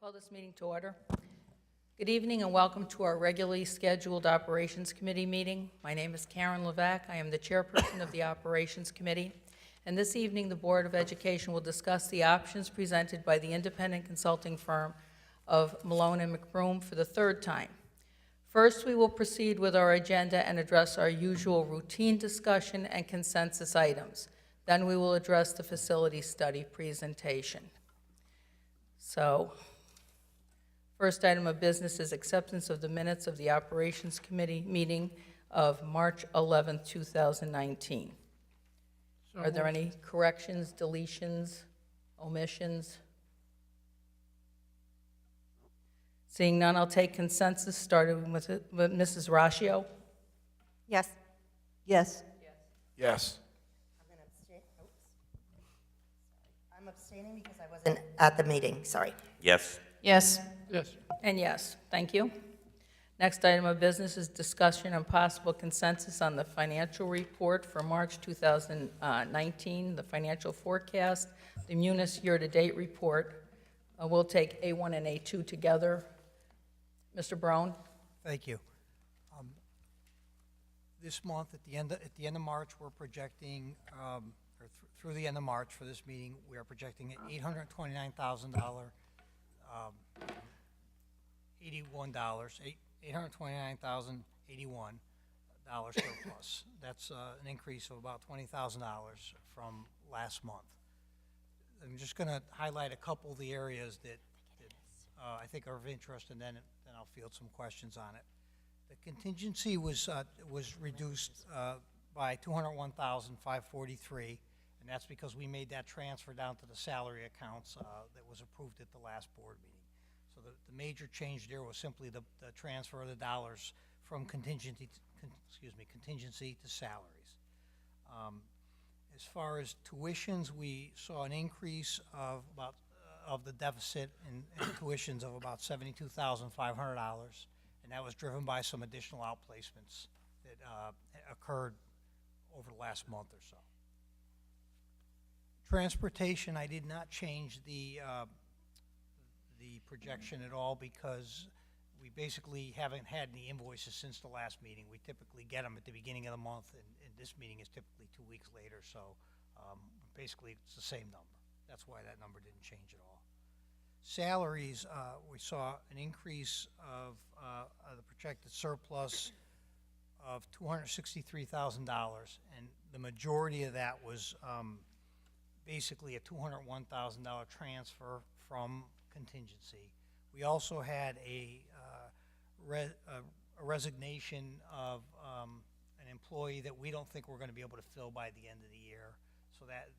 Call this meeting to order. Good evening and welcome to our regularly scheduled Operations Committee meeting. My name is Karen Levac. I am the chairperson of the Operations Committee. And this evening, the Board of Education will discuss the options presented by the independent consulting firm of Malone and McBroom for the third time. First, we will proceed with our agenda and address our usual routine discussion and consensus items. Then we will address the facility study presentation. So, first item of business is acceptance of the minutes of the Operations Committee meeting of March 11, 2019. Are there any corrections, deletions, omissions? Seeing none, I'll take consensus, starting with Mrs. Ratio. Yes. Yes. Yes. I'm going to abstain. Oops. I'm abstaining because I wasn't at the meeting. Sorry. Yes. Yes. Yes. And yes, thank you. Next item of business is discussion and possible consensus on the financial report for March 2019, the financial forecast, the Munis year-to-date report. We'll take A1 and A2 together. Mr. Brown? Thank you. This month, at the end of March, we're projecting, through the end of March for this meeting, we are projecting $829,000, $829,081 surplus. That's an increase of about $20,000 from last month. I'm just going to highlight a couple of the areas that I think are of interest, and then I'll field some questions on it. The contingency was reduced by $201,543, and that's because we made that transfer down to the salary accounts that was approved at the last board meeting. So the major change there was simply the transfer of the dollars from contingency to salaries. As far as tuitions, we saw an increase of the deficit in tuitions of about $72,500, and that was driven by some additional outplacements that occurred over the last month or so. Transportation, I did not change the projection at all because we basically haven't had any invoices since the last meeting. We typically get them at the beginning of the month, and this meeting is typically 2 weeks later, so basically it's the same number. That's why that number didn't change at all. Salaries, we saw an increase of the projected surplus of $263,000, and the majority of that was basically a $201,000 transfer from contingency. We also had a resignation of an employee that we don't think we're going to be able to fill by the end of the year, so that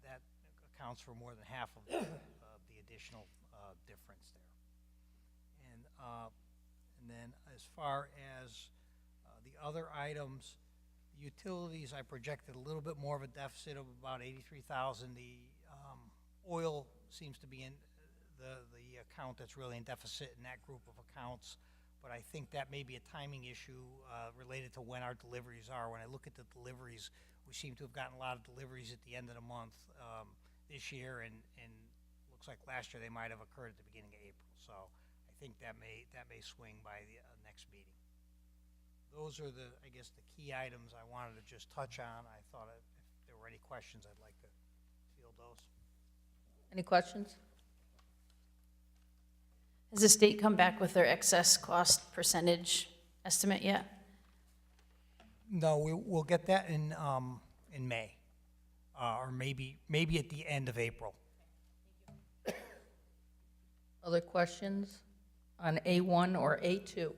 accounts for more than half of the additional difference there. And then as far as the other items, the utilities, I projected a little bit more of a deficit of about $83,000. The oil seems to be in the account that's really in deficit in that group of accounts, but I think that may be a timing issue related to when our deliveries are. When I look at the deliveries, we seem to have gotten a lot of deliveries at the end of the month this year, and looks like last year they might have occurred at the beginning of April. So I think that may swing by the next meeting. Those are I guess the key items I wanted to just touch on. I thought if there were any questions, I'd like to field those. Any questions? Has the state come back with their excess cost percentage estimate yet? No, we'll get that in May, or maybe at the end of April. Other questions on A1 or A2?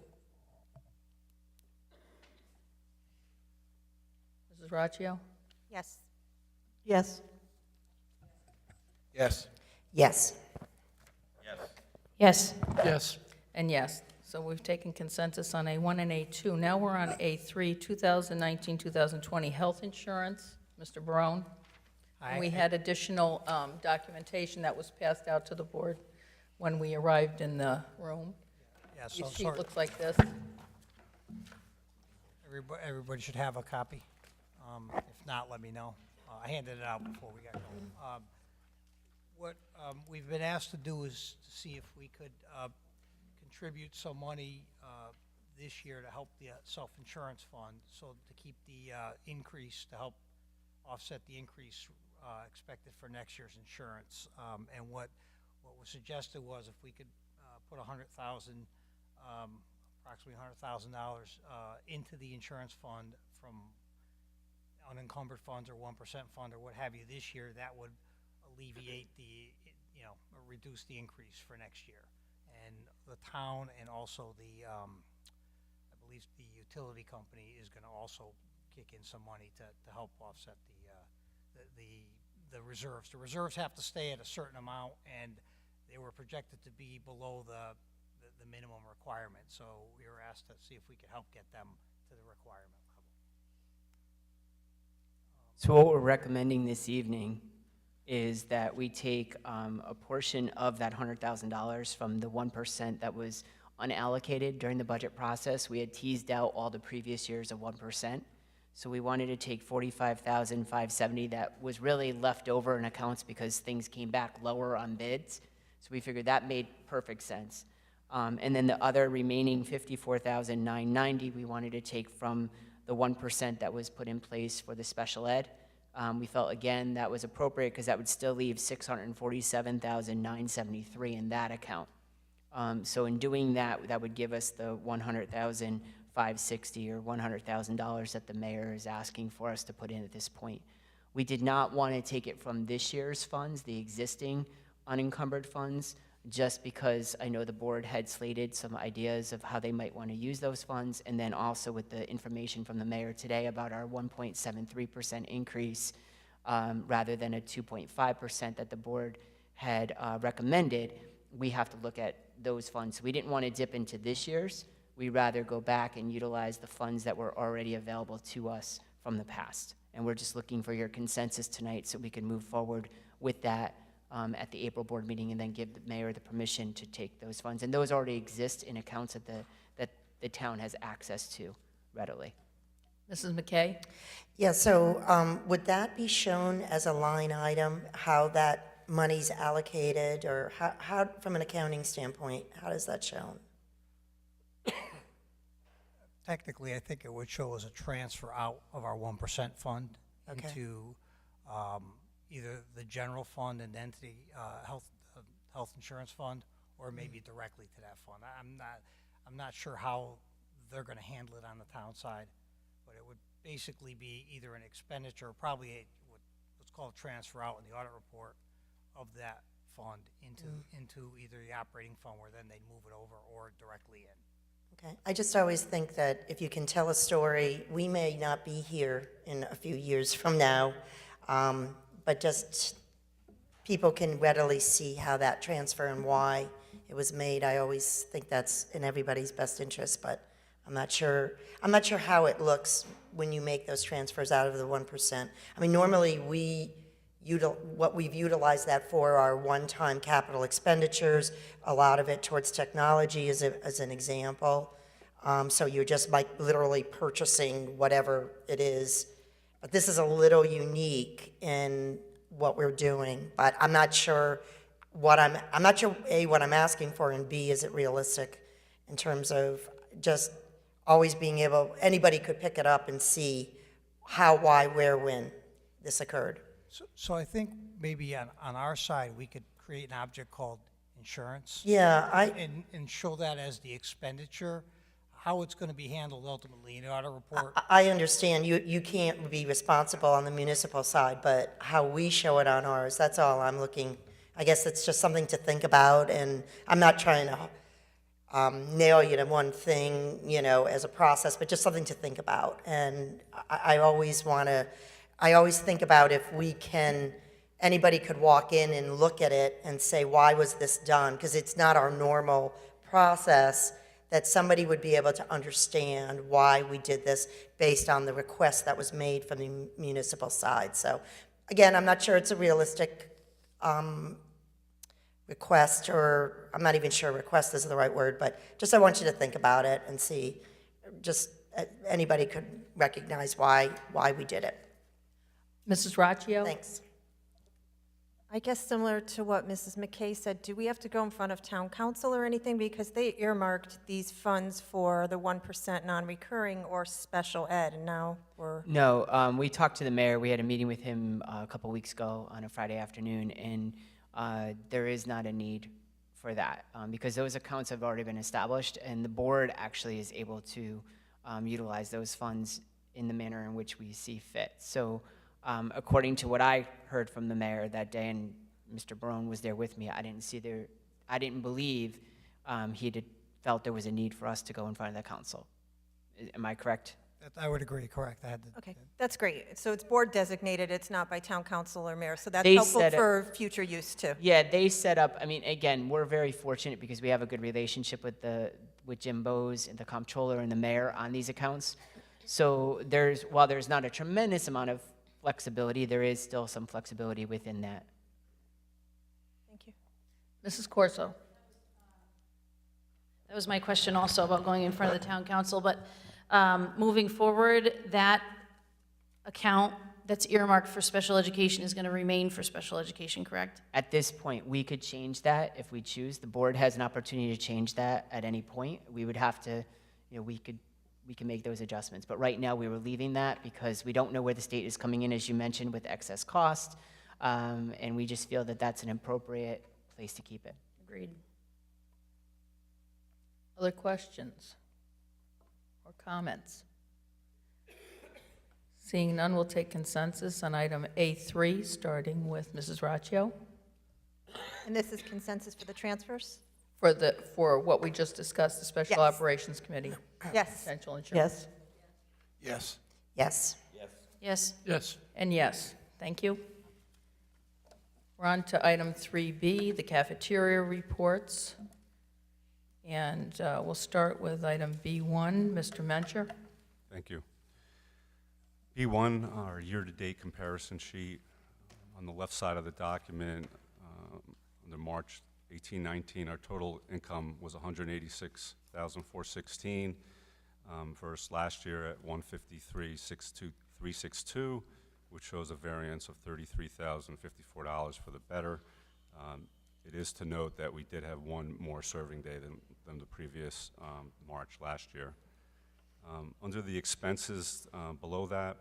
Mrs. Raccio? Yes. Yes. Yes. Yes. Yes. Yes. And yes. So we've taken consensus on A1 and A2. Now we're on A3, 2019-2020 health insurance. Mr. Barone? And we had additional documentation that was passed out to the board when we arrived in the room. Yeah, Your so sheet sorry. looks like this. Everybody should have a copy. If not, let me know. I handed it out before we got going. What we've been asked to do is to see if we could contribute some money this year to help the self-insurance fund, so to keep the increase, to help offset the increase expected for next year's insurance. And what was suggested was if we could put approximately $100,000 into the insurance fund from unencumbered funds or 1% fund or what have you this year, that would alleviate or reduce the increase for next year. And the town and also I believe the utility company is gonna also kick in some money to help offset the reserves. The reserves have to stay at a certain amount, and they were projected to be below the minimum requirement. So we were asked to see if we could help get them to the requirement level. So what we're recommending this evening is that we take a portion of that $100,000 from the 1% that was unallocated during the budget process. We had teased out all the previous years of 1%. So we wanted to take $45,570 that was really left over in accounts because things came back lower on bids. So we figured that made perfect sense. And then the other remaining $54,990 we wanted to take from the 1% that was put in place for the special ed. We felt, again, that was appropriate because that would still leave $647,973 in that account. So in doing that, that would give us the $100,560 or $100,000 that the mayor is asking for us to put in at this point. We did not want to take it from this year's funds, the existing unencumbered funds, just because I know the board had slated some ideas of how they might want to use those funds, and then also with the information from the mayor today about our 1.73% increase rather than a 2.5% that the board had recommended, we have to look at those funds. So we didn't want to dip into this year's. We'd rather go back and utilize the funds that were already available to us from the past. And we're just looking for your consensus tonight so we can move forward with that at the April board meeting and then give the mayor the permission to take those funds. And those already exist in accounts that the town has access to readily. Mrs. McKay? Yeah, so would that be shown as a line item, how that money's allocated, or how, from an accounting standpoint, how does that shown? Technically, I think it would show as a transfer out of our 1% fund Okay. into either the general fund and then to the health insurance fund, or maybe directly to that fund. I'm not sure how they're going to handle it on the town side, but it would basically be either an expenditure, probably what's called transfer out in the audit report of that fund into either the operating fund, where then they'd move it over, or directly in. Okay, I just always think that if you can tell a story, we may not be here in a few years from now, but just people can readily see how that transfer and why it was made. I always think that's in everybody's best interest, but I'm not sure how it looks when you make those transfers out of the 1%. I mean, normally what we've utilized that for are one-time capital expenditures, a lot of it towards technology as an example. So you're just like literally purchasing whatever it is. But this is a little unique in what we're doing, but I'm not sure I'm not sure, A, what I'm asking for, and B, is it realistic in terms of just always being able, anybody could pick it up and see how, why, where, when this occurred. So I think maybe on our side, we could create an object called insurance. Yeah, And show that as the expenditure. How it's going to be handled ultimately in the audit report. I understand you can't be responsible on the municipal side, but how we show it on ours, that's all I'm looking. I guess it's just something to think about, and I'm not trying to nail you to one thing, as a process, but just something to think about. And I always think about if anybody could walk in and look at it and say, why was this done? Because it's not our normal process, that somebody would be able to understand why we did this based on the request that was made from the municipal side. So again, I'm not sure it's a realistic request, or I'm not even sure request is the right word, but just I want you to think about it and see, just anybody could recognize why we did it. Mrs. Raccio? Thanks. I guess similar to what Mrs. McKay said, do we have to go in front of town council or anything? Because they earmarked these funds for the 1% non-recurring or special ed, and now we're, No, we talked to the mayor. We had a meeting with him a couple weeks ago on a Friday afternoon, and there is not a need for that because those accounts have already been established, and the board actually is able to utilize those funds in the manner in which we see fit. So according to what I heard from the mayor that day, and Mr. Barone was there with me, I didn't believe he felt there was a need for us to go in front of the council. Am I correct? I would agree, correct. I had to. okay, that's great. So it's board designated, it's not by town council or mayor, so that's They helpful said it- for future use too. Yeah, they set up, I mean, again, we're very fortunate because we have a good relationship with Jim Bowes and the comptroller and the mayor on these accounts. So while there's not a tremendous amount of flexibility, there is still some flexibility within that. Thank you. Mrs. Corso? That was my question also about going in front of the town council, but moving forward, that account that's earmarked for special education is going to remain for special education, correct? At this point, we could change that if we choose. The board has an opportunity to change that at any point. We would have to, we can make those adjustments. But right now, we were leaving that because we don't know where the state is coming in, as you mentioned, with excess cost. And we just feel that that's an appropriate place to keep it. Agreed. Other questions or comments? Seeing none, we'll take consensus on item A3, starting with Mrs. Raccio. And this is consensus for the transfers? For what we just discussed, the Special Yes. Operations Committee, Yes. potential insurance. Yes. Yes. Yes. Yes. And yes, thank you. We're on to item 3B, the cafeteria reports. And we'll start with item B1, Mr. Mencher. Thank you. B1, our year-to-date comparison sheet. On the left side of the document, under March 18-19, our total income was $186,416 versus last year at $153,362, which shows a variance of $33,054 for the better. It is to note that we did have one more serving day than the previous March last year. Under the expenses below that,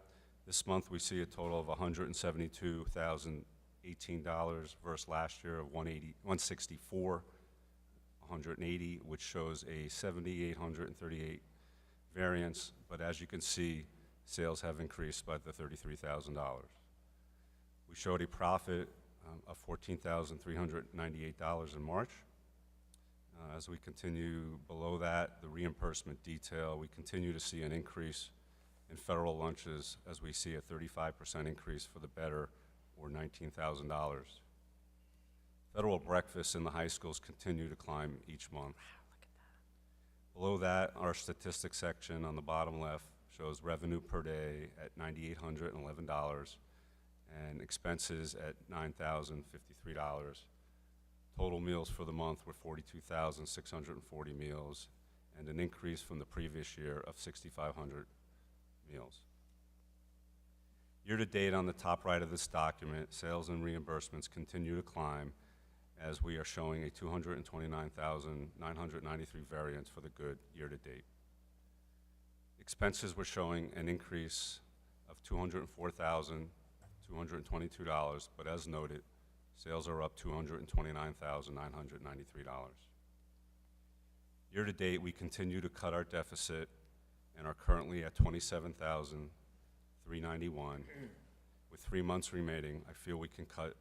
this month we see a total of $172,018 versus last year of $164,180, which shows a $7,838 variance. But as you can see, sales have increased by the $33,000. We showed a profit of $14,398 in March. As we continue below that, the reimbursement detail, we continue to see an increase in federal lunches as we see a 35% increase for the better, or $19,000. Federal breakfasts in the high schools continue to climb each month. Below that, our statistics section on the bottom left shows revenue per day at $9,811 and expenses at $9,053. Total meals for the month were 42,640 meals, and an increase from the previous year of 6,500 meals. Year to date, on the top right of this document, sales and reimbursements continue to climb as we are showing a 229,993 variance for the good year to date. Expenses were showing an increase of $204,222, but as noted, sales are up $229,993. Year to date, we continue to cut our deficit and are currently at $27,391. With 3 months remaining, I feel we can cut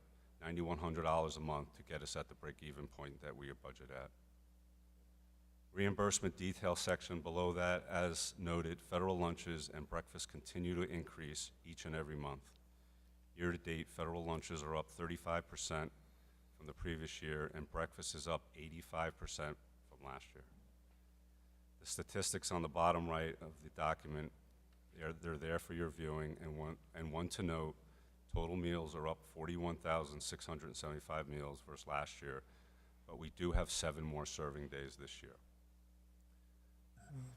$9,100 a month to get us at the break-even point that we are budgeted at. Reimbursement detail section below that, as noted, federal lunches and breakfast continue to increase each and every month. Year to date, federal lunches are up 35% from the previous year, and breakfast is up 85% from last year. The statistics on the bottom right of the document, they're there for your viewing, and one to note, total meals are up 41,675 meals versus last year, but we do have 7 more serving days this year.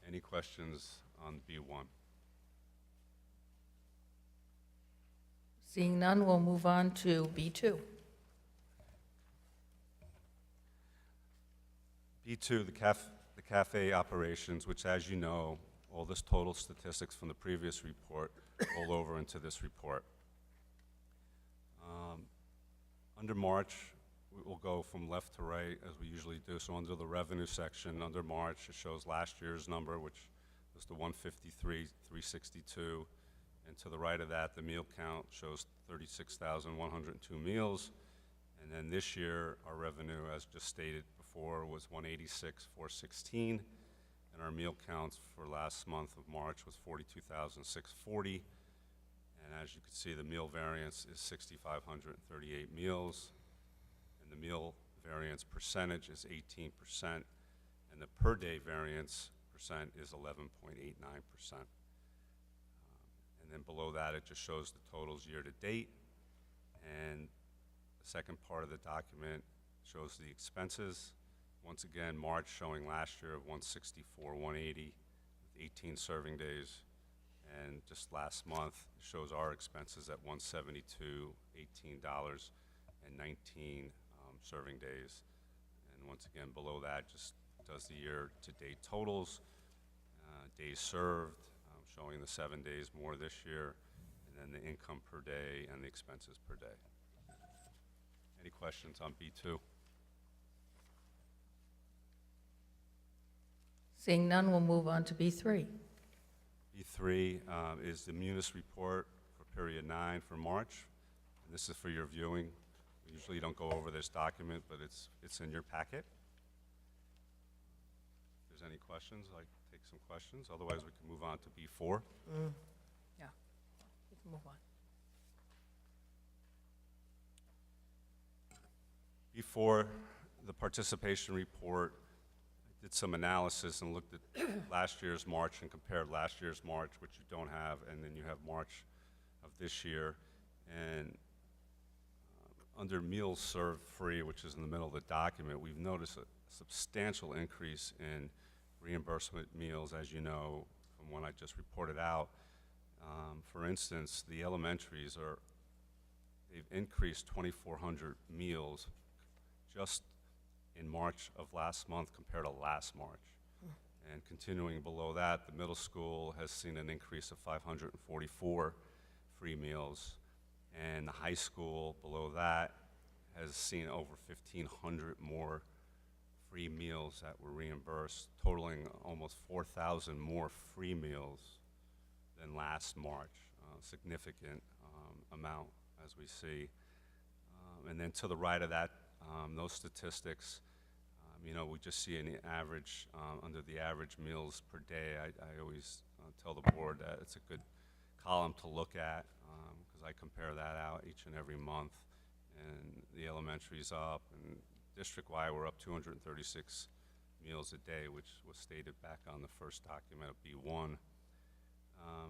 Any questions on B1? Seeing none, we'll move on to B2. B2, the cafe operations, which, as you know, all this total statistics from the previous report roll over into this report. Under March, we will go from left to right, as we usually do. So under the revenue section, under March, it shows last year's number, which was the 153,362. And to the right of that, the meal count shows 36,102 meals. And then this year, our revenue, as just stated before, was 186,416. And our meal counts for last month of March was 42,640. And as you can see, the meal variance is 6,538 meals. And the meal variance percentage is 18%. And the per day variance percent is 11.89%. And then below that, it just shows the totals year to date. And the second part of the document shows the expenses. Once again, March showing last year of 164,180 with 18 serving days. And just last month, it shows our expenses at $172, $18, and 19 serving days. And once again, below that, just does the year-to-date totals, days served, showing the 7 days more this year, and then the income per day and the expenses per day. Any questions on B2? Seeing none, we'll move on to B3. B3 is the Munis report for period 9 for March. And this is for your viewing. We usually don't go over this document, but it's in your packet. If there's any questions, I'd like to take some questions. Otherwise, we can move on to B4. Yeah, we can move on. Before the participation report, I did some analysis and looked at last year's March and compared last year's March, which you don't have, and then you have March of this year. And under meals served free, which is in the middle of the document, we've noticed a substantial increase in reimbursement meals, as you know, from what I just reported out. For instance, the elementaries they've increased 2,400 meals just in March of last month compared to last March. And continuing below that, the middle school has seen an increase of 544 free meals, and the high school below that has seen over 1,500 more free meals that were reimbursed, totaling almost 4,000 more free meals than last March. Significant amount, as we see. And then to the right of that, those statistics, we just see an average, under the average meals per day. I always tell the board that it's a good column to look at because I compare that out each and every month. And the elementary's up, and district-wide, we're up 236 meals a day, which was stated back on the first document of B1.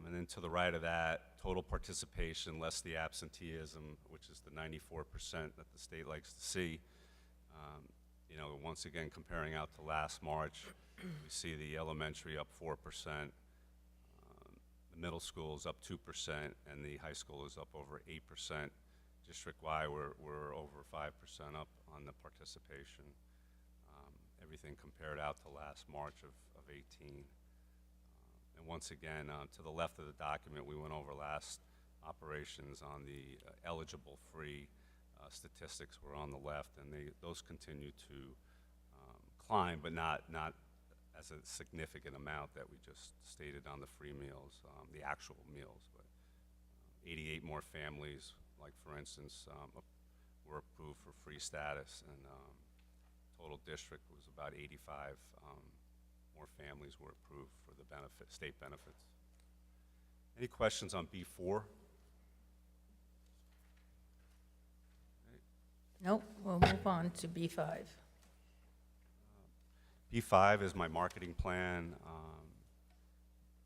And then to the right of that, total participation less the absenteeism, which is the 94% that the state likes to see. Once again, comparing out to last March, we see the elementary up 4%, the middle school is up 2%, and the high school is up over 8%. District-wide, we're over 5% up on the participation. Everything compared out to last March of 18. And once again, to the left of the document, we went over last operations on the eligible free statistics were on the left, and those continue to climb, but not as a significant amount that we just stated on the free meals, the actual meals. But 88 more families, like for instance, were approved for free status, and total district was about 85 more families were approved for the state benefits. Any questions on B4? Nope, we'll move on to B5. B5 is my marketing plan.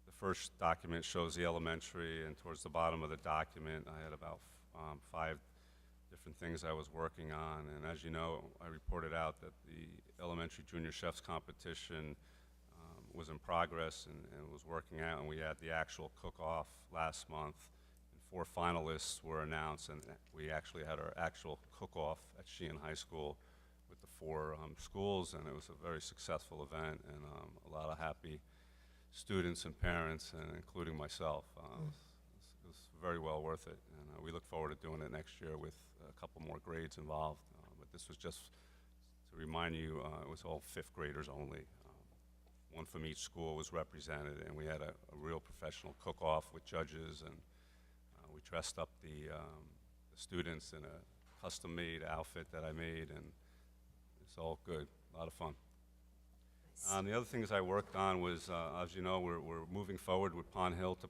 The first document shows the elementary, and towards the bottom of the document, I had about 5 different things I was working on. And as you know, I reported out that the elementary junior chefs competition was in progress and was working out, and we had the actual cook-off last month. And 4 finalists were announced, and we actually had our actual cook-off at Sheehan High School with the 4 schools, and it was a very successful event, and a lot of happy students and parents, and including myself. It was very well worth it, and we look forward to doing it next year with a couple more grades involved. But this was just to remind you, it was all 5th graders only. One from each school was represented, and we had a real professional cook-off with judges, and we dressed up the students in a custom-made outfit that I made, and it's all good, a lot of fun. The other things I worked on was, as you know, we're moving forward with Pond Hill to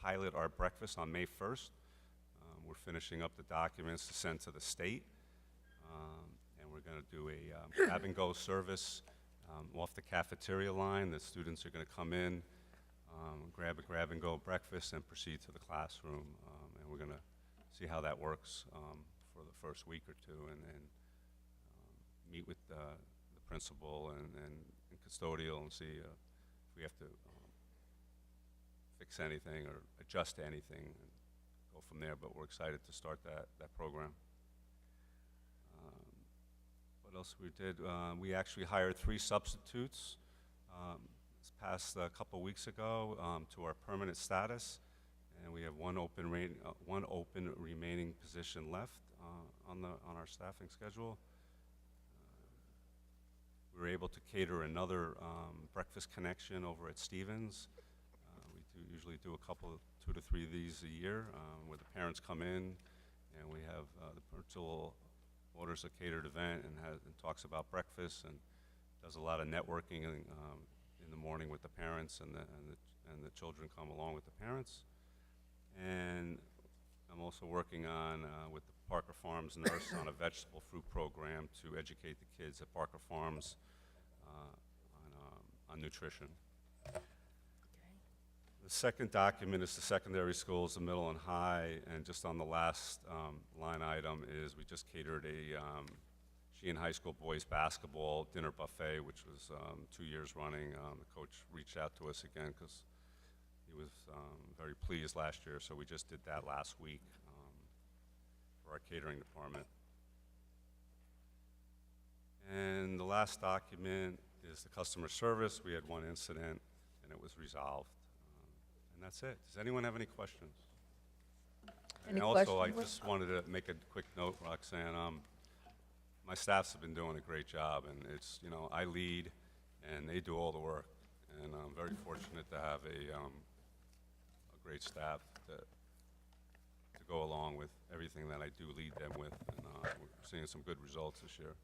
pilot our breakfast on May 1st. We're finishing up the documents to send to the state, and we're going to do a grab-and-go service off the cafeteria line. The students are going to come in, grab a grab-and-go breakfast, and proceed to the classroom. And we're going to see how that works for the first week or two, and then meet with the principal and custodial and see if we have to fix anything or adjust anything and go from there. But we're excited to start that program. What else we did? We actually hired 3 substitutes this past couple weeks ago to our permanent status, and we have one open remaining position left on our staffing schedule. We were able to cater another breakfast connection over at Stevens. We usually do a couple, 2 to 3 of these a year, where the parents come in, and we have the principal orders a catered event and talks about breakfast and does a lot of networking in the morning with the parents, and the children come along with the parents. And I'm also working on with the Parker Farms nurse on a vegetable fruit program to educate the kids at Parker Farms on nutrition. The second document is the secondary schools, the middle and high, and just on the last line item is we just catered a Sheehan High School boys basketball dinner buffet, which was 2 years running. The coach reached out to us again because he was very pleased last year, so we just did that last week for our catering department. And the last document is the customer service. We had one incident, and it was resolved. And that's it. Does anyone have any questions? Any And also, questions? I just wanted to make a quick note, Roxanne. My staffs have been doing a great job, and it's, you know, I lead, and they do all the work. And I'm very fortunate to have a great staff to go along with everything that I do lead them with. And we're seeing some good results this year.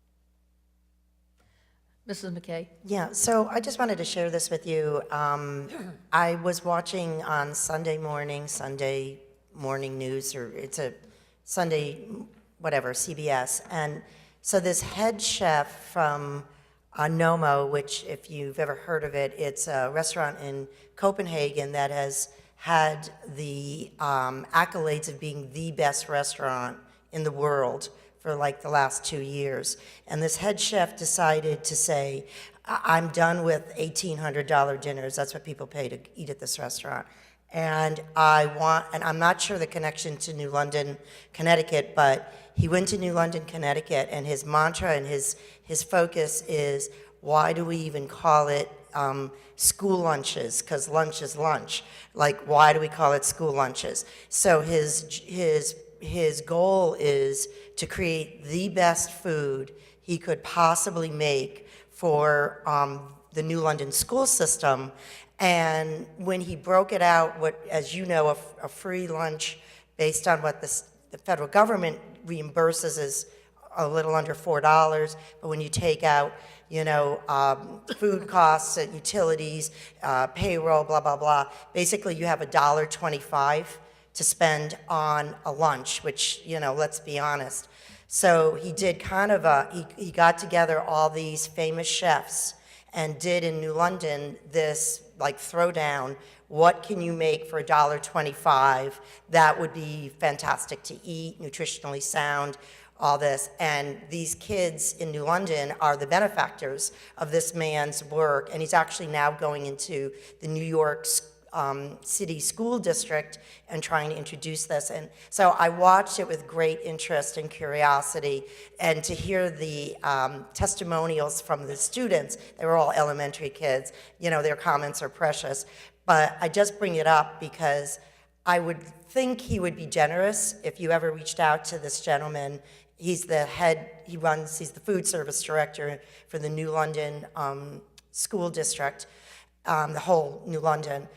Mrs. McKay? Yeah, so I just wanted to share this with you. I was watching on Sunday morning news, or it's a Sunday, whatever, CBS. And so this head chef from Nomo, which if you've ever heard of it, it's a restaurant in Copenhagen that has had the accolades of being the best restaurant in the world for like the last 2 years. And this head chef decided to say, I'm done with $1,800 dinners. That's what people pay to eat at this restaurant. And I'm not sure the connection to New London, Connecticut, but he went to New London, Connecticut, and his mantra and his focus is, why do we even call it school lunches? Because lunch is lunch. Like, why do we call it school lunches? So his goal is to create the best food he could possibly make for the New London school system. And when he broke it out, what, as you know, a free lunch based on what the federal government reimburses is a little under $4, but when you take out, you know, food costs, utilities, payroll, blah, blah, blah, basically you have $1.25 to spend on a lunch, which, you know, let's be honest. So he did kind of he got together all these famous chefs and did in New London this like throwdown, what can you make for $1.25 that would be fantastic to eat, nutritionally sound, all this. And these kids in New London are the benefactors of this man's work, and he's actually now going into the New York city school district and trying to introduce this. And so I watched it with great interest and curiosity, and to hear the testimonials from the students, they were all elementary kids, you know, their comments are precious. But I just bring it up because I would think he would be generous if you ever reached out to this gentleman. He's the head, he's the food service director for the New London School District, the whole New London.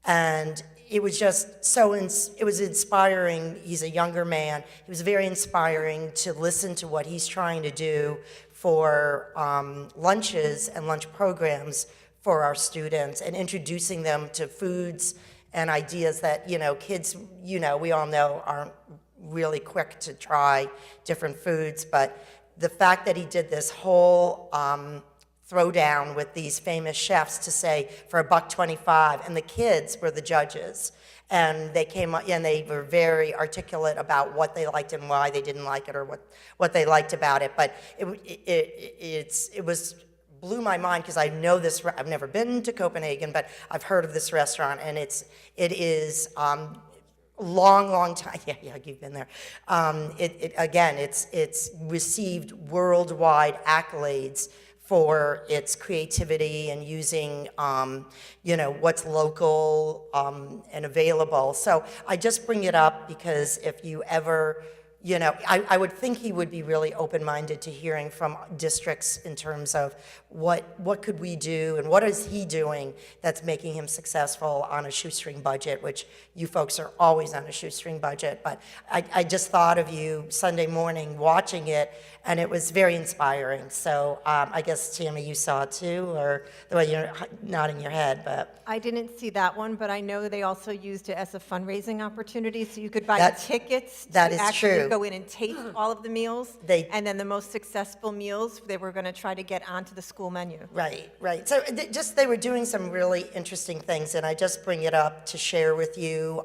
And it was just so, it was inspiring. He's a younger man. It was very inspiring to listen to what he's trying to do for lunches and lunch programs for our students and introducing them to foods and ideas that, you know, kids, you know, we all know aren't really quick to try different foods. But the fact that he did this whole throwdown with these famous chefs to say for $1.25, and the kids were the judges, and they came up and they were very articulate about what they liked and why they didn't like it, or what they liked about it. But it was blew my mind because I know this. I've never been to Copenhagen, but I've heard of this restaurant, and it is long time. Yeah, you've been there. It's received worldwide accolades for its creativity and using, you know, what's local and available. So I just bring it up because if you ever, you know, I would think he would be really open-minded to hearing from districts in terms of what could we do and what is he doing that's making him successful on a shoestring budget, which you folks are always on a shoestring budget. But I just thought of you Sunday morning watching it, and it was very inspiring. So I guess, Tammy, you saw it too, or the way you're nodding your head, but. I didn't see that one, but I know they also used it as a fundraising opportunity, so you could buy That- tickets that to is actually true. go in and taste all of the meals. And then the most successful meals, they were going to try to get onto the school menu. Right. So they were doing some really interesting things, and I just bring it up to share with you.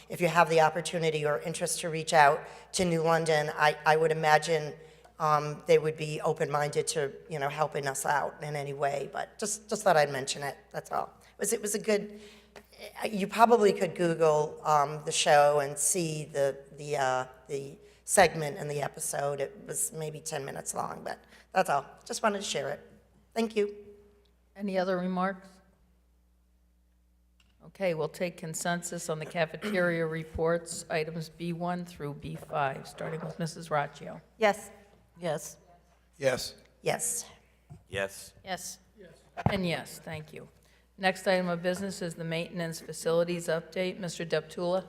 If you have the opportunity or interest to reach out to New London, I would imagine they would be open-minded to, you know, helping us out in any way. But just thought I'd mention it. That's all. It was a good. You probably could Google the show and see the segment in the episode. It was maybe 10 minutes long, but that's all. Just wanted to share it. Thank you. Any other remarks? Okay, we'll take consensus on the cafeteria reports, items B1 through B5, starting with Mrs. Raccio. Yes. Yes. Yes. Yes. Yes. Yes. And yes, thank you. Next item of business is the maintenance facilities update. Mr. Deptula?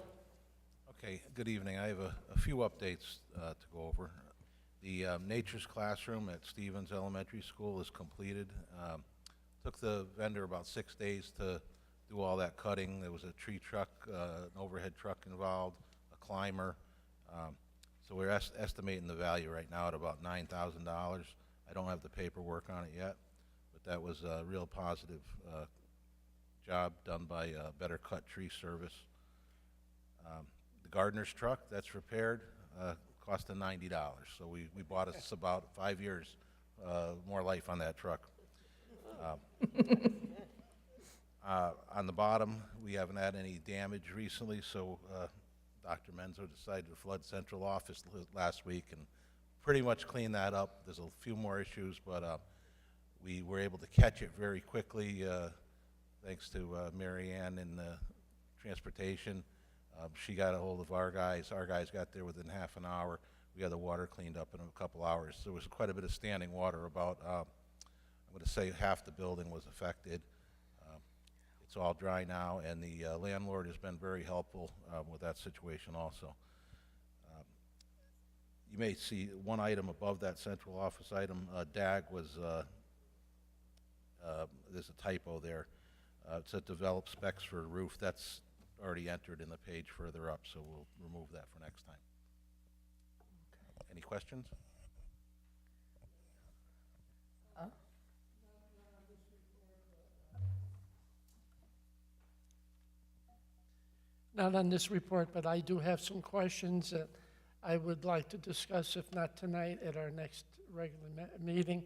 Okay, good evening. I have a few updates to go over. The Nature's Classroom at Stevens Elementary School is completed. Took the vendor about 6 days to do all that cutting. There was a tree truck, an overhead truck involved, a climber. So we're estimating the value right now at about $9,000. I don't have the paperwork on it yet, but that was a real positive job done by Better Cut Tree Service. The gardener's truck that's repaired cost us $90, so we bought us about 5 years more life on that truck. On the bottom, we haven't had any damage recently, so Dr. Menzo decided to flood central office last week and pretty much clean that up. There's a few more issues, but we were able to catch it very quickly thanks to Mary Ann in transportation. She got a hold of our guys. Our guys got there within half an hour. We had the water cleaned up in a couple hours. There was quite a bit of standing water. About, I'm going to say half the building was affected. It's all dry now, and the landlord has been very helpful with that situation also. You may see one item above that central office item. DAG was, there's a typo there. It said develop specs for a roof. That's already entered in the page further up, so we'll remove that for next time. Any questions? Not on this report, but I do have some questions that I would like to discuss, if not tonight, at our next regular meeting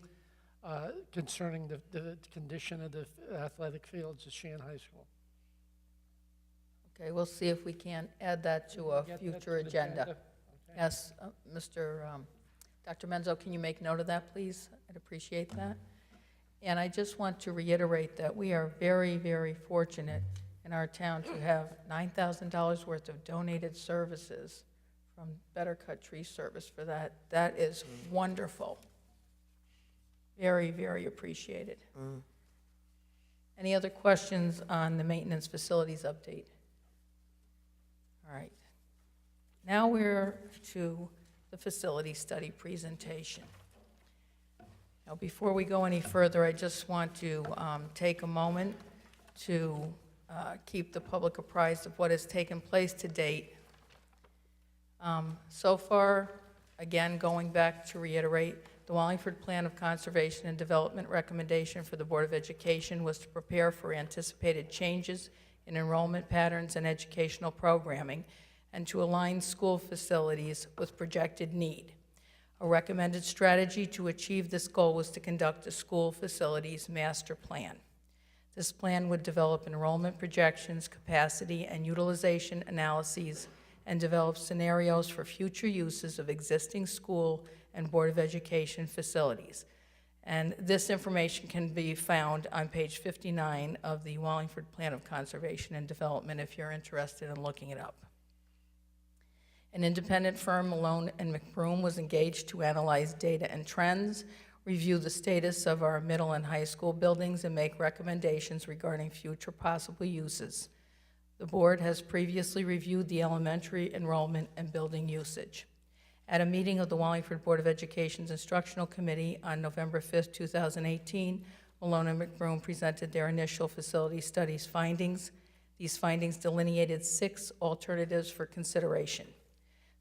concerning the condition of the athletic fields at Shan High School. Okay, we'll see if we can add that to a Get that future to the agenda. Okay. Yes, Dr. Menzo, can you make note of that, please? I'd appreciate that. And I just want to reiterate that we are very, very fortunate in our town to have $9,000 worth of donated services from Better Cut Tree Service for that. That is wonderful. Very, very appreciated. Any other questions on the maintenance facilities update? All right. Now we're to the facility study presentation. Now, before we go any further, I just want to take a moment to keep the public apprised of what has taken place to date. So far, again, going back to reiterate, the Wallingford Plan of Conservation and Development recommendation for the Board of Education was to prepare for anticipated changes in enrollment patterns and educational programming and to align school facilities with projected need. A recommended strategy to achieve this goal was to conduct a school facilities master plan. This plan would develop enrollment projections, capacity, and utilization analyses, and develop scenarios for future uses of existing school and Board of Education facilities. And this information can be found on page 59 of the Wallingford Plan of Conservation and Development if you're interested in looking it up. An independent firm, Malone and McBroom, was engaged to analyze data and trends, review the status of our middle and high school buildings, and make recommendations regarding future possible uses. The board has previously reviewed the elementary enrollment and building usage. At a meeting of the Wallingford Board of Education's Instructional Committee on November 5th, 2018, Malone and McBroom presented their initial facility studies findings. These findings delineated 6 alternatives for consideration.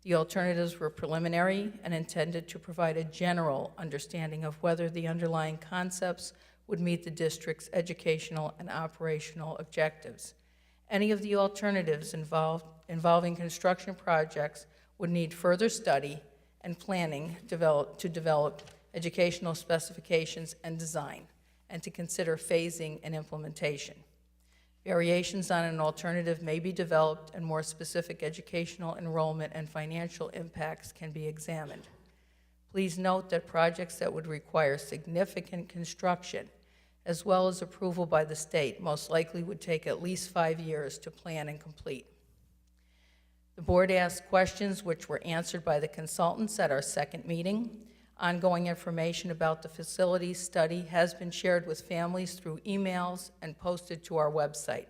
The alternatives were preliminary and intended to provide a general understanding of whether the underlying concepts would meet the district's educational and operational objectives. Any of the alternatives involving construction projects would need further study and planning to develop educational specifications and design, and to consider phasing and implementation. Variations on an alternative may be developed, and more specific educational, enrollment, and financial impacts can be examined. Please note that projects that would require significant construction, as well as approval by the state, most likely would take at least 5 years to plan and complete. The board asked questions which were answered by the consultants at our second meeting. Ongoing information about the facilities study has been shared with families through emails and posted to our website.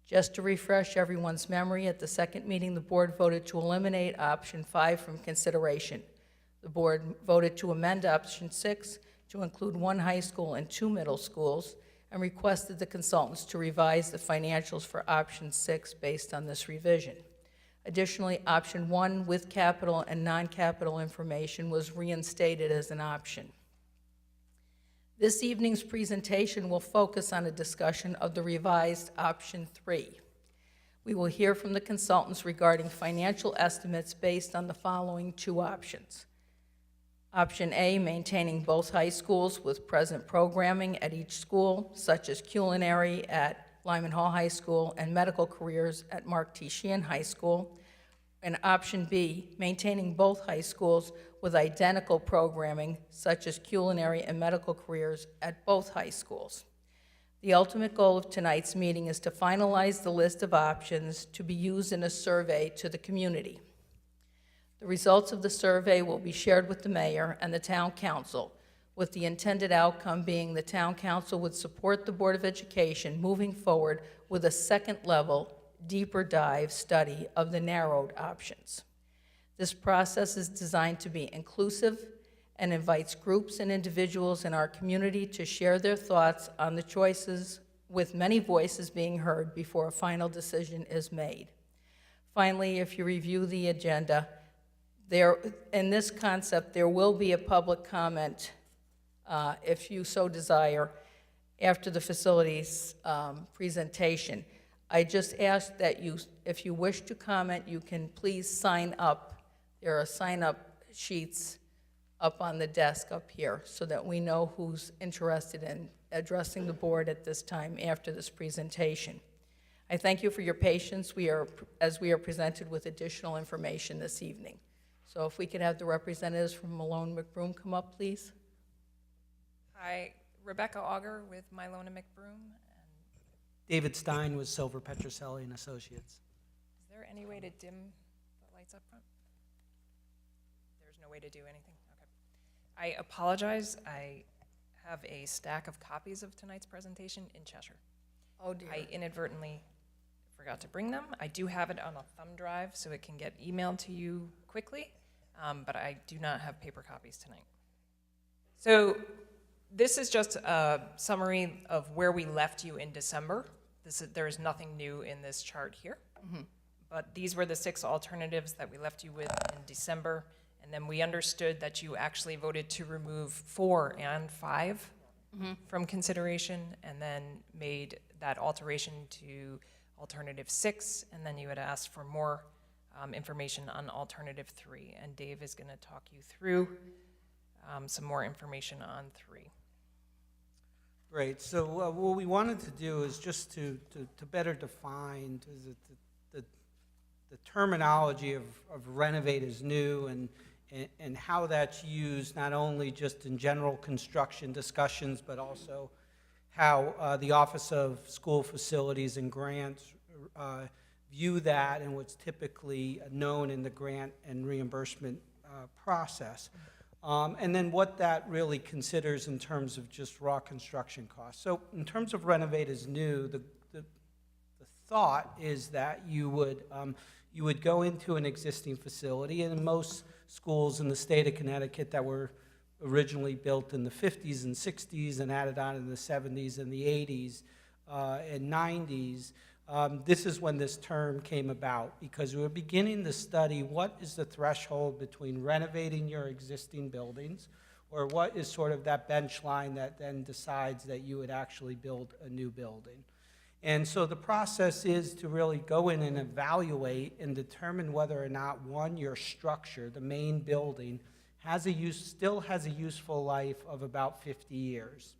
Just to refresh everyone's memory, at the second meeting, the board voted to eliminate option 5 from consideration. The board voted to amend option 6 to include 1 high school and 2 middle schools, and requested the consultants to revise the financials for option 6 based on this revision. Additionally, option 1 with capital and non-capital information was reinstated as an option. This evening's presentation will focus on a discussion of the revised option 3. We will hear from the consultants regarding financial estimates based on the following 2 options. Option A, maintaining both high schools with present programming at each school, such as culinary at Lyman Hall High School and medical careers at Mark T. Sheehan High School. And option B, maintaining both high schools with identical programming, such as culinary and medical careers at both high schools. The ultimate goal of tonight's meeting is to finalize the list of options to be used in a survey to the community. The results of the survey will be shared with the mayor and the town council, with the intended outcome being the town council would support the Board of Education moving forward with a second-level, deeper dive study of the narrowed options. This process is designed to be inclusive and invites groups and individuals in our community to share their thoughts on the choices, with many voices being heard before a final decision is made. Finally, if you review the agenda, in this concept, there will be a public comment, if you so desire, after the facilities presentation. I just ask that you, if you wish to comment, you can please sign up. There are sign-up sheets up on the desk up here so that we know who's interested in addressing the board at this time after this presentation. I thank you for your patience. As we are presented with additional information this evening. So if we could have the representatives from Malone McBroom come up, please. Hi, Rebecca Auger with Mylona McBroom. And David Stein with Silver Petroselli and Associates. is there any way to dim the lights up front? There's no way to do anything? Okay. I apologize. I have a stack of copies of tonight's presentation in Cheshire. Oh, dear. I inadvertently forgot to bring them. I do have it on a thumb drive, so it can get emailed to you quickly, but I do not have paper copies tonight. So this is just a summary of where we left you in December. There is nothing new in this chart here. But these were the 6 alternatives that we left you with in December. And then we understood that you actually voted to remove 4 and 5 from consideration, and then made that alteration to alternative 6. And then you had asked for more information on alternative 3. And Dave is going to talk you through some more information on 3. Great. So what we wanted to do is just to better define the terminology of renovate as new and how that's used not only just in general construction discussions, but also how the Office of School Facilities and Grants view that and what's typically known in the grant and reimbursement process. And then what that really considers in terms of just raw construction costs. So in terms of renovate as new, the thought is that you would go into an existing facility, and in most schools in the state of Connecticut that were originally built in the 50s and 60s and added on in the 70s and the 80s and 90s, this is when this term came about, because we were beginning to study what is the threshold between renovating your existing buildings, or what is sort of that bench line that then decides that you would actually build a new building. And so the process is to really go in and evaluate and determine whether or not, one, your structure, the main building, still has a useful life of about 50 years.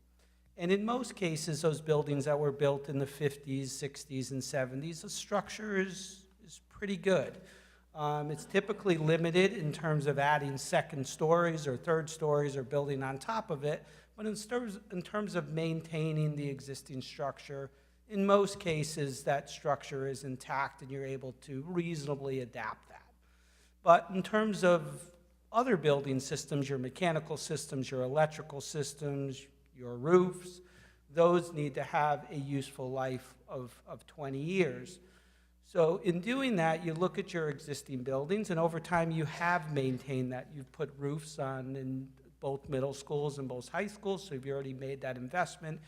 And in most cases, those buildings that were built in the 50s, 60s, and 70s, the structure is pretty good. It's typically limited in terms of adding second stories or third stories or building on top of it, but in terms of maintaining the existing structure, in most cases, that structure is intact and you're able to reasonably adapt that. But in terms of other building systems, your mechanical systems, your electrical systems, your roofs, those need to have a useful life of 20 years. So in doing that, you look at your existing buildings, and over time you have maintained that. You've put roofs on in both middle schools and both high schools, so you've already made that investment.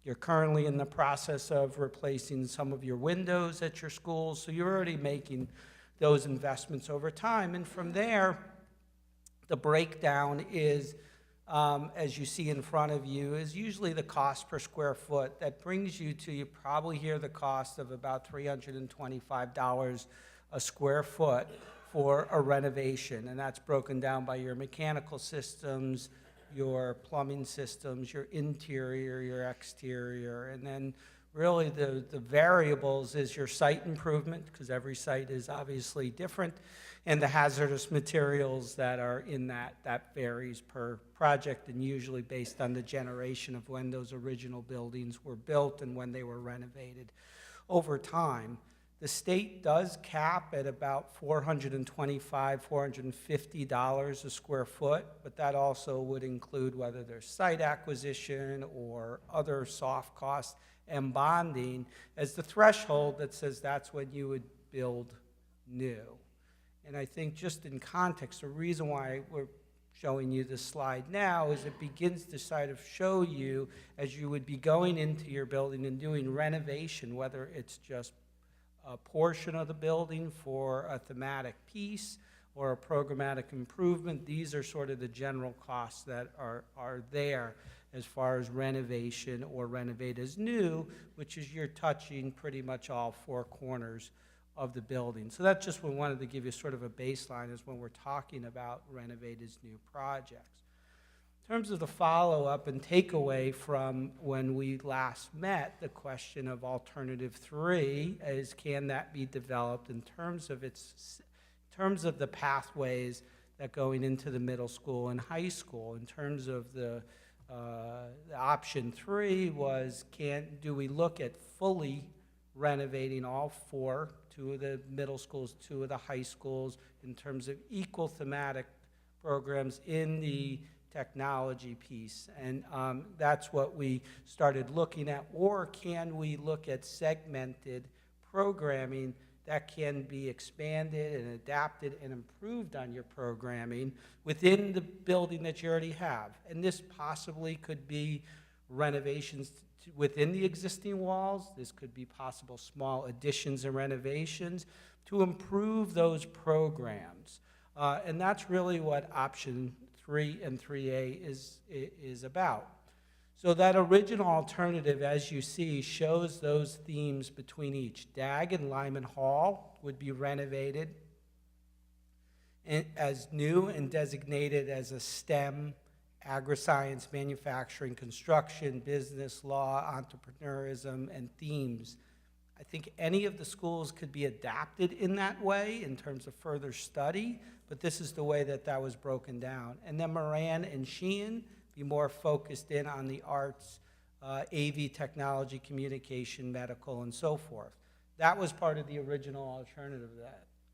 You're currently in the process of replacing some of your windows at your schools, so you're already making those investments over time. And from there, the breakdown is, as you see in front of you, is usually the cost per square foot. That brings you to, you probably hear the cost of about $325 a square foot for a renovation, and that's broken down by your mechanical systems, your plumbing systems, your interior, your exterior, and then really the variables is your site improvement, because every site is obviously different, and the hazardous materials that are in that varies per project and usually based on the generation of when those original buildings were built and when they were renovated over time. The state does cap at about $425, $450 a square foot, but that also would include whether there's site acquisition or other soft costs and bonding as the threshold that says that's when you would build new. And I think just in context, the reason why we're showing you this slide now is it begins to sort of show you as you would be going into your building and doing renovation, whether it's just a portion of the building for a thematic piece or a programmatic improvement. These are sort of the general costs that are there as far as renovation or renovate as new, which is you're touching pretty much all 4 corners of the building. So that's just what we wanted to give you sort of a baseline is when we're talking about renovate as new projects. In terms of the follow-up and takeaway from when we last met, the question of alternative 3 is, can that be developed in terms of the pathways that going into the middle school and high school? In terms of the option 3 was, do we look at fully renovating all 4, 2 of the middle schools, 2 of the high schools, in terms of equal thematic programs in the technology piece? And that's what we started looking at. Or can we look at segmented programming that can be expanded and adapted and improved on your programming within the building that you already have? And this possibly could be renovations within the existing walls. This could be possible small additions and renovations to improve those programs. And that's really what option 3 and 3A is about. So that original alternative, as you see, shows those themes between each. DAG and Lyman Hall would be renovated as new and designated as a STEM, agri-science, manufacturing, construction, business, law, entrepreneurism, and themes. I think any of the schools could be adapted in that way in terms of further study, but this is the way that was broken down. And then Moran and Sheehan be more focused in on the arts, AV, technology, communication, medical, and so forth. That was part of the original alternative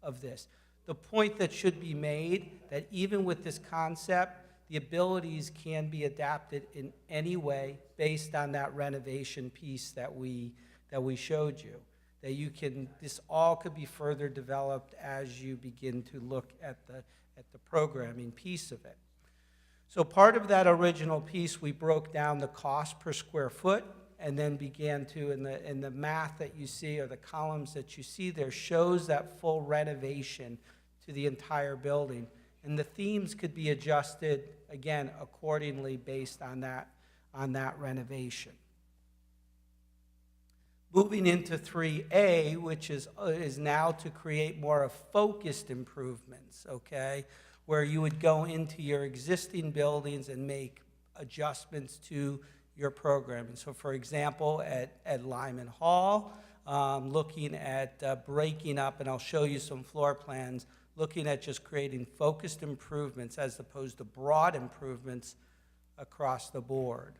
of this. The point that should be made, that even with this concept, the abilities can be adapted in any way based on that renovation piece that we showed you. That this all could be further developed as you begin to look at the programming piece of it. So part of that original piece, we broke down the cost per square foot, and then began to, in the math that you see, or the columns that you see there, shows that full renovation to the entire building. And the themes could be adjusted, again, accordingly based on that renovation. Moving into 3A, which is now to create more of focused improvements, okay, where you would go into your existing buildings and make adjustments to your programming. So for example, at Lyman Hall, looking at breaking up, and I'll show you some floor plans, looking at just creating focused improvements as opposed to broad improvements across the board.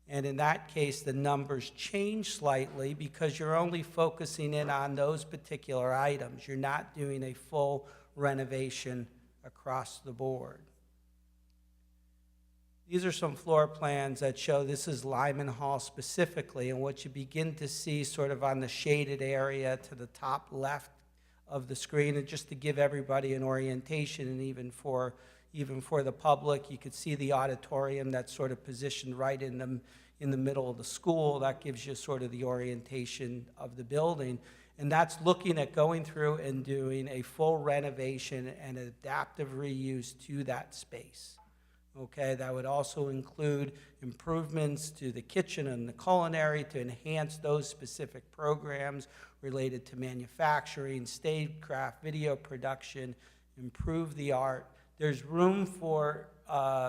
And in that case, the numbers change slightly because you're only focusing in on those particular items. You're not doing a full renovation across the board. These are some floor plans that show, this is Lyman Hall specifically, and what you begin to see sort of on the shaded area to the top left of the screen, and just to give everybody an orientation, and even for the public, you could see the auditorium that's sort of positioned right in the middle of the school. That gives you sort of the orientation of the building. And that's looking at going through and doing a full renovation and adaptive reuse to that space. Okay, that would also include improvements to the kitchen and the culinary to enhance those specific programs related to manufacturing, stagecraft, video production, improve the art. There's room for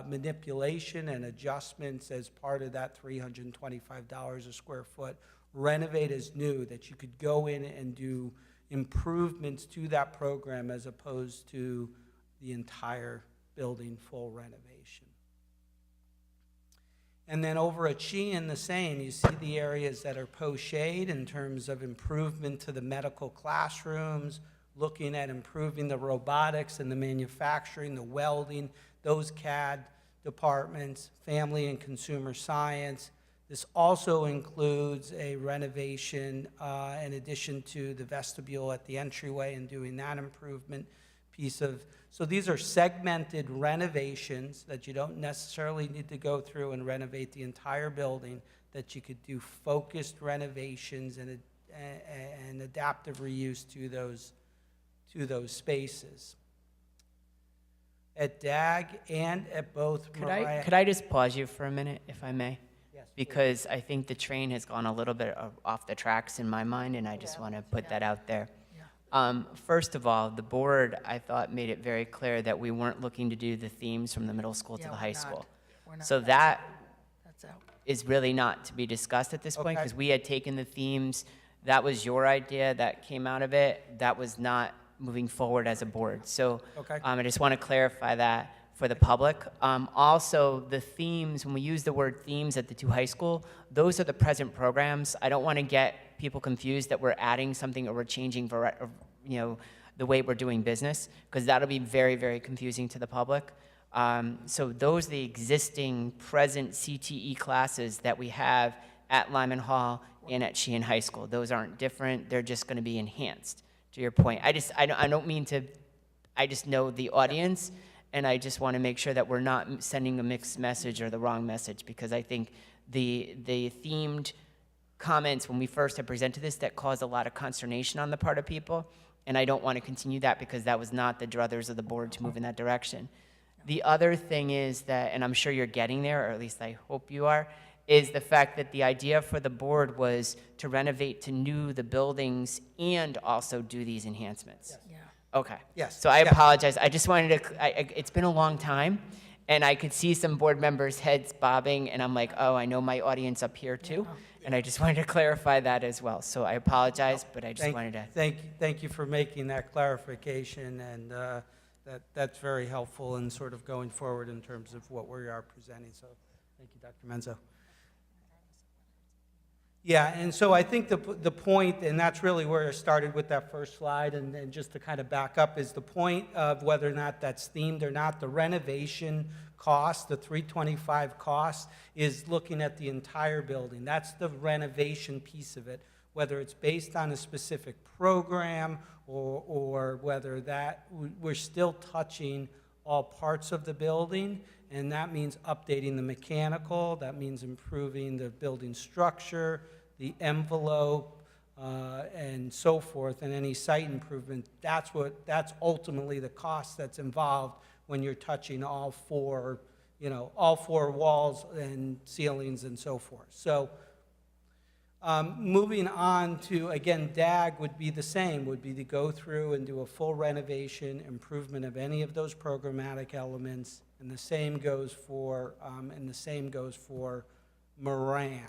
manipulation and adjustments as part of that $325 a square foot. Renovate as new, that you could go in and do improvements to that program as opposed to the entire building full renovation. And then over at Sheehan, the same. You see the areas that are post-shade in terms of improvement to the medical classrooms, looking at improving the robotics and the manufacturing, the welding, those CAD departments, family and consumer science. This also includes a renovation in addition to the vestibule at the entryway and doing that improvement piece of. So these are segmented renovations that you don't necessarily need to go through and renovate the entire building, that you could do focused renovations and adaptive reuse to those spaces. At DAG and at both Mariah. Could I just pause you for a minute, if I may? Yes, Because I think the train has gone a little bit off the tracks in my mind, and I just want to put that out there. First of all, the board, I thought, made it very clear that we weren't looking to do the themes from the middle school to Yeah, the we're high not. school. So that That's out. is really not to be discussed at this point, Okay. because we had taken the themes, that was your idea, that came out of it, that was not moving forward as a board. So Okay. I just want to clarify that for the public. Also, the themes, when we use the word themes at the two high school, those are the present programs. I don't want to get people confused that we're adding something or we're changing, the way we're doing business, because that'll be very, very confusing to the public. So those are the existing present CTE classes that we have at Lyman Hall and at Sheehan High School. Those aren't different, they're just gonna be enhanced, to your point. I don't mean to, I just know the audience, and I just wanna make sure that we're not sending a mixed message or the wrong message, because I think the themed comments when we first had presented this, that caused a lot of consternation on the part of people, and I don't wanna continue that because that was not the druthers of the board to move in that direction. The other thing is that, and I'm sure you're getting there, or at least I hope you are, is the fact that the idea for the board was to renovate to new the buildings and also do these enhancements. Yeah. Okay. Yes, So I yeah. apologize. I just wanted to, it's been a long time, and I could see some board members' heads bobbing, and I'm like, oh, I know my audience up here too. And I just wanted to clarify that as well. So I apologize, but I just wanted to. Thank you for making that clarification, and that's very helpful in sort of going forward in terms of what we are presenting. So thank you, Dr. Menzo. Yeah, and so I think the point, and that's really where I started with that first slide, and just to kind of back up, is the point of whether or not that's themed or not, the renovation cost, the 325 cost, is looking at the entire building. That's the renovation piece of it, whether it's based on a specific program or whether that we're still touching all parts of the building, and that means updating the mechanical, that means improving the building structure, the envelope, and so forth, and any site improvement. That's ultimately the cost that's involved when you're touching all four walls and ceilings and so forth. So moving on to, again, DAG would be the same, would be to go through and do a full renovation, improvement of any of those programmatic elements, and the same goes for Moran.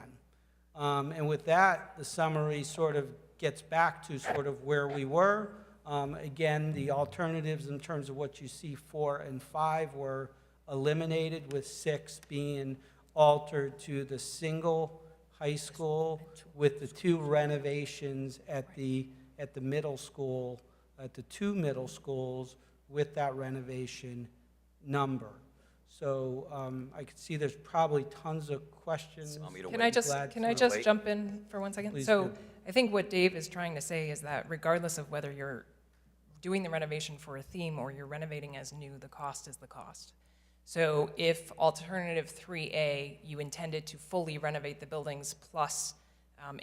And with that, the summary sort of gets back to sort of where we were. Again, the alternatives in terms of what you see 4 and 5 were eliminated, with 6 being altered to the single high school with the 2 renovations at the middle school, at the 2 middle schools with that renovation number. So I can see there's probably tons of questions. Can I just jump in for 1 second? Please So do. I think what Dave is trying to say is that regardless of whether you're doing the renovation for a theme or you're renovating as new, the cost is the cost. So if alternative 3A, you intended to fully renovate the buildings plus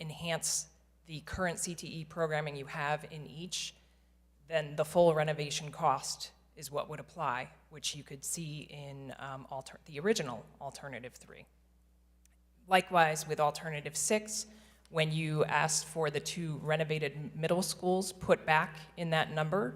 enhance the current CTE programming you have in each, then the full renovation cost is what would apply, which you could see in the original alternative 3. Likewise, with alternative 6, when you asked for the 2 renovated middle schools put back in that number,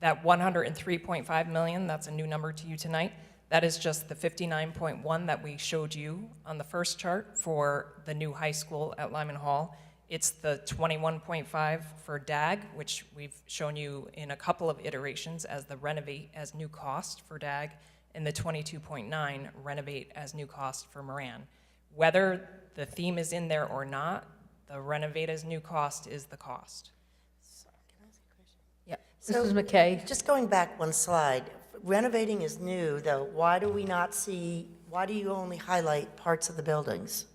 that 103.5 million, that's a new number to you tonight, that is just the 59.1 that we showed you on the first chart for the new high school at Lyman Hall. It's the 21.5 for DAG, which we've shown you in a couple of iterations as the renovate as new cost for DAG, and the 22.9 renovate as new cost for Moran. Whether the theme is in there or not, the renovate as new cost is the cost. Yeah. So- Mrs. McKay? Just going back one slide, renovating is new, though. Why do you only highlight parts of the buildings?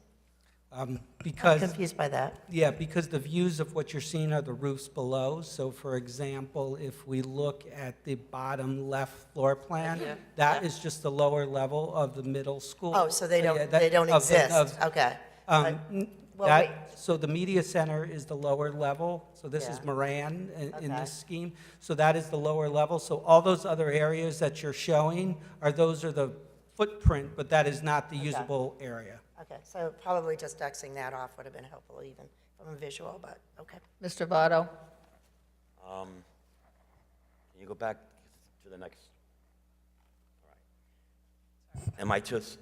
I'm Because confused by that. Yeah, because the views of what you're seeing are the roofs below. So for example, if we look at the bottom left floor plan, that is just the lower level of the middle school. Oh, so they Yeah, don't, that- they don't of the- exist? of- Okay. Well, That- wait. So the media center is the lower level, so this is Yeah. Moran in Okay. this scheme. So that is the lower level, so all those other areas that you're showing those are the footprint, but that is not the Okay. usable area. Okay, so probably just Xing that off would have been helpful even from a visual, but, okay. Mr. Votto? Can you go back to the next? All right. Am I just,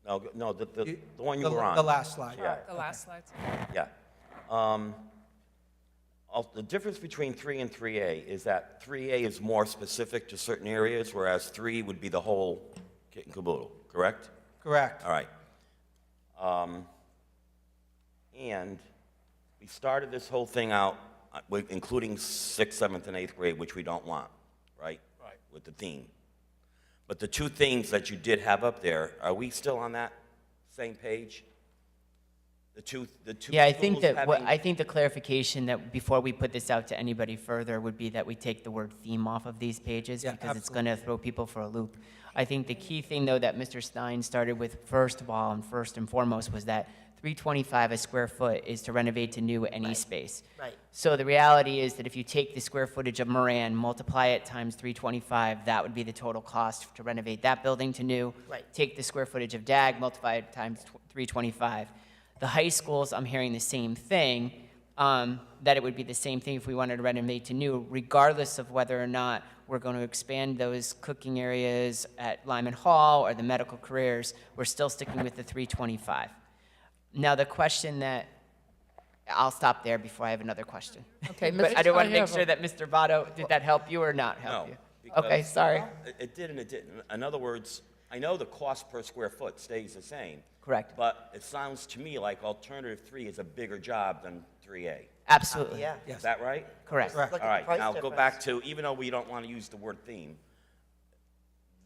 No, the one you The- were on. The last slide. Yeah. The last slide. Yeah. The difference between 3 and 3A is that 3A is more specific to certain areas, whereas 3 would be the whole kit and caboodle, correct? Correct. All right. And we started this whole thing out, including 6th, 7th, and 8th grade, which we don't want, right? Right. With the theme. But the two themes that you did have up there, are we still on that same page? The two Yeah, I think schools that, having- I think the clarification that before we put this out to anybody further would be that we take the word theme off of these pages Yeah, because it's going to throw people for a loop. I think the key thing, though, that Mr. Stein started with first of all and first and foremost was that $325 a square foot is to renovate to new any space. Right. So the reality is that if you take the square footage of Moran, multiply it times 325, that would be the total cost to renovate that building to new. Right. Take the square footage of DAG, multiply it times 325. The high schools, I'm hearing the same thing, that it would be the same thing if we wanted to renovate to new, regardless of whether or not we're going to expand those cooking areas at Lyman Hall or the medical careers. We're still sticking with the 325. Now, the question that, I'll stop there before I have another question. Okay, But Mr. I don't want I to make have sure a- that Mr. Votto, did that help you or not help No, you? because- Okay, sorry. It did and it didn't. In other words, I know the cost per square foot stays the same. Correct. But it sounds to me like alternative 3 is a bigger job than 3A. Absolutely. Yeah. Is that right? Correct. Look at All the right, price now go difference. back to, even though we don't want to use the word theme,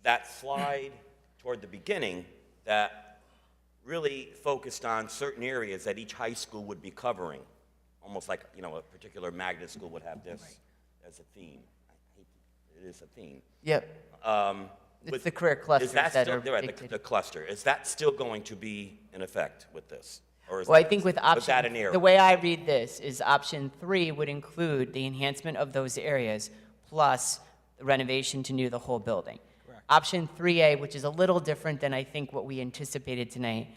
that slide toward the beginning that really focused on certain areas that each high school would be covering, almost like, a particular magnet school would have this as a theme. It is a theme. Yep. But It's the career clusters is that that still, are right, dictated. the cluster, is that still going to be in effect with this? Or is Well, I that- think with was option, that an error? the way I read this is option 3 would include the enhancement of those areas plus the renovation to new the whole building. Option 3A, which is a little different than I think what we anticipated tonight,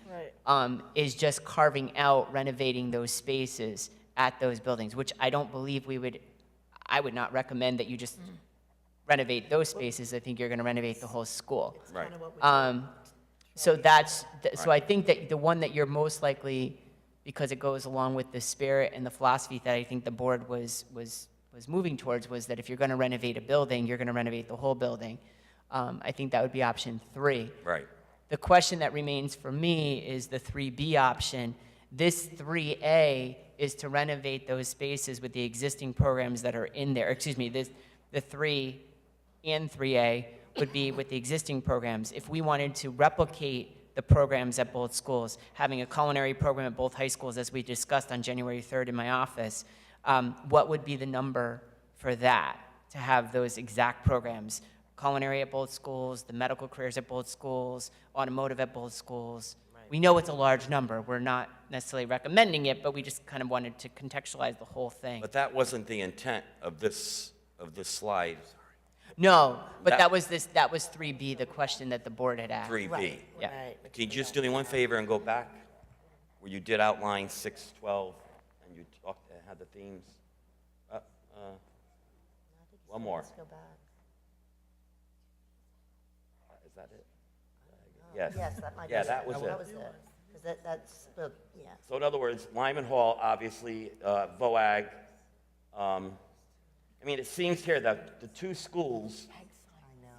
is just carving out renovating those spaces at those buildings, which I don't believe I would not recommend that you just renovate those spaces. I think you're going to renovate the whole school. Right. So so I think that the one that you're most likely, because it goes along with the spirit and the philosophy that I think the board was moving towards, was that if you're going to renovate a building, you're going to renovate the whole building. I think that would be option 3. Right. The question that remains for me is the 3B option. This 3A is to renovate those spaces with the existing programs that are in there. Excuse me, the 3 and 3A would be with the existing programs. If we wanted to replicate the programs at both schools, having a culinary program at both high schools, as we discussed on January 3rd in my office, what would be the number for that, to have those exact programs? Culinary at both schools, the medical careers at both schools, automotive at both schools. We know it's a large number. We're not necessarily recommending it, but we just kind of wanted to contextualize the whole thing. But that wasn't the intent of this slide, No, but That- that was 3B, the question that the board had asked. 3B. Right, Yeah. right. Can you just do me one favor and go back where you did outline 612 and you had the themes? One more. Let's go back. Is that it? Yes. Yes, that might be. Yeah, that was it. That was it. 'Cause that's, yeah. So in other words, Lyman Hall, obviously, VOAG. I mean, it seems here that the two schools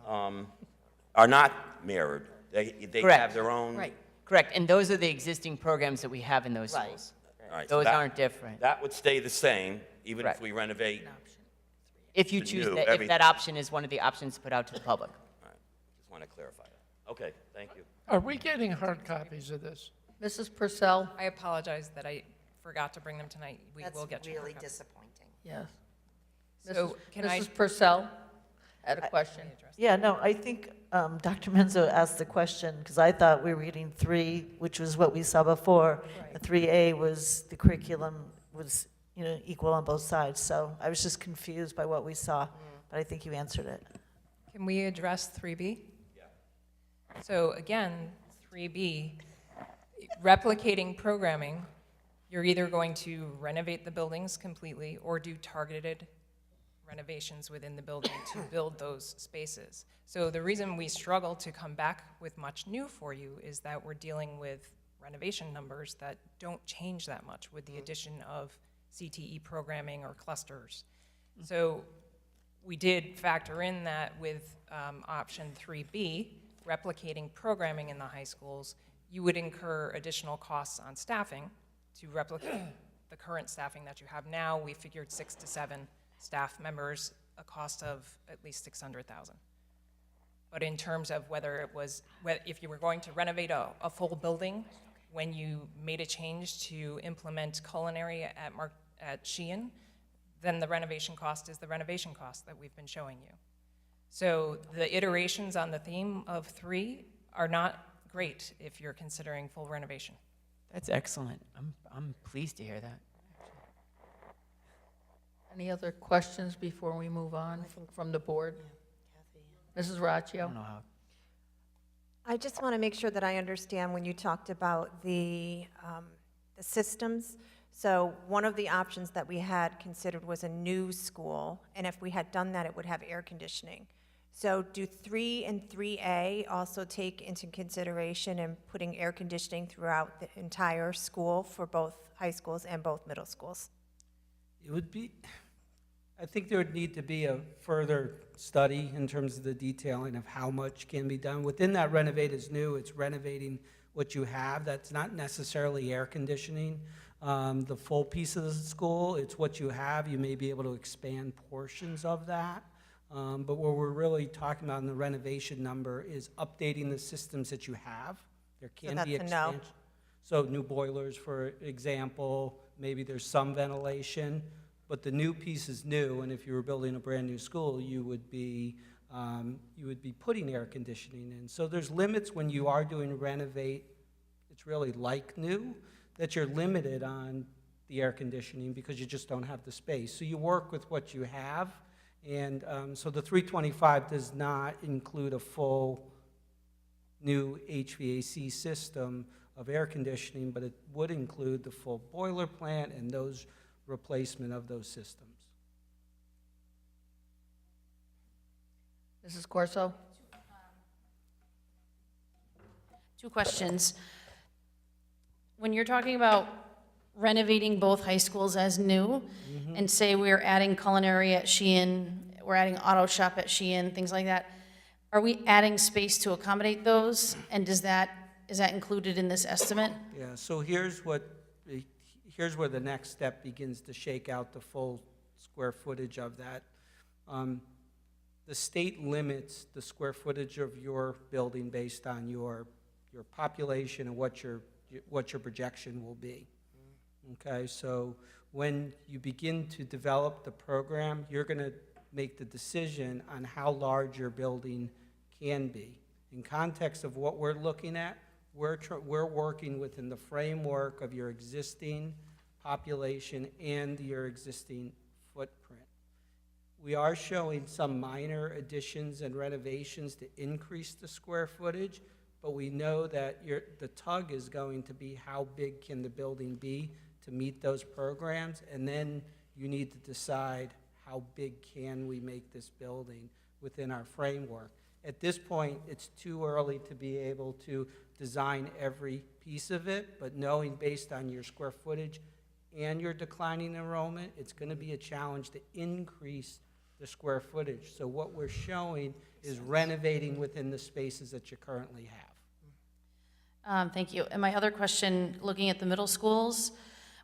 are not mirrored. They Correct. have their own. Right. Correct, and those are the existing programs that we have in those Right. schools. All right, so Those that- aren't different. That would stay the same, even if Correct. we renovate. If you the choose new, that, if everything. that option is one of the options put out to the public. All right, just want to clarify that. Okay, thank you. Are we getting hard copies of this? Mrs. Purcell? I apologize that I forgot to bring them tonight. We will get That's you. really more copies. disappointing. Yes. So can I? Mrs. Purcell had a question. Yeah, no, I think Dr. Menzo asked the question, because I thought we were reading 3, which was what we saw before. The 3A was, the curriculum was, equal on both sides. So I was just confused by what we saw, but I think you answered it. Can we address 3B? Yeah. So again, 3B, replicating programming, you're either going to renovate the buildings completely or do targeted renovations within the building to build those spaces. So the reason we struggle to come back with much new for you is that we're dealing with renovation numbers that don't change that much with the addition of CTE programming or clusters. So we did factor in that with option 3B, replicating programming in the high schools, you would incur additional costs on staffing to replicate the current staffing that you have now. We figured 6 to 7 staff members, a cost of at least $600,000. But in terms of if you were going to renovate a full building, when you made a change to implement culinary at Sheehan, then the renovation cost is the renovation cost that we've been showing you. So the iterations on the theme of 3 are not great if you're considering full renovation. That's excellent. I'm pleased to hear that. Any other questions before we move on from the board? Mrs. I Raccio? don't know how. I just want to make sure that I understand when you talked about the systems. So one of the options that we had considered was a new school, and if we had done that, it would have air conditioning. So do 3 and 3A also take into consideration in putting air conditioning throughout the entire school for both high schools and both middle schools? It would be, I think there would need to be a further study in terms of the detailing of how much can be done. Within that renovate is new, it's renovating what you have. That's not necessarily air conditioning. The full piece of the school, it's what you have. You may be able to expand portions of that. But what we're really talking about in the renovation number is updating the systems that you have. There can be that's a no. expansion. So new boilers, for example, maybe there's some ventilation, but the new piece is new, and if you were building a brand-new school, you would be putting air conditioning in. So there's limits when you are doing renovate, it's really like new, that you're limited on the air conditioning because you just don't have the space. So you work with what you have, and so the 325 does not include a full new HVAC system of air conditioning, but it would include the full boiler plant and those replacement of those systems. Mrs. Corso? 2 questions. When you're talking about renovating both high schools as new, and say we're adding culinary at Sheehan, we're adding auto shop at Sheehan, things like that, are we adding space to accommodate those? And is that included in this estimate? Yeah, so here's where the next step begins to shake out the full square footage of that. The state limits the square footage of your building based on your population and what your projection will be. Okay, so when you begin to develop the program, you're going to make the decision on how large your building can be. In context of what we're looking at, we're working within the framework of your existing population and your existing footprint. We are showing some minor additions and renovations to increase the square footage, but we know that the tug is going to be how big can the building be to meet those programs, and then you need to decide how big can we make this building within our framework. At this point, it's too early to be able to design every piece of it, but knowing based on your square footage and your declining enrollment, it's going to be a challenge to increase the square footage. So what we're showing is renovating within the spaces that you currently have. Thank you. And my other question, looking at the middle schools,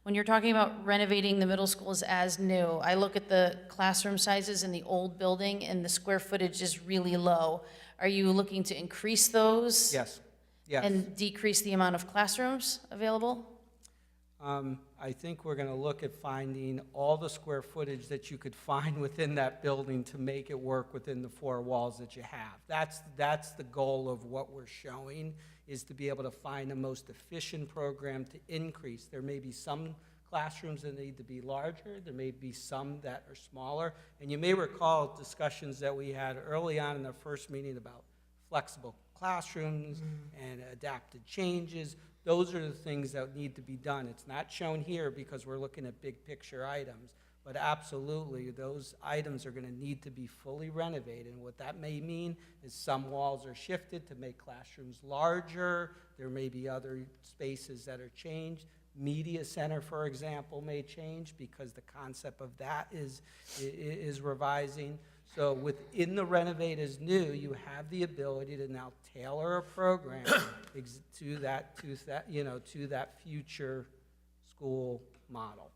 when you're talking about renovating the middle schools as new, I look at the classroom sizes in the old building and the square footage is really low. Are you looking to increase those? Yes, yes. And decrease the amount of classrooms available? I think we're going to look at finding all the square footage that you could find within that building to make it work within the 4 walls that you have. That's the goal of what we're showing, is to be able to find the most efficient program to increase. There may be some classrooms that need to be larger. There may be some that are smaller. And you may recall discussions that we had early on in the first meeting about flexible classrooms and adapted changes. Those are the things that need to be done. It's not shown here because we're looking at big picture items, But absolutely, those items are gonna need to be fully renovated. And what that may mean is some walls are shifted to make classrooms larger. There may be other spaces that are changed. Media center, for example, may change because the concept of that is revising. So within the Renovate is New, you have the ability to now tailor a program to that future school model.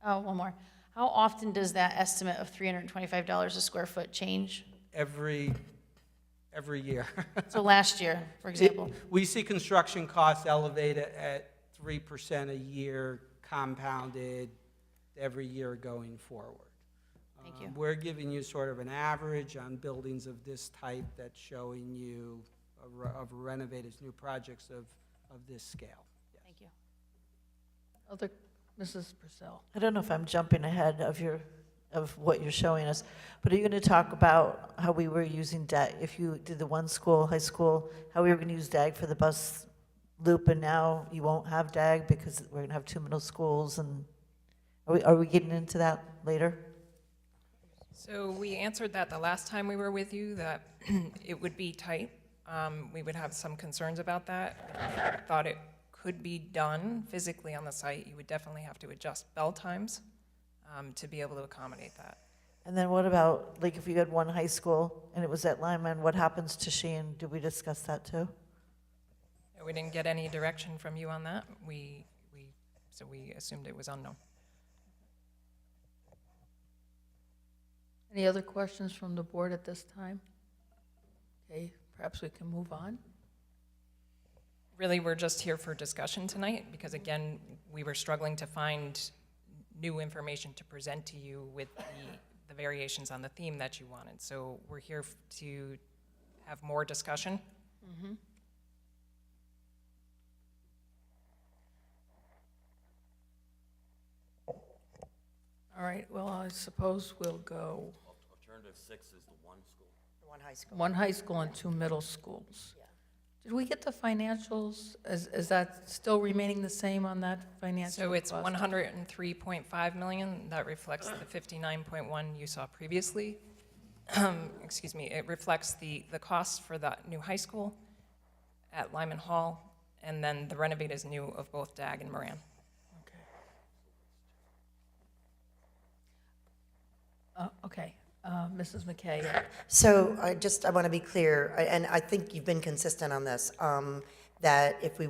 Oh, one more. How often does that estimate of $325 a square foot change? Every year. So last year, for example? We see construction costs elevated at 3% a year, compounded every year going forward. Thank you. We're giving you sort of an average on buildings of this type that's showing you of Renovated new projects of this scale. Yes. Thank you. Other, Mrs. Purcell? I don't know if I'm jumping ahead of what you're showing us, but are you going to talk about how we were using DAG, if you did the one school, high school, how we were going to use DAG for the bus loop, and now you won't have DAG because we're going to have 2 middle schools, and are we getting into that later? So we answered that the last time we were with you, that it would be tight. We would have some concerns about that. Thought it could be done physically on the site. You would definitely have to adjust bell times to be able to accommodate that. And then what about, like, if you had one high school and it was at Lyman, what happens to Sheehan? Did we discuss that too? We didn't get any direction from you on that. So we assumed it was unknown. Any other questions from the board at this time? Okay, perhaps we can move on. Really, we're just here for discussion tonight because, again, we were struggling to find new information to present to you with the variations on the theme that you wanted. So we're here to have more discussion. Mm-hmm. All right, well, I suppose we'll go Alternative 6 is the one school. The one high school. one high school and 2 middle schools. Did we get the financials? Is that still remaining the same on that financial So it's cost? 103.5 million. That reflects the 59.1 you saw previously. Excuse me. It reflects the costs for that new high school at Lyman Hall, and then the renovate is new of both DAG and Moran. Okay, Mrs. McKay. So I want to be clear, and I think you've been consistent on this, that if we,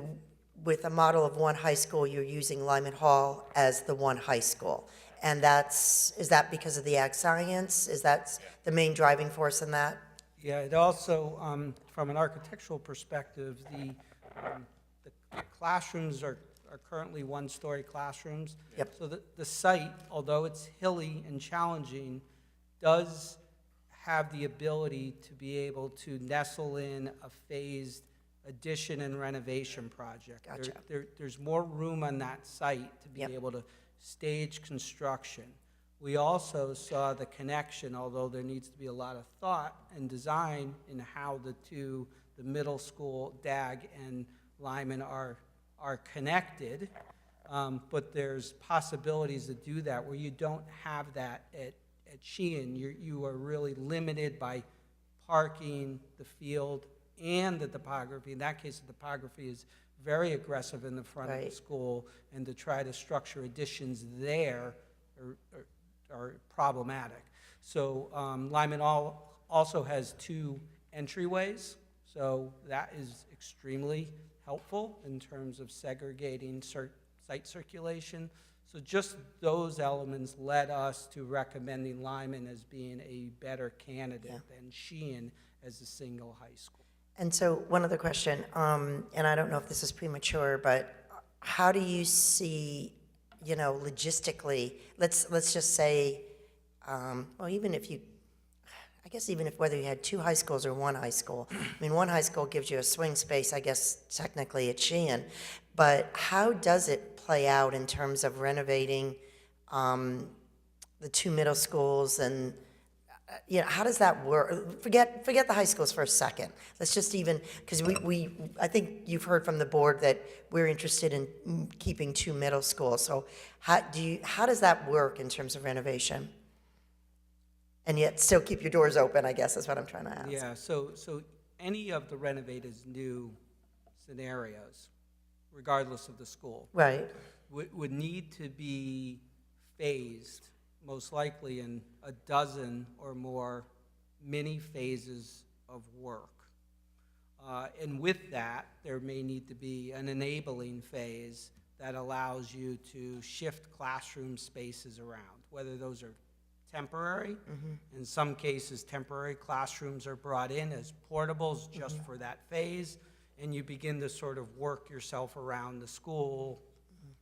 with a model of one high school, you're using Lyman Hall as the one high school. And is that because of the ag science? Is that the main driving force in that? Yeah, it also, from an architectural perspective, the classrooms are currently one-story classrooms. Yep. So the site, although it's hilly and challenging, does have the ability to be able to nestle in a phased addition and renovation project. Gotcha. There's more room on that site to be Yep. able to stage construction. We also saw the connection, although there needs to be a lot of thought and design in how the middle school, DAG and Lyman are connected, but there's possibilities to do that where you don't have that at Sheehan. You are really limited by parking, the field, and the topography. In that case, the topography is very aggressive in the front of Right. the school, and to try to structure additions there are problematic. So Lyman also has 2 entryways, so that is extremely helpful in terms of segregating site circulation. So just those elements led us to recommending Lyman as being a better candidate than Sheehan as a single high school. And so one other question, and I don't know if this is premature, but how do you see, logistically, let's just say, well, even if whether you had 2 high schools or 1 high school, I mean, 1 high school gives you a swing space, I guess, technically at Sheehan, but how does it play out in terms of renovating the 2 middle schools? And you know, how does that work? Forget the high schools for a second. Let's just even, because I think you've heard from the board that we're interested in keeping 2 middle schools. So how does that work in terms of renovation? And yet still keep your doors open, I guess is what I'm trying to ask. Yeah, so any of the Renovate is New scenarios, regardless of the school, Right. would need to be phased, most likely in a dozen or more mini phases of work. And with that, there may need to be an enabling phase that allows you to shift classroom spaces around, whether those are temporary. In some cases, temporary classrooms are brought in as portables just for that phase, and you begin to sort of work yourself around the school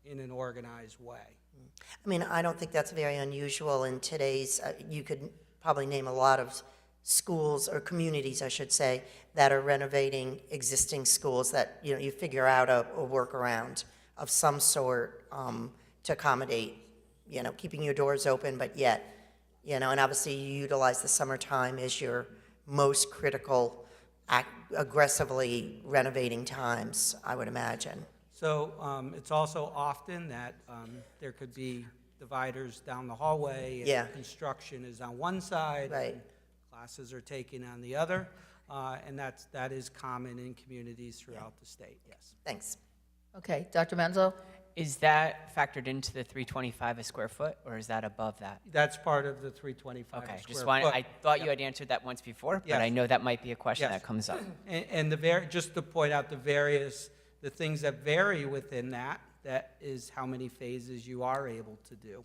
in an organized way. I mean, I don't think that's very unusual in today's, you could probably name a lot of schools or communities, I should say, that are renovating existing schools that, you know, you figure out a workaround of some sort to accommodate, you know, keeping your doors open, but yet, you know, and obviously you utilize the summertime as your most critical, aggressively renovating times, I would imagine. So it's also often that there could be dividers down the hallway. And Yeah. construction is on one side. Right. And classes are taken on the other. And that is common in communities throughout the state, yes. Thanks. Okay, Dr. Menzo? Is that factored into the 325 a square foot, or is that above that? That's part of the 325 Okay, square just wanted, foot. I thought you had answered that once before, but Yes. I know that might be a question Yes. that comes up. And just to point out the things that vary within that is how many phases you are able to do.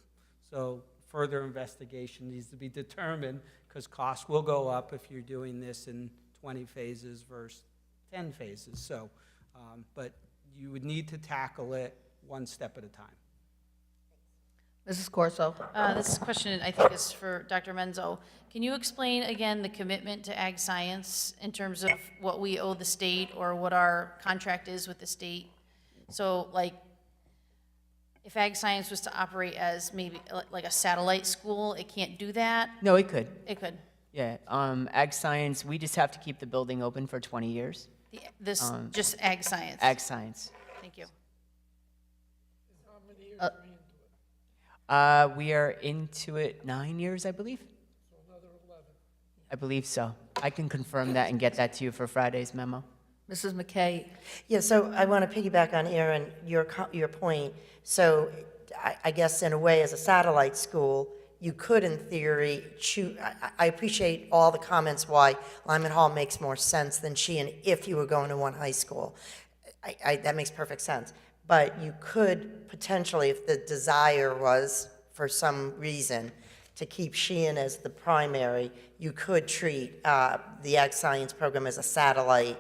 So further investigation needs to be determined, because costs will go up if you're doing this in 20 phases versus 10 phases. So, but you would need to tackle it one step at a time. Mrs. Corso? This question, I think, is for Dr. Menzo. Can you explain again the commitment to ag science in terms of what we owe the state or what our contract is with the state? So, like, if ag science was to operate as maybe like a satellite school, it can't do that? No, it could. It could. Yeah, ag science, we just have to keep the building open for 20 years. This, just ag science? Ag science. Thank you. We are into it 9 years, I believe. I believe so. I can confirm that and get that to you for Friday's memo. Mrs. McKay? Yeah, so I want to piggyback on Aaron, your point. So I guess in a way, as a satellite school, you could, in theory, I appreciate all the comments why Lyman Hall makes more sense than Sheehan if you were going to one high school. That makes perfect sense. But you could potentially, if the desire was, for some reason, to keep Sheehan as the primary, you could treat the ag science program as a satellite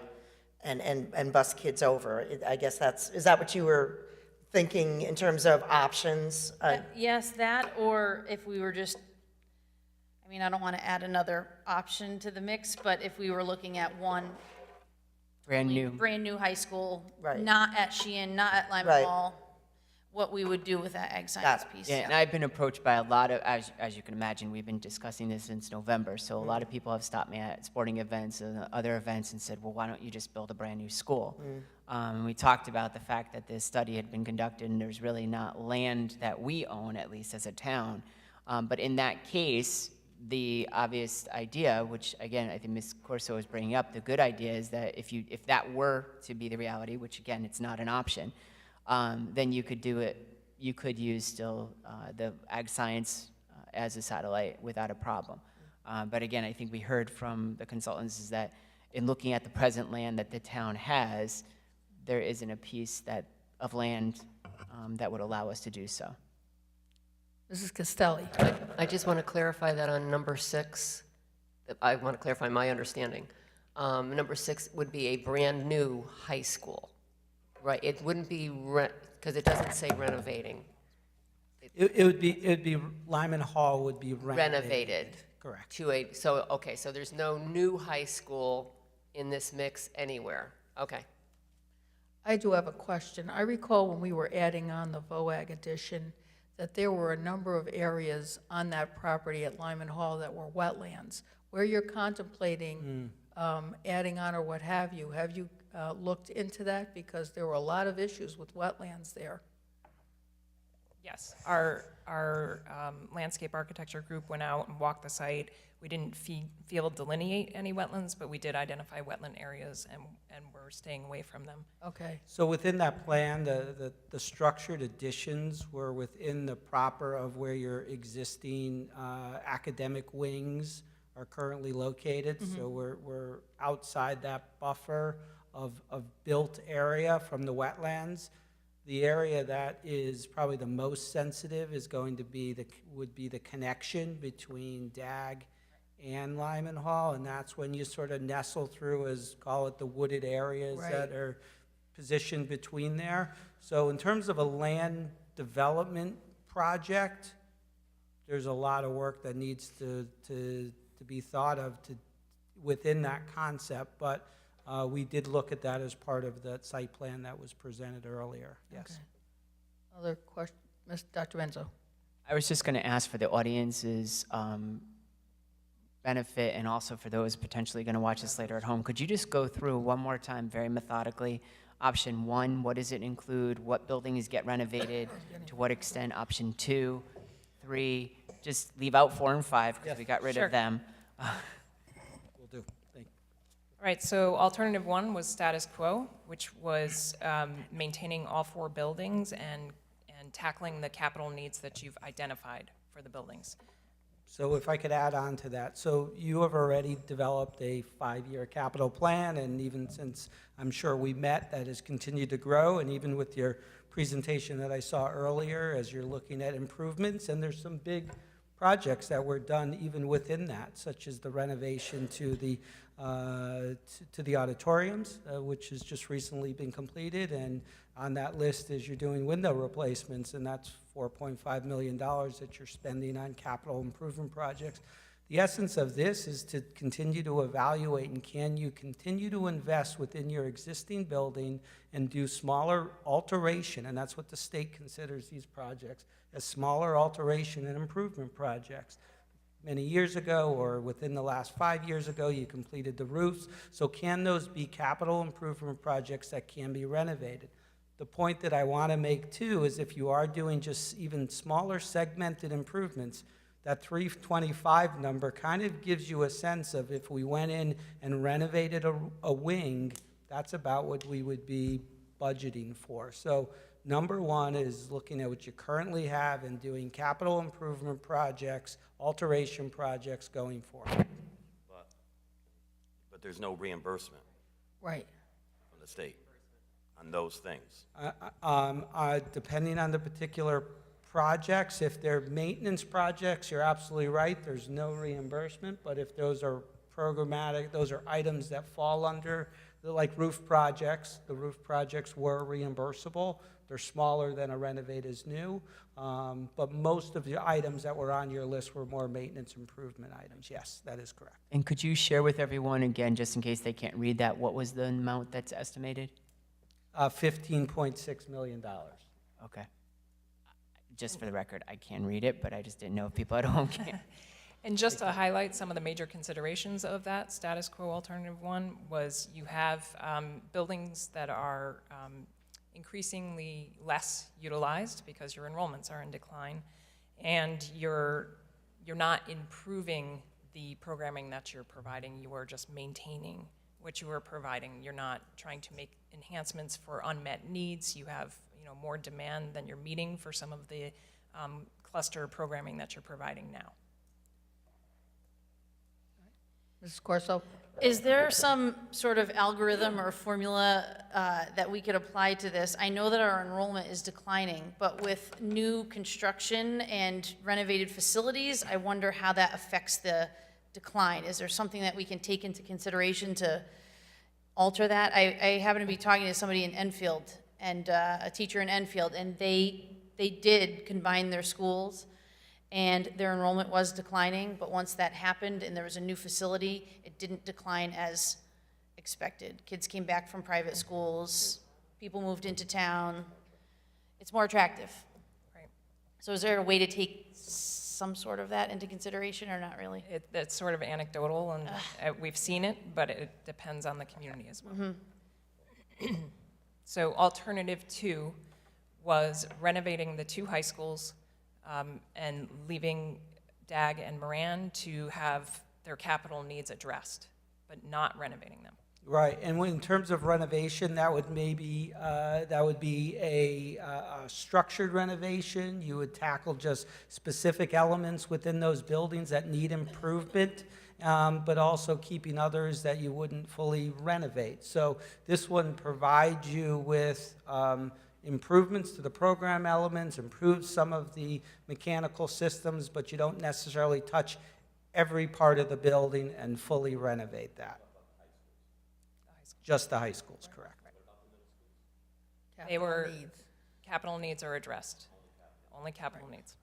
and bus kids over. I guess is that what you were thinking in terms of options? Yes, that, or if we were just, I mean, I don't want to add another option to the mix, but if we were looking at one Brand new high school, Right. not at Sheehan, not at Lyman Right. Hall, what we would do with that ag science piece. Yeah, and I've been approached by a lot of, as you can imagine, we've been discussing this since November, so a lot of people have stopped me at sporting events and other events and said, well, why don't you just build a brand-new school? We talked about the fact that this study had been conducted and there's really not land that we own, at least as a town. But in that case, the obvious idea, which again, I think Ms. Corso was bringing up, the good idea is that if that were to be the reality, which again, it's not an option, then you could do it, you could use still the ag science as a satellite without a problem. But again, I think we heard from the consultants is that in looking at the present land that the town has, there isn't a piece of land that would allow us to do so. Mrs. Castelli? I just want to clarify that on number 6. I want to clarify my understanding. Number 6 would be a brand-new high school, right? It wouldn't be, because it doesn't say renovating. It would be Lyman Hall would be Renovated. Correct. So there's no new high school in this mix anywhere. Okay. I do have a question. I recall when we were adding on the VOAG addition that there were a number of areas on that property at Lyman Hall that were wetlands. Where you're contemplating adding on or what have you looked into that? Because there were a lot of issues with wetlands there. Yes, our landscape architecture group went out and walked the site. We didn't field delineate any wetlands, but we did identify wetland areas, and we're staying away from them. Okay, So within that plan, the structured additions were within the proper of where your existing academic wings are currently located. So we're outside that buffer of built area from the wetlands. The area that is probably the most sensitive is going to be would be the connection between DAG and Lyman Hall, and that's when you sort of nestle through, as call it, the wooded areas that are positioned between there. So in terms of a land development project, there's a lot of work that needs to be thought of within that concept, but we did look at that as part of the site plan that was presented earlier, yes. okay. Other question, Dr. Renzo? I was just going to ask for the audience's benefit and also for those potentially going to watch this later at home, could you just go through one more time very methodically? Option 1, what does it include? What buildings get renovated? To what extent? Option 2, 3, just leave out 4 and 5 because we got rid Sure. of them. Will do, thank you. All right, so alternative 1 was status quo, which was maintaining all 4 buildings and tackling the capital needs that you've identified for the buildings. So if I could add on to that, so you have already developed a 5-year capital plan, and even since I'm sure we met, that has continued to grow, and even with your presentation that I saw earlier, as you're looking at improvements, and there's some big projects that were done even within that, such as the renovation to the auditoriums, which has just recently been completed, and on that list is you're doing window replacements, and that's $4.5 million that you're spending on capital improvement projects. The essence of this is to continue to evaluate, and can you continue to invest within your existing building and do smaller alteration, and that's what the state considers these projects, as smaller alteration and improvement projects. Many years ago, or within the last 5 years ago, you completed the roofs. So can those be capital improvement projects that can be renovated? The point that I want to make too is if you are doing just even smaller segmented improvements, that 325 number kind of gives you a sense of if we went in and renovated a wing, that's about what we would be budgeting for. So number 1 is looking at what you currently have and doing capital improvement projects, alteration projects going forward. But there's no reimbursement Right. from the state on those things. Depending on the particular projects, if they're maintenance projects, you're absolutely right, there's no reimbursement, but if those are programmatic, those are items that fall under, like roof projects, the roof projects were reimbursable. They're smaller than a renovate is new, but most of the items that were on your list were more maintenance improvement items. Yes, that is correct. And could you share with everyone, again, just in case they can't read that, what was the amount that's estimated? $15.6 million. Okay. Just for the record, I can read it, but I just didn't know if people at home can. And just to highlight some of the major considerations of that status quo alternative 1 was you have buildings that are increasingly less utilized because your enrollments are in decline, and you're not improving the programming that you're providing. You are just maintaining what you are providing. You're not trying to make enhancements for unmet needs. You have more demand than you're meeting for some of the cluster programming that you're providing now. Mrs. Corso? Is there some sort of algorithm or formula that we could apply to this? I know that our enrollment is declining, but with new construction and renovated facilities, I wonder how that affects the decline. Is there something that we can take into consideration to alter that? I happen to be talking to somebody in Enfield, and a teacher in Enfield, and they did combine their schools, and their enrollment was declining, but once that happened and there was a new facility, it didn't decline as expected. Kids came back from private schools, people moved into town. It's more attractive. Right. So is there a way to take some sort of that into consideration, or not really? It's sort of anecdotal, and we've seen it, but it depends on the community as well. So alternative 2 was renovating the 2 high schools and leaving DAG and Moran to have their capital needs addressed, but not renovating them. Right, and in terms of renovation, that would be a structured renovation. You would tackle just specific elements within those buildings that need improvement, but also keeping others that you wouldn't fully renovate. So this one provides you with improvements to the program elements, improve some of the mechanical systems, but you don't necessarily touch every part of the building and fully renovate that. Just the high schools, correct. They were, Needs. capital needs are addressed, only capital needs.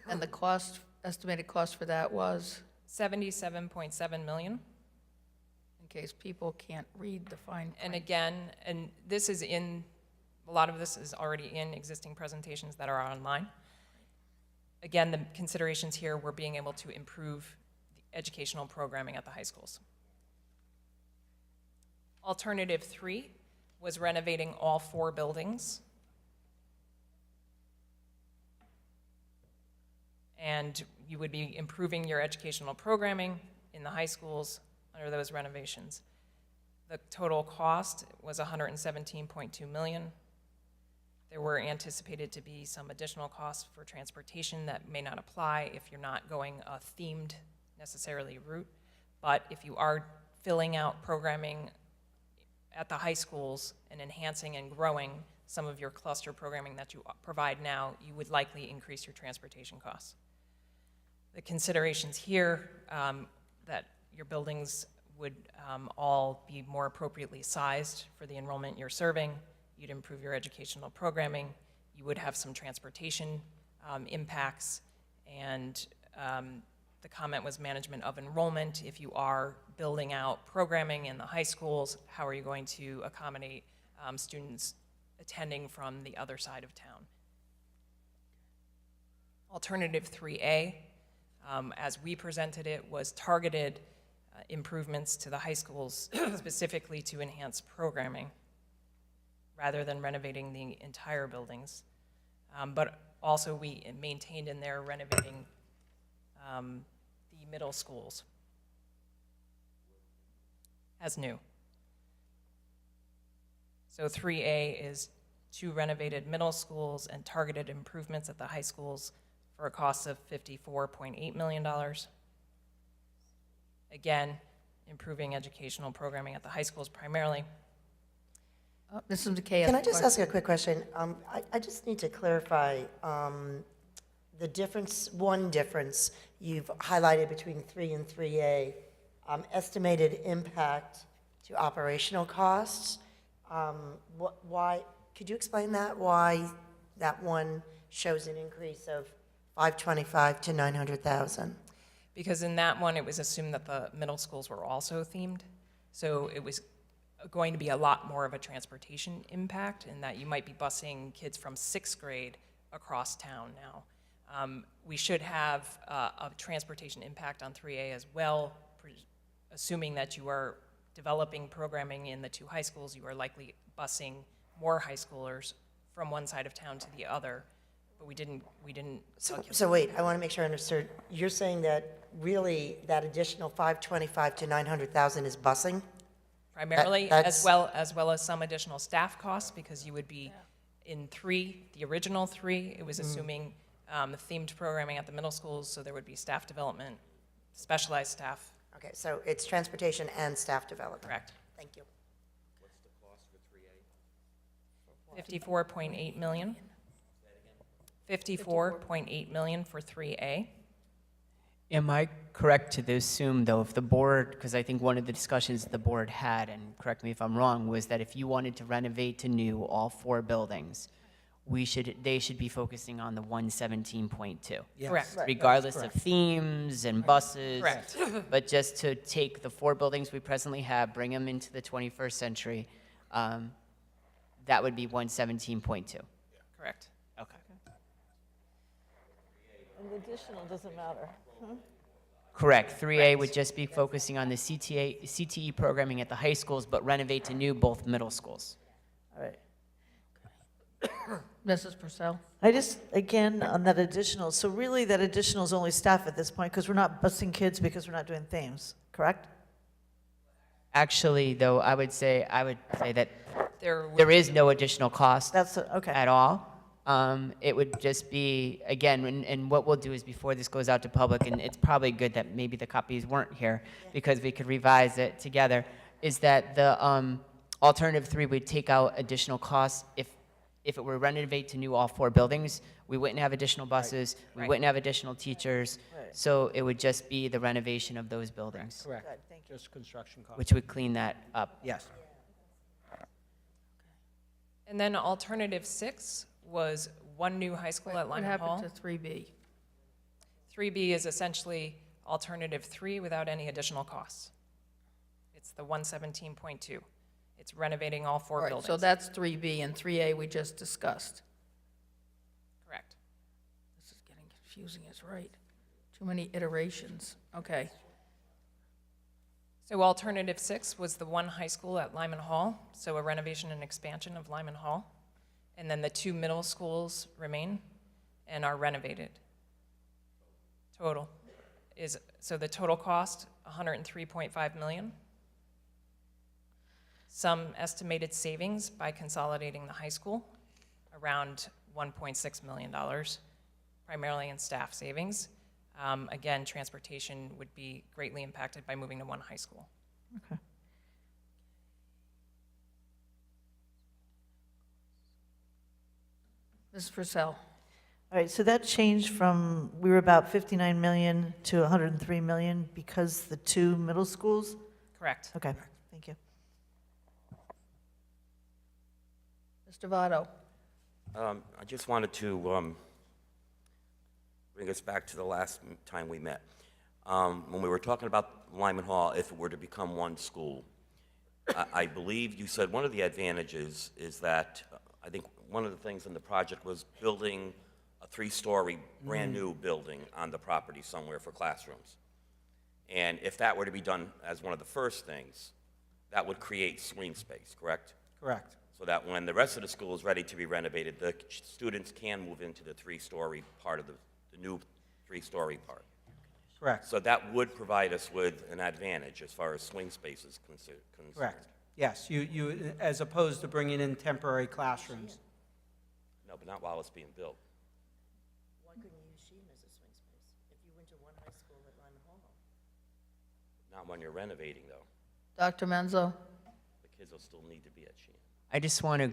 And the cost, estimated cost for that was, 77.7 million. in case people can't read the fine print. And again, and this is in, a lot of this is already in existing presentations that are online. Again, the considerations here were being able to improve the educational programming at the high schools. Alternative 3 was renovating all 4 buildings. And you would be improving your educational programming in the high schools under those renovations. The total cost was $117.2 million. There were anticipated to be some additional costs for transportation that may not apply if you're not going a themed necessarily route. But if you are filling out programming at the high schools and enhancing and growing some of your cluster programming that you provide now, you would likely increase your transportation costs. The considerations here, that your buildings would all be more appropriately sized for the enrollment you're serving. You'd improve your educational programming. You would have some transportation impacts, and the comment was management of enrollment. If you are building out programming in the high schools, how are you going to accommodate students attending from the other side of town? Alternative 3A, as we presented it, was targeted improvements to the high schools specifically to enhance programming rather than renovating the entire buildings. But also we maintained in there renovating the middle schools as new. So 3A is 2 renovated middle schools and targeted improvements at the high schools for a cost of $54.8 million. Again, improving educational programming at the high schools primarily. Mrs. McKay has Can a I just question. ask a quick question? I just need to clarify the difference, one difference you've highlighted between 3 and 3A, estimated impact to operational costs. Why, could you explain that? Why that one shows an increase of 525 to 900,000? Because in that one, it was assumed that the middle schools were also themed. So it was going to be a lot more of a transportation impact in that you might be busing kids from 6th grade across town now. We should have a transportation impact on 3A as well, assuming that you are developing programming in the 2 high schools, you are likely busing more high schoolers from one side of town to the other, but we didn't So wait, I want to make sure I understood. You're saying that really that additional 525 to 900,000 is busing? primarily, that's- as well as some additional staff costs, because you would be in 3, the original 3, it was assuming themed programming at the middle schools, so there would be staff development, specialized staff. Okay, so it's transportation and staff development. Correct. Thank you. 54.8 million. 54.8 million for 3A. Am I correct to assume, though, if the board, because I think one of the discussions the board had, and correct me if I'm wrong, was that if you wanted to renovate to new all 4 buildings, they should be focusing on the 117.2? Yes. Correct. Regardless of correct. themes and buses. Correct. But just to take the 4 buildings we presently have, bring them into the 21st century, that would be 117.2. Correct. Okay. And the additional doesn't matter. Correct. 3A would just be focusing on the CTE programming at the high schools, but renovate to new both middle schools. All right. Mrs. Purcell? I just, again, on that additional, so really that additional is only staff at this point, because we're not busing kids because we're not doing themes, correct? Actually, though, I would say that There would there is no additional cost That's, okay. at all. It would just be, again, and what we'll do is before this goes out to public, and it's probably good that maybe the copies weren't here because we could revise it together, is that the alternative 3 would take out additional costs. If it were renovate to new all 4 buildings, we wouldn't have additional buses, we wouldn't have additional teachers, Right. so it would just be the renovation of those buildings, Correct. Good, thank you. Just construction costs. which would clean that up. Yes. And then alternative 6 was one new high school at What Lyman Hall. happened to 3B? 3B is essentially alternative 3 without any additional costs. It's the 117.2. It's renovating all 4 All right, buildings. so that's 3B, and 3A we just discussed. Correct. This is getting confusing, it's right. Too many iterations. Okay. So alternative 6 was the one high school at Lyman Hall, so a renovation and expansion of Lyman Hall. And then the 2 middle schools remain and are renovated. Total is, so the total cost, $103.5 million. Some estimated savings by consolidating the high school, around $1.6 million, primarily in staff savings. Again, transportation would be greatly impacted by moving to one high school. Okay. Mrs. Purcell? All right, so that changed from, we were about 59 million to 103 million because the 2 middle schools? Correct. Okay, thank you. Mr. Votto? I just wanted to bring us back to the last time we met. When we were talking about Lyman Hall, if it were to become one school, I believe you said one of the advantages is that, I think one of the things in the project was building a 3-story brand-new building on the property somewhere for classrooms. And if that were to be done as one of the first things, that would create swing space, correct? Correct. So that when the rest of the school is ready to be renovated, the students can move into the 3-story part of the new 3-story part. Correct. So that would provide us with an advantage as far as swing space is concerned. Correct. Yes, you, as opposed to bringing in temporary classrooms. No, but not while it's being built. Why couldn't you use Sheehan as a swing space if you went to one high school at Lyman Hall? Not when you're renovating, though. Dr. Menzo? The kids will still need to be at Sheehan. I just want to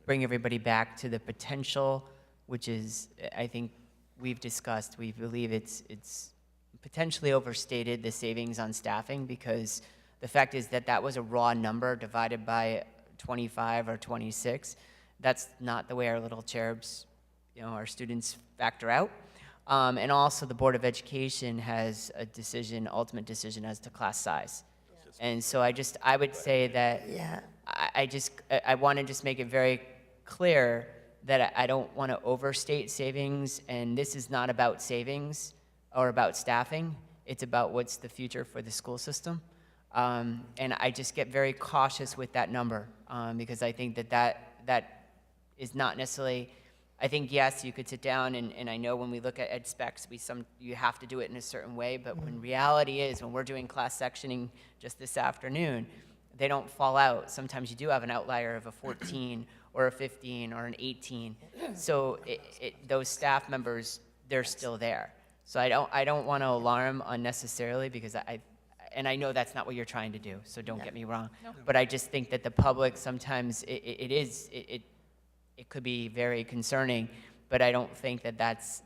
bring everybody back to the potential, which is, I think we've discussed, we believe it's potentially overstated the savings on staffing because the fact is that that was a raw number divided by 25 or 26. That's not the way our little cherubs, our students factor out. And also the Board of Education has a decision, ultimate decision as to class size. And so I would say that Yeah. I want to just make it very clear that I don't want to overstate savings, and this is not about savings or about staffing. It's about what's the future for the school system. And I just get very cautious with that number because I think that is not necessarily, I think, yes, you could sit down, and I know when we look at ed specs, you have to do it in a certain way, but when reality is, when we're doing class sectioning just this afternoon, they don't fall out. Sometimes you do have an outlier of a 14 or a 15 or an 18. So those staff members, they're still there. So I don't want to alarm unnecessarily because and I know that's not what you're trying to do, so don't get me wrong. No. But I just think that the public sometimes, it could be very concerning, but I don't think that's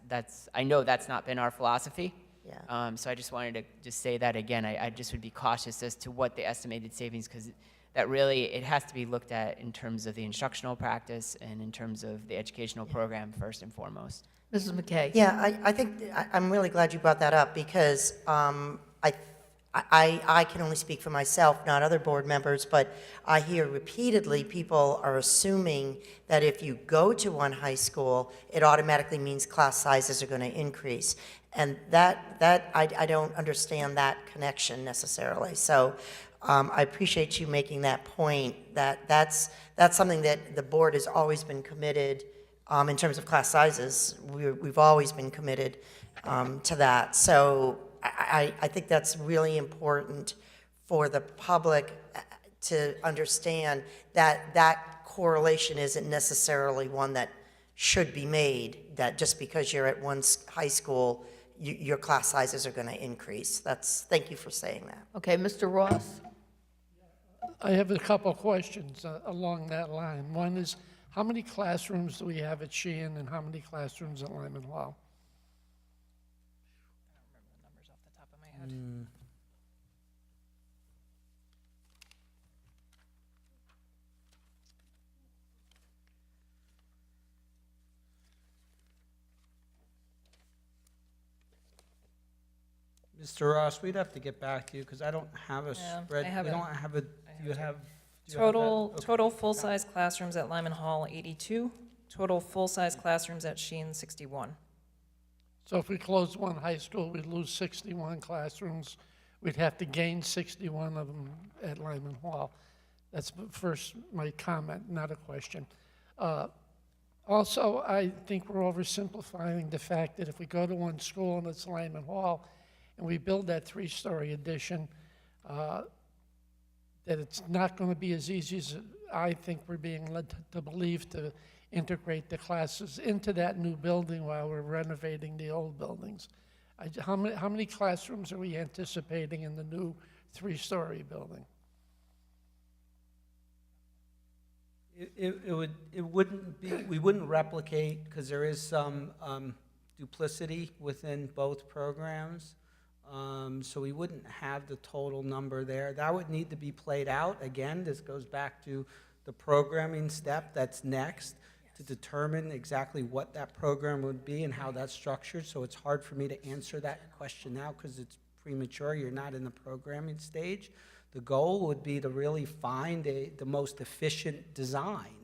I know that's not been our philosophy. Yeah. So I just wanted to just say that again. I just would be cautious as to what the estimated savings, because that really, it has to be looked at in terms of the instructional practice and in terms of the educational program first and foremost. Mrs. McKay? Yeah, I think, I'm really glad you brought that up because I I can only speak for myself, not other board members, but I hear repeatedly people are assuming that if you go to one high school, it automatically means class sizes are going to increase. And I don't understand that connection necessarily. So I appreciate you making that point, that's something that the board has always been committed, in terms of class sizes. We've always been committed to that. So I think that's really important for the public to understand that that correlation isn't necessarily one that should be made, that just because you're at one high school, your class sizes are going to increase. Thank you for saying that. Okay, Mr. Ross? I have a couple questions along that line. One is, how many classrooms do we have at Sheehan and how many classrooms at Lyman Hall? Numbers off the top of my head. Mr. Ross, we'd have to get back to you, because I don't have a Yeah, spread. I have We it. don't have a, you have? do you have Total, that? Okay. total full-size classrooms at Lyman Hall, 82. Total full-size classrooms at Sheen, 61. So if we close one high school, we'd lose 61 classrooms. We'd have to gain 61 of them at Lyman Hall. That's first my comment, not a question. Also, I think we're oversimplifying the fact that if we go to one school and it's Lyman Hall, and we build that three-story addition, that it's not going to be as easy as I think we're being led to believe, to integrate the classes into that new building while we're renovating the old buildings. How many classrooms are we anticipating in the new three-story building? It wouldn't be, we wouldn't replicate, because there is some duplicity within both programs. So we wouldn't have the total number there. That would need to be played out. Again, this goes back to the programming step that's next, to determine exactly what that program would be and how that's structured. So it's hard for me to answer that question now because it's premature. You're not in the programming stage. The goal would be to really find the most efficient design.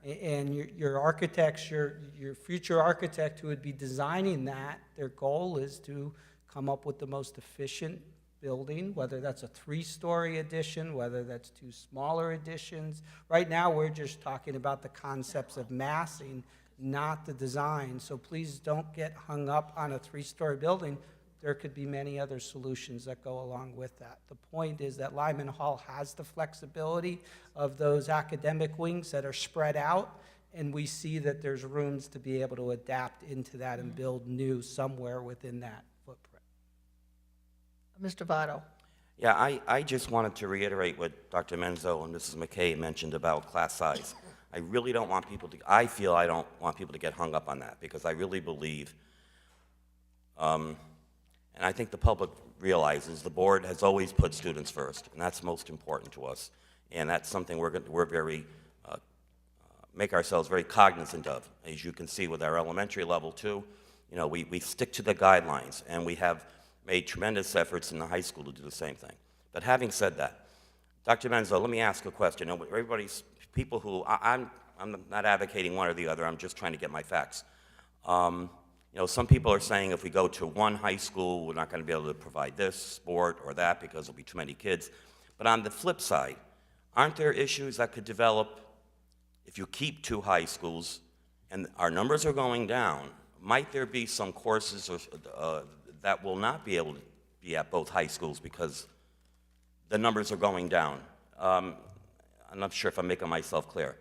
And your architects, your future architect who would be designing that, their goal is to come up with the most efficient building, whether that's a three-story addition, whether that's two smaller additions. Right now, we're just talking about the concepts of massing, not the design. So please don't get hung up on a three-story building. There could be many other solutions that go along with that. The point is that Lyman Hall has the flexibility of those academic wings that are spread out, and we see that there's rooms to be able to adapt into that and build new somewhere within that footprint. Mr. Votto? Yeah, I just wanted to reiterate what Dr. Menzo and Mrs. McKay mentioned about class size. I really don't want people to, I feel I don't want people to get hung up on that, because I really believe, and I think the public realizes the board has always put students first, and that's most important to us. And that's something we're very, make ourselves very cognizant of. As you can see with our elementary level too, you know, we stick to the guidelines, and we have made tremendous efforts in the high school to do the same thing. But having said that, Dr. Menzo, let me ask a question. Everybody's, people who, I'm not advocating one or the other, I'm just trying to get my facts. You know, some people are saying if we go to one high school, we're not going to be able to provide this sport or that because there'll be too many kids. But on the flip side, aren't there issues that could develop if you keep two high schools and our numbers are going down? Might there be some courses that will not be able to be at both high schools because the numbers are going down? I'm not sure if I'm making myself clear.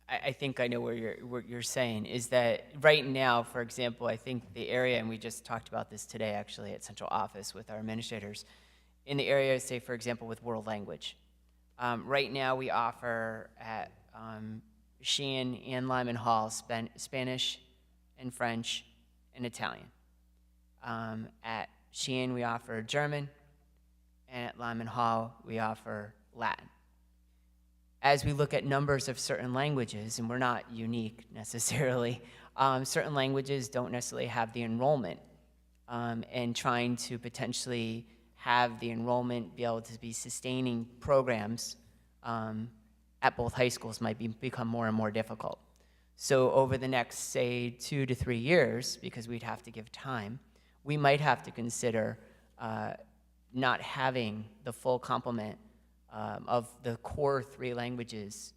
I think I know what you're saying, is that right now, for example, I think the area, and we just talked about this today actually at central office with our administrators, in the area, say for example with world language. Right now we offer at Sheehan and Lyman Hall Spanish and French and Italian. At Sheehan we offer German, and at Lyman Hall we offer Latin. As we look at numbers of certain languages, and we're not unique necessarily, certain languages don't necessarily have the enrollment, and trying to potentially have the enrollment be able to be sustaining programs at both high schools might become more and more difficult. So over the next, say, 2 to 3 years, because we'd have to give time, we might have to consider not having the full complement of the core 3 languages,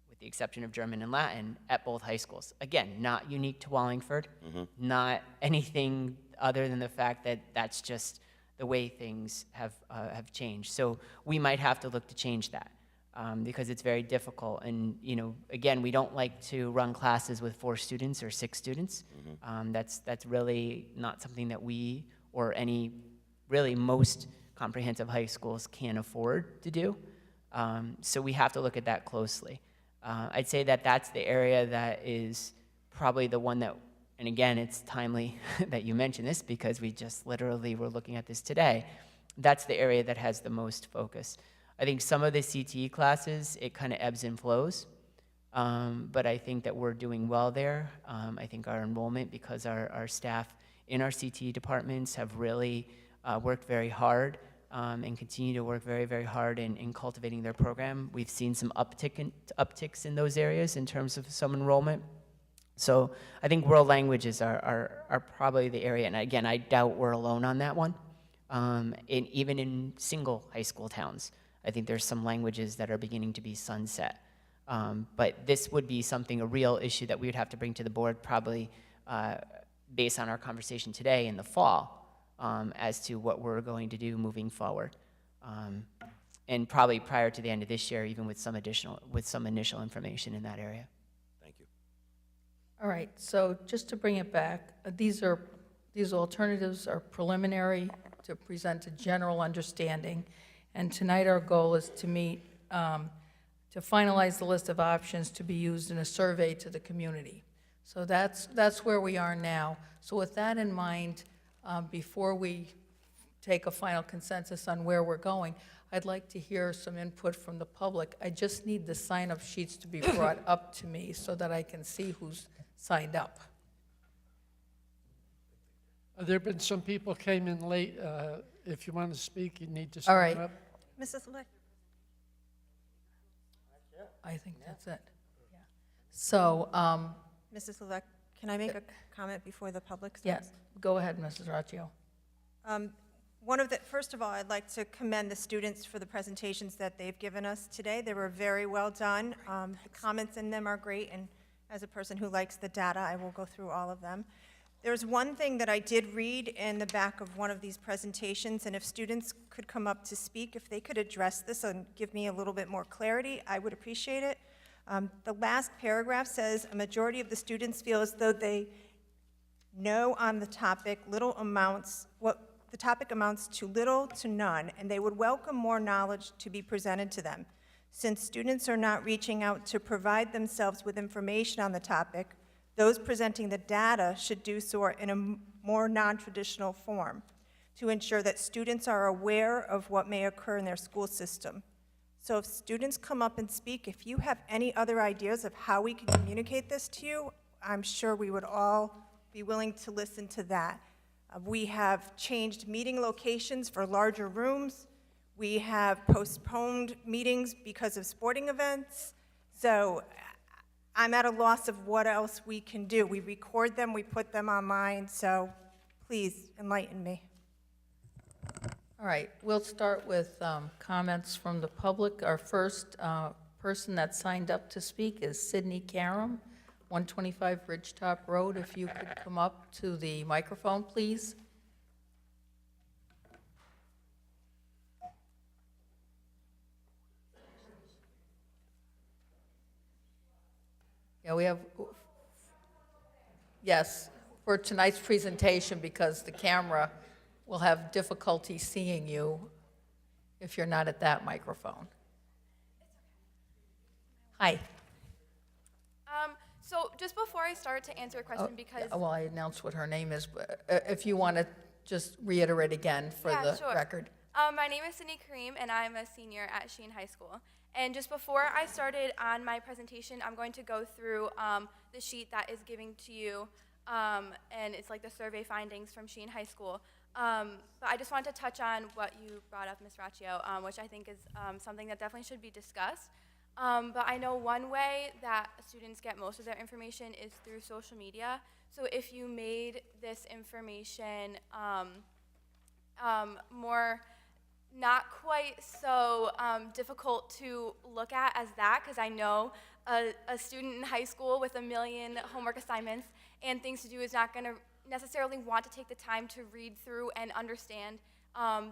with the exception of German and Latin, at both high schools. Again, not unique to Wallingford, not anything other than the fact that that's just the way things have changed. So we might have to look to change that. Because it's very difficult. And, you know, again, we don't like to run classes with 4 students or 6 students. That's really not something that we or really most comprehensive high schools can afford to do. So we have to look at that closely. I'd say that that's the area that is probably the one that, and again, it's timely that you mention this because we just literally were looking at this today. That's the area that has the most focus. I think some of the CTE classes, it kind of ebbs and flows, but I think that we're doing well there. I think our enrollment, because our staff in our CTE departments have really worked very hard and continue to work very, very hard in cultivating their program. We've seen some upticks in those areas in terms of some enrollment. So I think world languages are probably the area, and again, I doubt we're alone on that one. Even in single high school towns, I think there's some languages that are beginning to be sunset. But this would be a real issue that we would have to bring to the board probably based on our conversation today in the fall as to what we're going to do moving forward. And probably prior to the end of this year, even with some initial information in that area. Thank you. All right, so just to bring it back, these alternatives are preliminary to present a general understanding. And tonight our goal is to meet, to finalize the list of options to be used in a survey to the community. So that's where we are now. So with that in mind, before we take a final consensus on where we're going, I'd like to hear some input from the public. I just need the sign-up sheets to be brought up to me so that I can see who's signed up. There have been some people came in late. If you want to speak, you need to All sign right. up. Mrs. Lick? I think that's it. Yeah. So, Mrs. Levesque, can I make a comment before the public yes, starts? go ahead, Mrs. Raccio. First of all, I'd like to commend the students for the presentations that they've given us today. They were very well done. The comments in them are great, and as a person who likes the data, I will go through all of them. There's one thing that I did read in the back of one of these presentations, and if students could come up to speak, if they could address this and give me a little bit more clarity, I would appreciate it. The last paragraph says, a majority of the students feel as though they know on the topic what the topic amounts to little to none, and they would welcome more knowledge to be presented to them. Since students are not reaching out to provide themselves with information on the topic, those presenting the data should do so in a more non-traditional form to ensure that students are aware of what may occur in their school system. So if students come up and speak, if you have any other ideas of how we can communicate this to you, I'm sure we would all be willing to listen to that. We have changed meeting locations for larger rooms. We have postponed meetings because of sporting events. So I'm at a loss of what else we can do. We record them, we put them online, so please enlighten me. All right, we'll start with comments from the public. Our first person that signed up to speak is Sydney Karam, 125 Ridgetop Road. If you could come up to the microphone, please. Yeah, we have, yes, for tonight's presentation, because the camera will have difficulty seeing you if you're not at that microphone. Hi. So just before I start to answer a question, because Well, I announced what her name is, but if you want to just reiterate again for Yeah, the sure. record. My name is Sydney Kareem, and I'm a senior at Sheen High School. And just before I started on my presentation, I'm going to go through the sheet that is giving to you, and it's like the survey findings from Sheen High School. But I just wanted to touch on what you brought up, Ms. Raccio, which I think is something that definitely should be discussed. But I know one way that students get most of their information is through social media. So if you made this information more not quite so difficult to look at as that, because I know a student in high school with 1 million homework assignments and things to do is not going to necessarily want to take the time to read through and understand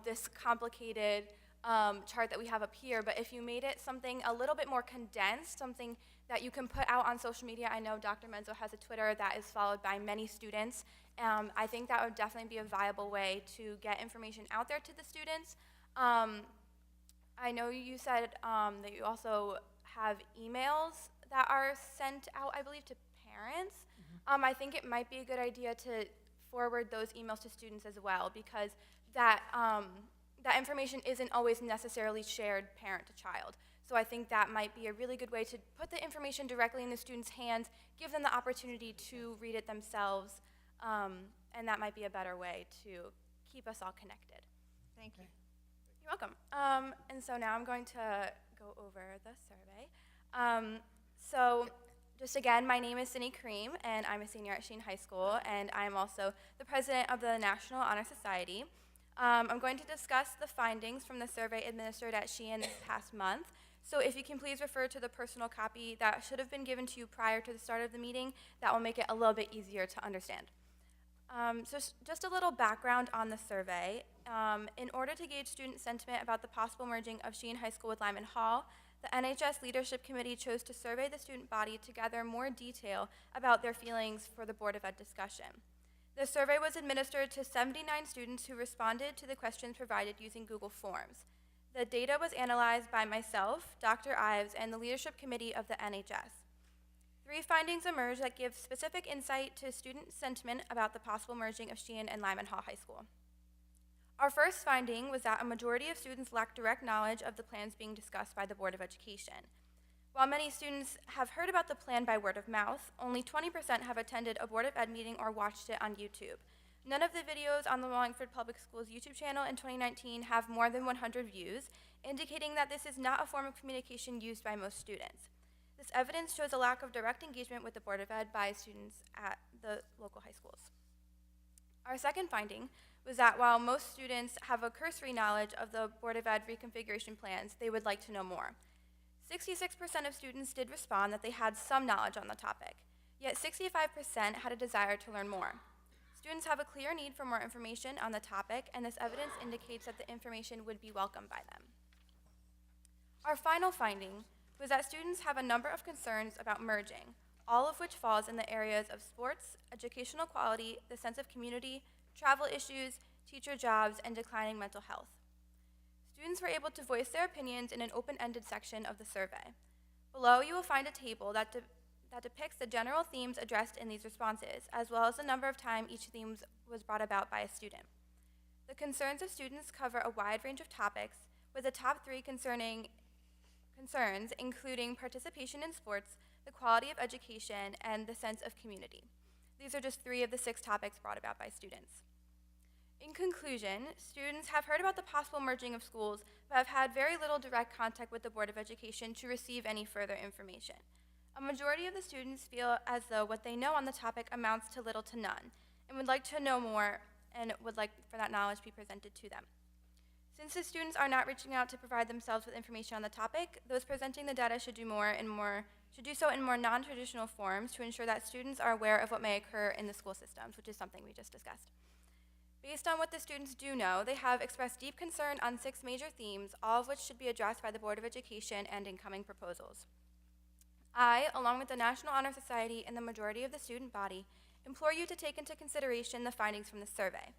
this complicated chart that we have up here. But if you made it something a little bit more condensed, something that you can put out on social media, I know Dr. Menzo has a Twitter that is followed by many students. I think that would definitely be a viable way to get information out there to the students. I know you said that you also have emails that are sent out, I believe, to parents. I think it might be a good idea to forward those emails to students as well, because that, that information isn't always necessarily shared parent to child. So I think that might be a really good way to put the information directly in the students' hands, give them the opportunity to read it themselves, and that might be a better way to keep us all connected. Thank you. You're welcome. And so now I'm going to go over the survey. So just again, my name is Cindy Kareem, and I'm a senior at Sheen High School, and I'm also the president of the National Honor Society. I'm going to discuss the findings from the survey administered at Sheehan this past month. So if you can please refer to the personal copy that should have been given to you prior to the start of the meeting, that will make it a little bit easier to understand. So just a little background on the survey. In order to gauge student sentiment about the possible merging of Sheehan High School with Lyman Hall, the NHS Leadership Committee chose to survey the student body to gather more detail about their feelings for the Board of Ed discussion. The survey was administered to 79 students who responded to the questions provided using Google Forms. The data was analyzed by myself, Dr. Ives, and the Leadership Committee of the NHS. 3 findings emerged that give specific insight to student sentiment about the possible merging of Sheehan and Lyman Hall High School. Our first finding was that a majority of students lack direct knowledge of the plans being discussed by the Board of Education. While many students have heard about the plan by word of mouth, only 20% have attended a Board of Ed meeting or watched it on YouTube. None of the videos on the Wallingford Public Schools YouTube channel in 2019 have more than 100 views, indicating that this is not a form of communication used by most students. This evidence shows a lack of direct engagement with the Board of Ed by students at the local high schools. Our second finding was that while most students have a cursory knowledge of the Board of Ed reconfiguration plans, they would like to know more. 66% of students did respond that they had some knowledge on the topic, yet 65% had a desire to learn more. Students have a clear need for more information on the topic, and this evidence indicates that the information would be welcomed by them. Our final finding was that students have a number of concerns about merging, all of which falls in the areas of sports, educational quality, the sense of community, travel issues, teacher jobs, and declining mental health. Students were able to voice their opinions in an open-ended section of the survey. Below, you will find a table that depicts the general themes addressed in these responses, as well as the number of times each theme was brought about by a student. The concerns of students cover a wide range of topics, with the top 3 concerns including participation in sports, the quality of education, and the sense of community. These are just 3 of the 6 topics brought about by students. In conclusion, students have heard about the possible merging of schools, but have had very little direct contact with the Board of Education to receive any further information. A majority of the students feel as though what they know on the topic amounts to little to none, and would like to know more and would like for that knowledge to be presented to them. Since the students are not reaching out to provide themselves with information on the topic, those presenting the data should do so in more non-traditional forms to ensure that students are aware of what may occur in the school systems, which is something we just discussed. Based on what the students do know, they have expressed deep concern on 6 major themes, all of which should be addressed by the Board of Education and incoming proposals. I, along with the National Honor Society and the majority of the student body, implore you to take into consideration the findings from the survey.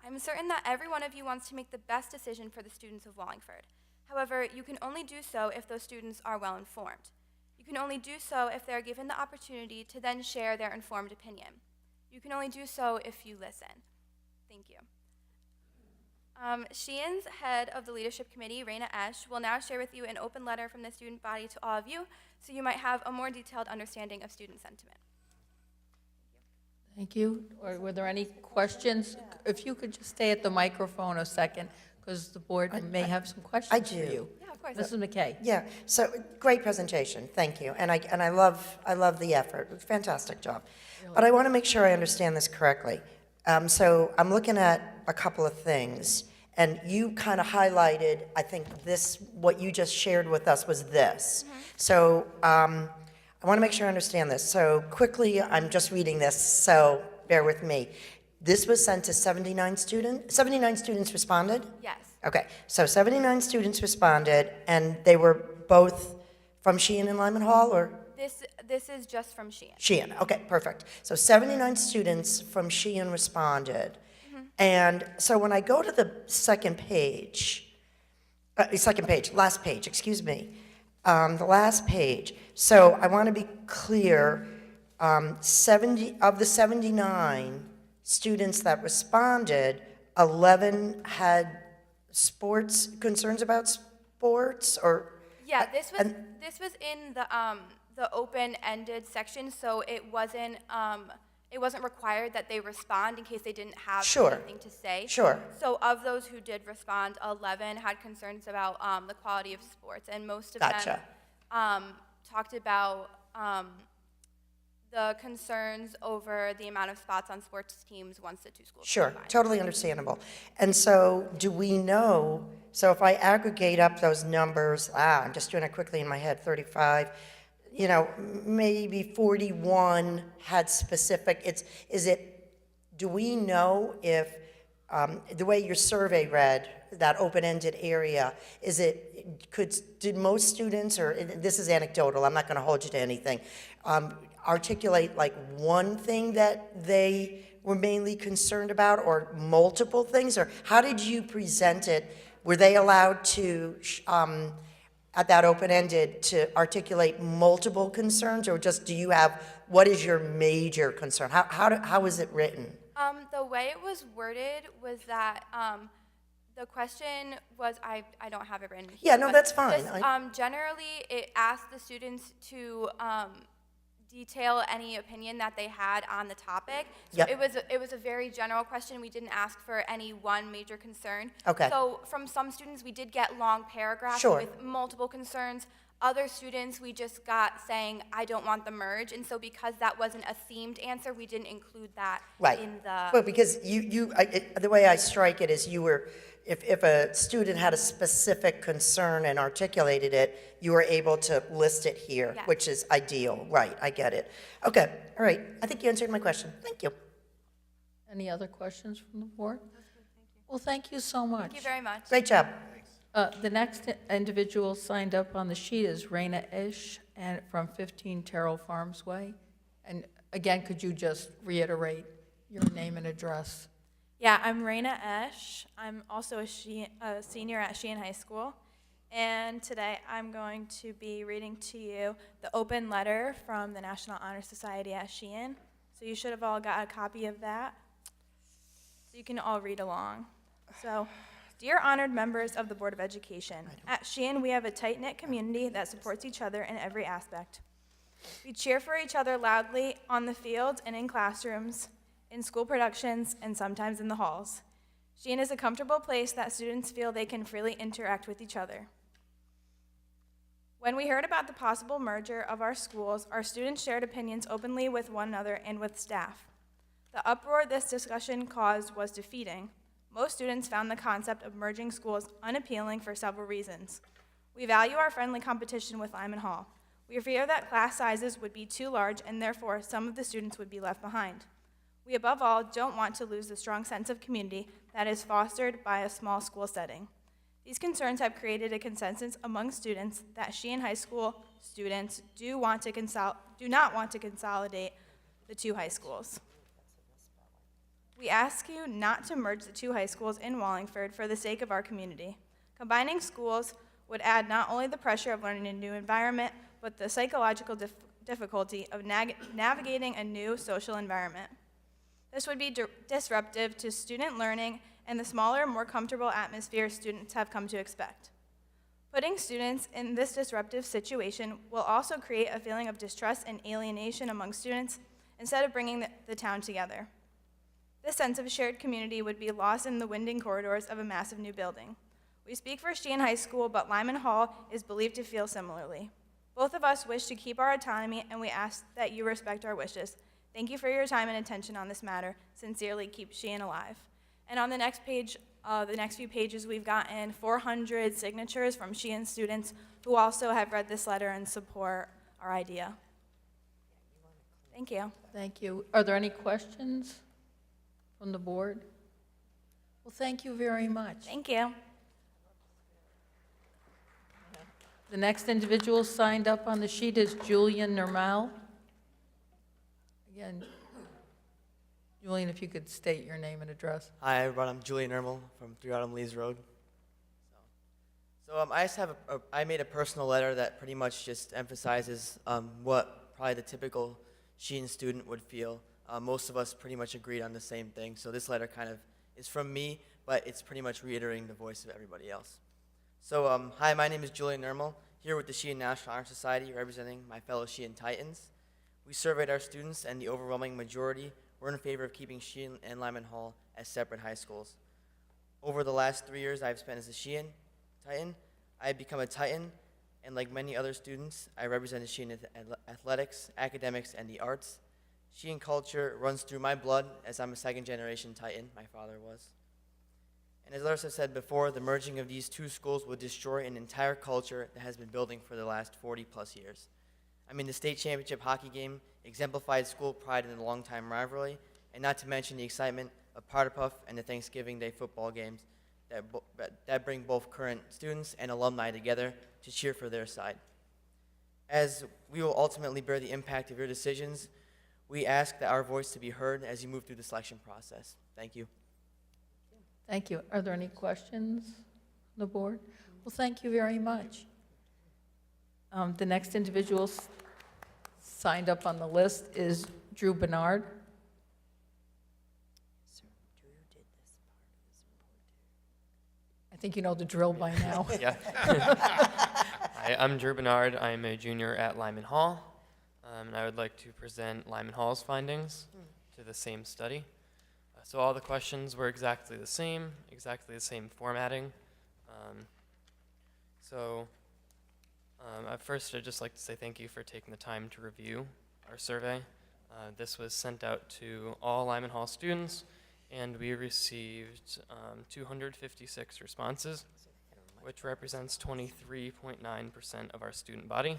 I am certain that every one of you wants to make the best decision for the students of Wallingford. However, you can only do so if those students are well informed. You can only do so if they are given the opportunity to then share their informed opinion. You can only do so if you listen. Thank you. Sheehan's head of the Leadership Committee, Raina Esch, will now share with you an open letter from the student body to all of you, so you might have a more detailed understanding of student sentiment. Thank you. Or were there any questions? If you could just stay at the microphone a second, because the board may have some questions for do. you. Yeah, of course. Mrs. McKay? Yeah, so great presentation, thank you. And I love the effort, fantastic job. But I want to make sure I understand this correctly. So I'm looking at a couple of things, and you kind of highlighted, I think what you just shared with us was this. So I want to make sure I understand this. So quickly, I'm just reading this, so bear with me. This was sent to 79 students? 79 students responded? Yes. Okay, so 79 students responded, and they were both from Sheehan and Lyman Hall, or? This is just from Sheehan. Sheehan, okay, perfect. So 79 students from Sheehan responded. And so when I go to the last page, excuse me, the last page. So I want to be clear, 70 of the 79 students that responded, 11 had concerns about sports, or? Yeah, this was in the open-ended section, so it wasn't required that they respond in case they didn't have anything to say. Sure. So of those who did respond, 11 had concerns about the quality of sports, and most of Gotcha. them talked about the concerns over the amount of spots on sports teams once the two schools Sure, combine. totally understandable. And so do we know, so if I aggregate up those numbers, I'm just doing it quickly in my head, 35, maybe 41 had specific, do we know if, the way your survey read, that open-ended area, did most students, or this is anecdotal, I'm not going to hold you to anything, articulate like one thing that they were mainly concerned about, or multiple things, or how did you present it? Were they allowed to, at that open-ended, to articulate multiple concerns, or just what is your major concern? How is it written? The way it was worded was that the question was, I don't have it written here. Yeah, no, but that's fine. just, generally, it asked the students to detail any opinion that they had on the topic. So Yep. it was a very general question. We didn't ask for any one major concern. Okay. So from some students, we did get long paragraphs Sure. with multiple concerns. Other students, we just got saying, I don't want the merge. And so because that wasn't a themed answer, we didn't include that Right. in the... Well, because the way I strike it is if a student had a specific concern and articulated it, you were able to list it here, Yes. which is ideal. Right, I get it. Okay, all right. I think you answered my question. Thank you. Any other questions from the board? Well, thank you so much. Thank you very much. Great job. The next individual signed up on the sheet is Raina Ish, and from 15 Terrell Farms Way. And again, could you just reiterate your name and address? Yeah, I'm Raina Esch. I'm also a senior at Sheehan High School. And today I'm going to be reading to you the open letter from the National Honor Society at Sheehan. So you should have all got a copy of that. So you can all read along. So, dear honored members of the Board of Education, at Sheehan we have a tight-knit community that supports each other in every aspect. We cheer for each other loudly on the field and in classrooms, in school productions, and sometimes in the halls. Sheehan is a comfortable place that students feel they can freely interact with each other. When we heard about the possible merger of our schools, our students shared opinions openly with one another and with staff. The uproar this discussion caused was defeating. Most students found the concept of merging schools unappealing for several reasons. We value our friendly competition with Lyman Hall. We fear that class sizes would be too large and therefore some of the students would be left behind. We above all don't want to lose the strong sense of community that is fostered by a small school setting. These concerns have created a consensus among students that Sheehan High School students do not want to consolidate the two high schools. We ask you not to merge the two high schools in Wallingford for the sake of our community. Combining schools would add not only the pressure of learning a new environment, but the psychological difficulty of navigating a new social environment. This would be disruptive to student learning and the smaller, more comfortable atmosphere students have come to expect. Putting students in this disruptive situation will also create a feeling of distrust and alienation among students, instead of bringing the town together. This sense of shared community would be lost in the winding corridors of a massive new building. We speak for Sheehan High School, but Lyman Hall is believed to feel similarly. Both of us wish to keep our autonomy, and we ask that you respect our wishes. Thank you for your time and attention on this matter. Sincerely, keep Sheehan alive. And on the next page, the next few pages, we've gotten 400 signatures from Sheehan students who also have read this letter and support our idea. Thank you. Thank you. Are there any questions from the board? Well, thank you very much. Thank you. The next individual signed up on the sheet is Julian Normal. Again, Julian, if you could state your name and address. Hi, everyone. I'm Julian Ermel from 3 Autumn Lees Road. I just have I made a personal letter that pretty much just emphasizes what probably the typical Sheehan student would feel. Most of us pretty much agreed on the same thing. So this letter kind of is from me, but it's pretty much reiterating the voice of everybody else. So, hi, my name is Julian Ermel, here with the Sheehan National Honor Society, representing my fellow Sheehan Titans. We surveyed our students, and the overwhelming majority were in favor of keeping Sheehan and Lyman Hall as separate high schools. Over the last 3 years I've spent as a Sheehan Titan, I have become a Titan, and like many other students, I represented Sheehan athletics, academics, and the arts. Sheehan culture runs through my blood, as I'm a second-generation Titan, my father was. And as others have said before, the merging of these two schools will destroy an entire culture that has been building for the last 40-plus years. I mean, the state championship hockey game exemplified school pride in the long-time rivalry, and not to mention the excitement of Powder Puff and the Thanksgiving Day football games that bring both current students and alumni together to cheer for their side. As we will ultimately bear the impact of your decisions, we ask that our voice to be heard as you move through the selection process. Thank you. Thank you. Are there any questions on the board? Well, thank you very much. The next individual signed up on the list is Drew Bernard. I think you know the drill by now. Yeah. Hi, I'm Drew Bernard. I'm a junior at Lyman Hall, and I would like to present Lyman Hall's findings to the same study. So all the questions were exactly the same formatting. At first, I'd just like to say thank you for taking the time to review our survey. This was sent out to all Lyman Hall students, and we received 256 responses, which represents 23.9% of our student body.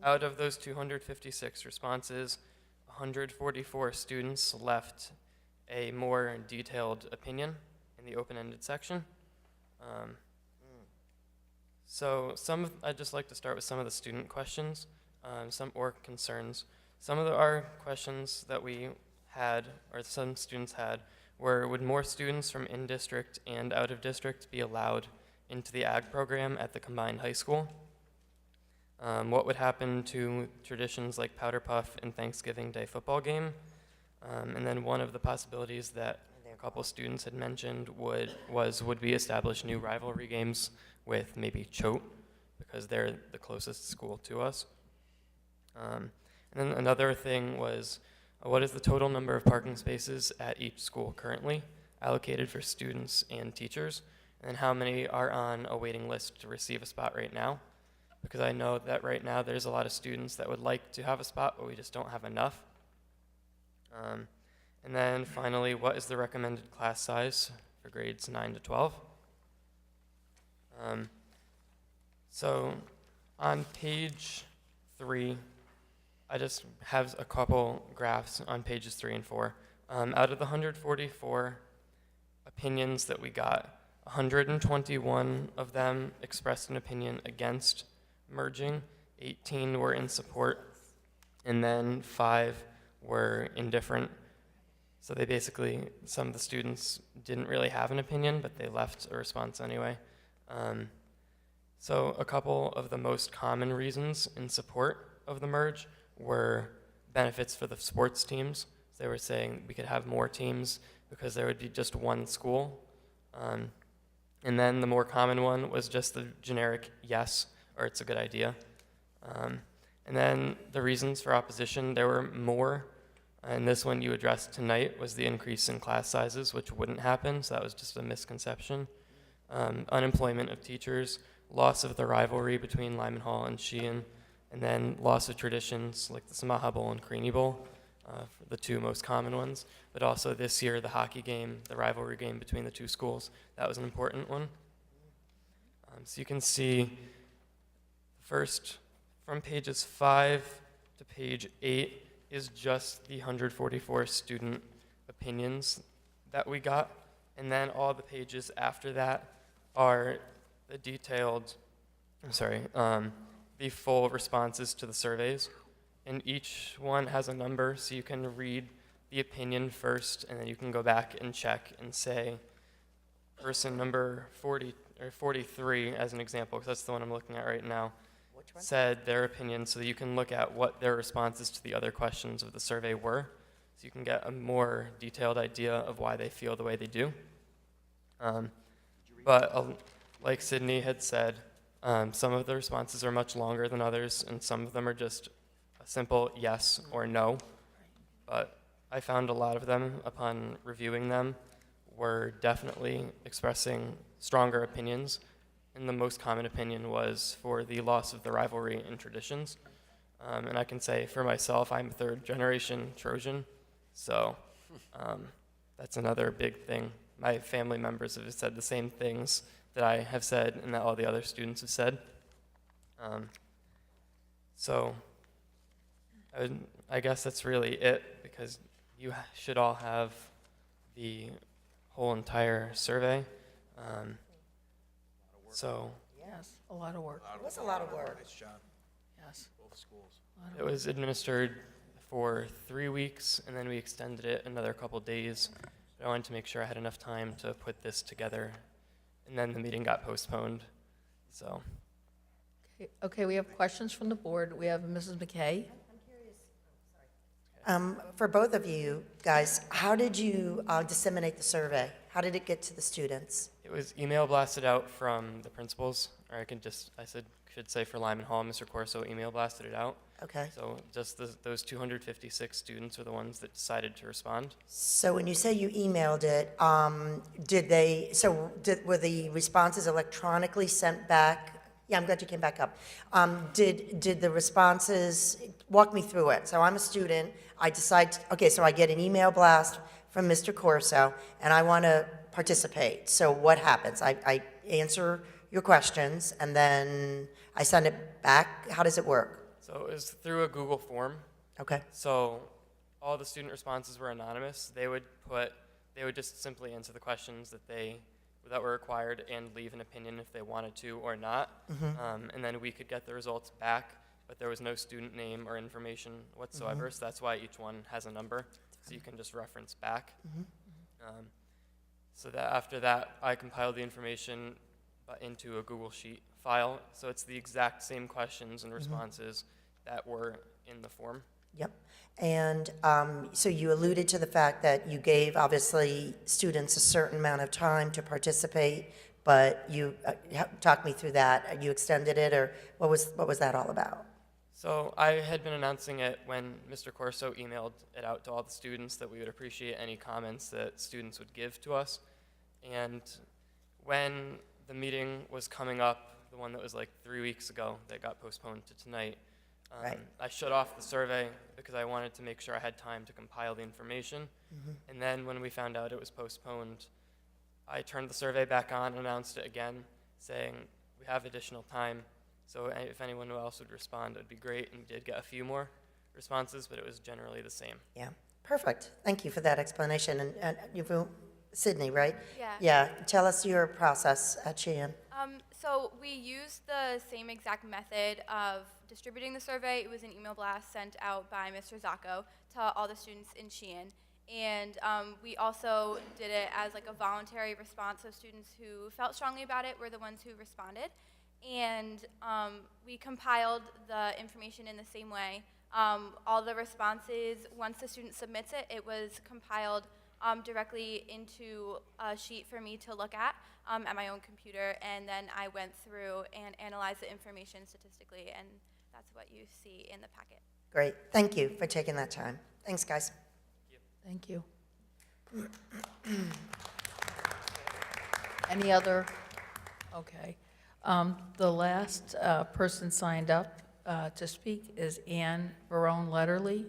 Out of those 256 responses, 144 students left a more detailed opinion in the open-ended section. I'd just like to start with some of the student questions, or concerns. Some of our questions that we had, or some students had, were, would more students from in-district and out-of-district be allowed into the ag program at the combined high school? What would happen to traditions like Powder Puff and Thanksgiving Day football game? And then one of the possibilities that a couple students had mentioned would we establish new rivalry games with maybe Choate, because they're the closest school to us. And then another thing was, what is the total number of parking spaces at each school currently allocated for students and teachers? And how many are on a waiting list to receive a spot right now? Because I know that right now there's a lot of students that would like to have a spot, but we just don't have enough. And then finally, what is the recommended class size for grades 9 to 12? So on page 3, I just have a couple graphs on pages 3 and 4. Out of the 144 opinions that we got, 121 of them expressed an opinion against merging, 18 were in support, and then 5 were indifferent. So they basically, some of the students didn't really have an opinion, but they left a response anyway. So a couple of the most common reasons in support of the merge were benefits for the sports teams. So they were saying we could have more teams because there would be just one school. And then the more common one was just the generic yes, or it's a good idea. And And then the reasons for opposition, there were more. And this one you addressed tonight was the increase in class sizes, which wouldn't happen, so that was just a misconception. Unemployment of teachers, loss of the rivalry between Lyman Hall and Sheehan, and then loss of traditions like the Samaha Bowl and Creaney Bowl, the two most common ones. But also this year, the hockey game, the rivalry game between the two schools, that was an important one. So you can see first, from pages 5 to page 8 is just the 144 student opinions that we got. And then all the pages after that are the detailed, the full responses to the surveys. And each one has a number, so you can read the opinion first, and then you can go back and check and say, person number 40 or 43 as an example, because that's the one I'm looking at right now, said their opinion, so that you can look at what their responses to the other questions of the survey were, so you can get a more detailed idea of why they feel the way they do. Like Sydney had said, some of the responses are much longer than others, and some of them are just a simple yes or no. But I found a lot of them, upon reviewing them, were definitely expressing stronger opinions. And the most common opinion was for the loss of the rivalry and traditions. And I can say for myself, I'm a third-generation Trojan, so that's another big thing. My family members have said the same things that I have said and that all the other students have said. So I guess that's really it, because you should all have the whole entire survey. Yes, a lot of work. It was a lot of work. Nice job. Yes. Both schools. It was administered for 3 weeks, and then we extended it another couple days. But I wanted to make sure I had enough time to put this together, and then the meeting got postponed. So, Okay, we have questions from the board. We have Mrs. McKay. For both of you guys, how did you disseminate the survey? How did it get to the students? it was email blasted out from the principals, or I should say for Lyman Hall, Mr. Corso email blasted it out. Okay. So just those 256 students are the ones that decided to respond. So when you say you emailed it, were the responses electronically sent back? Yeah, I'm glad you came back up. Did the responses, walk me through it. So I'm a student, I decide, so I get an email blast from Mr. Corso, and I want to participate. So what happens? I answer your questions, and then I send it back? How does it work? So it was through a Google form. Okay. So all the student responses were anonymous. They would just simply answer the questions that were required and leave an opinion if they wanted to or not. And then we could get the results back, but there was no student name or information whatsoever, so that's why each one has a number, so you can just reference back. So that after that, I compiled the information into a Google Sheet file, so it's the exact same questions and responses that were in the form. Yep. And so you alluded to the fact that you gave, obviously, students a certain amount of time to participate, but you talk me through that. You extended it, or what was that all about? So I had been announcing it when Mr. Corso emailed it out to all the students that we would appreciate any comments that students would give to us. And when the meeting was coming up, the one that was like 3 weeks ago that got postponed to tonight, I shut off the survey because I wanted to make sure I had time to compile the information. And then when we found out it was postponed, I turned the survey back on and announced it again, saying we have additional time. So if anyone else would respond, it would be great. And we did get a few more responses, but it was generally the same. Yeah, perfect. Thank you for that explanation. And Sydney, right? Yeah. Yeah, tell us your process at Sheehan. So we used the same exact method of distributing the survey. It was an email blast sent out by Mr. Zacco to all the students in Sheehan. And we also did it as like a voluntary response, so students who felt strongly about it were the ones who responded. And we compiled the information in the same way. All the responses, once the student submits it, it was compiled directly into a sheet for me to look at my own computer, and then I went through and analyzed the information statistically, and that's what you see in the packet. Great, thank you for taking that time. Thanks, guys. Thank you. Any other? Okay. The last person signed up to speak is Anne Barone Letterly.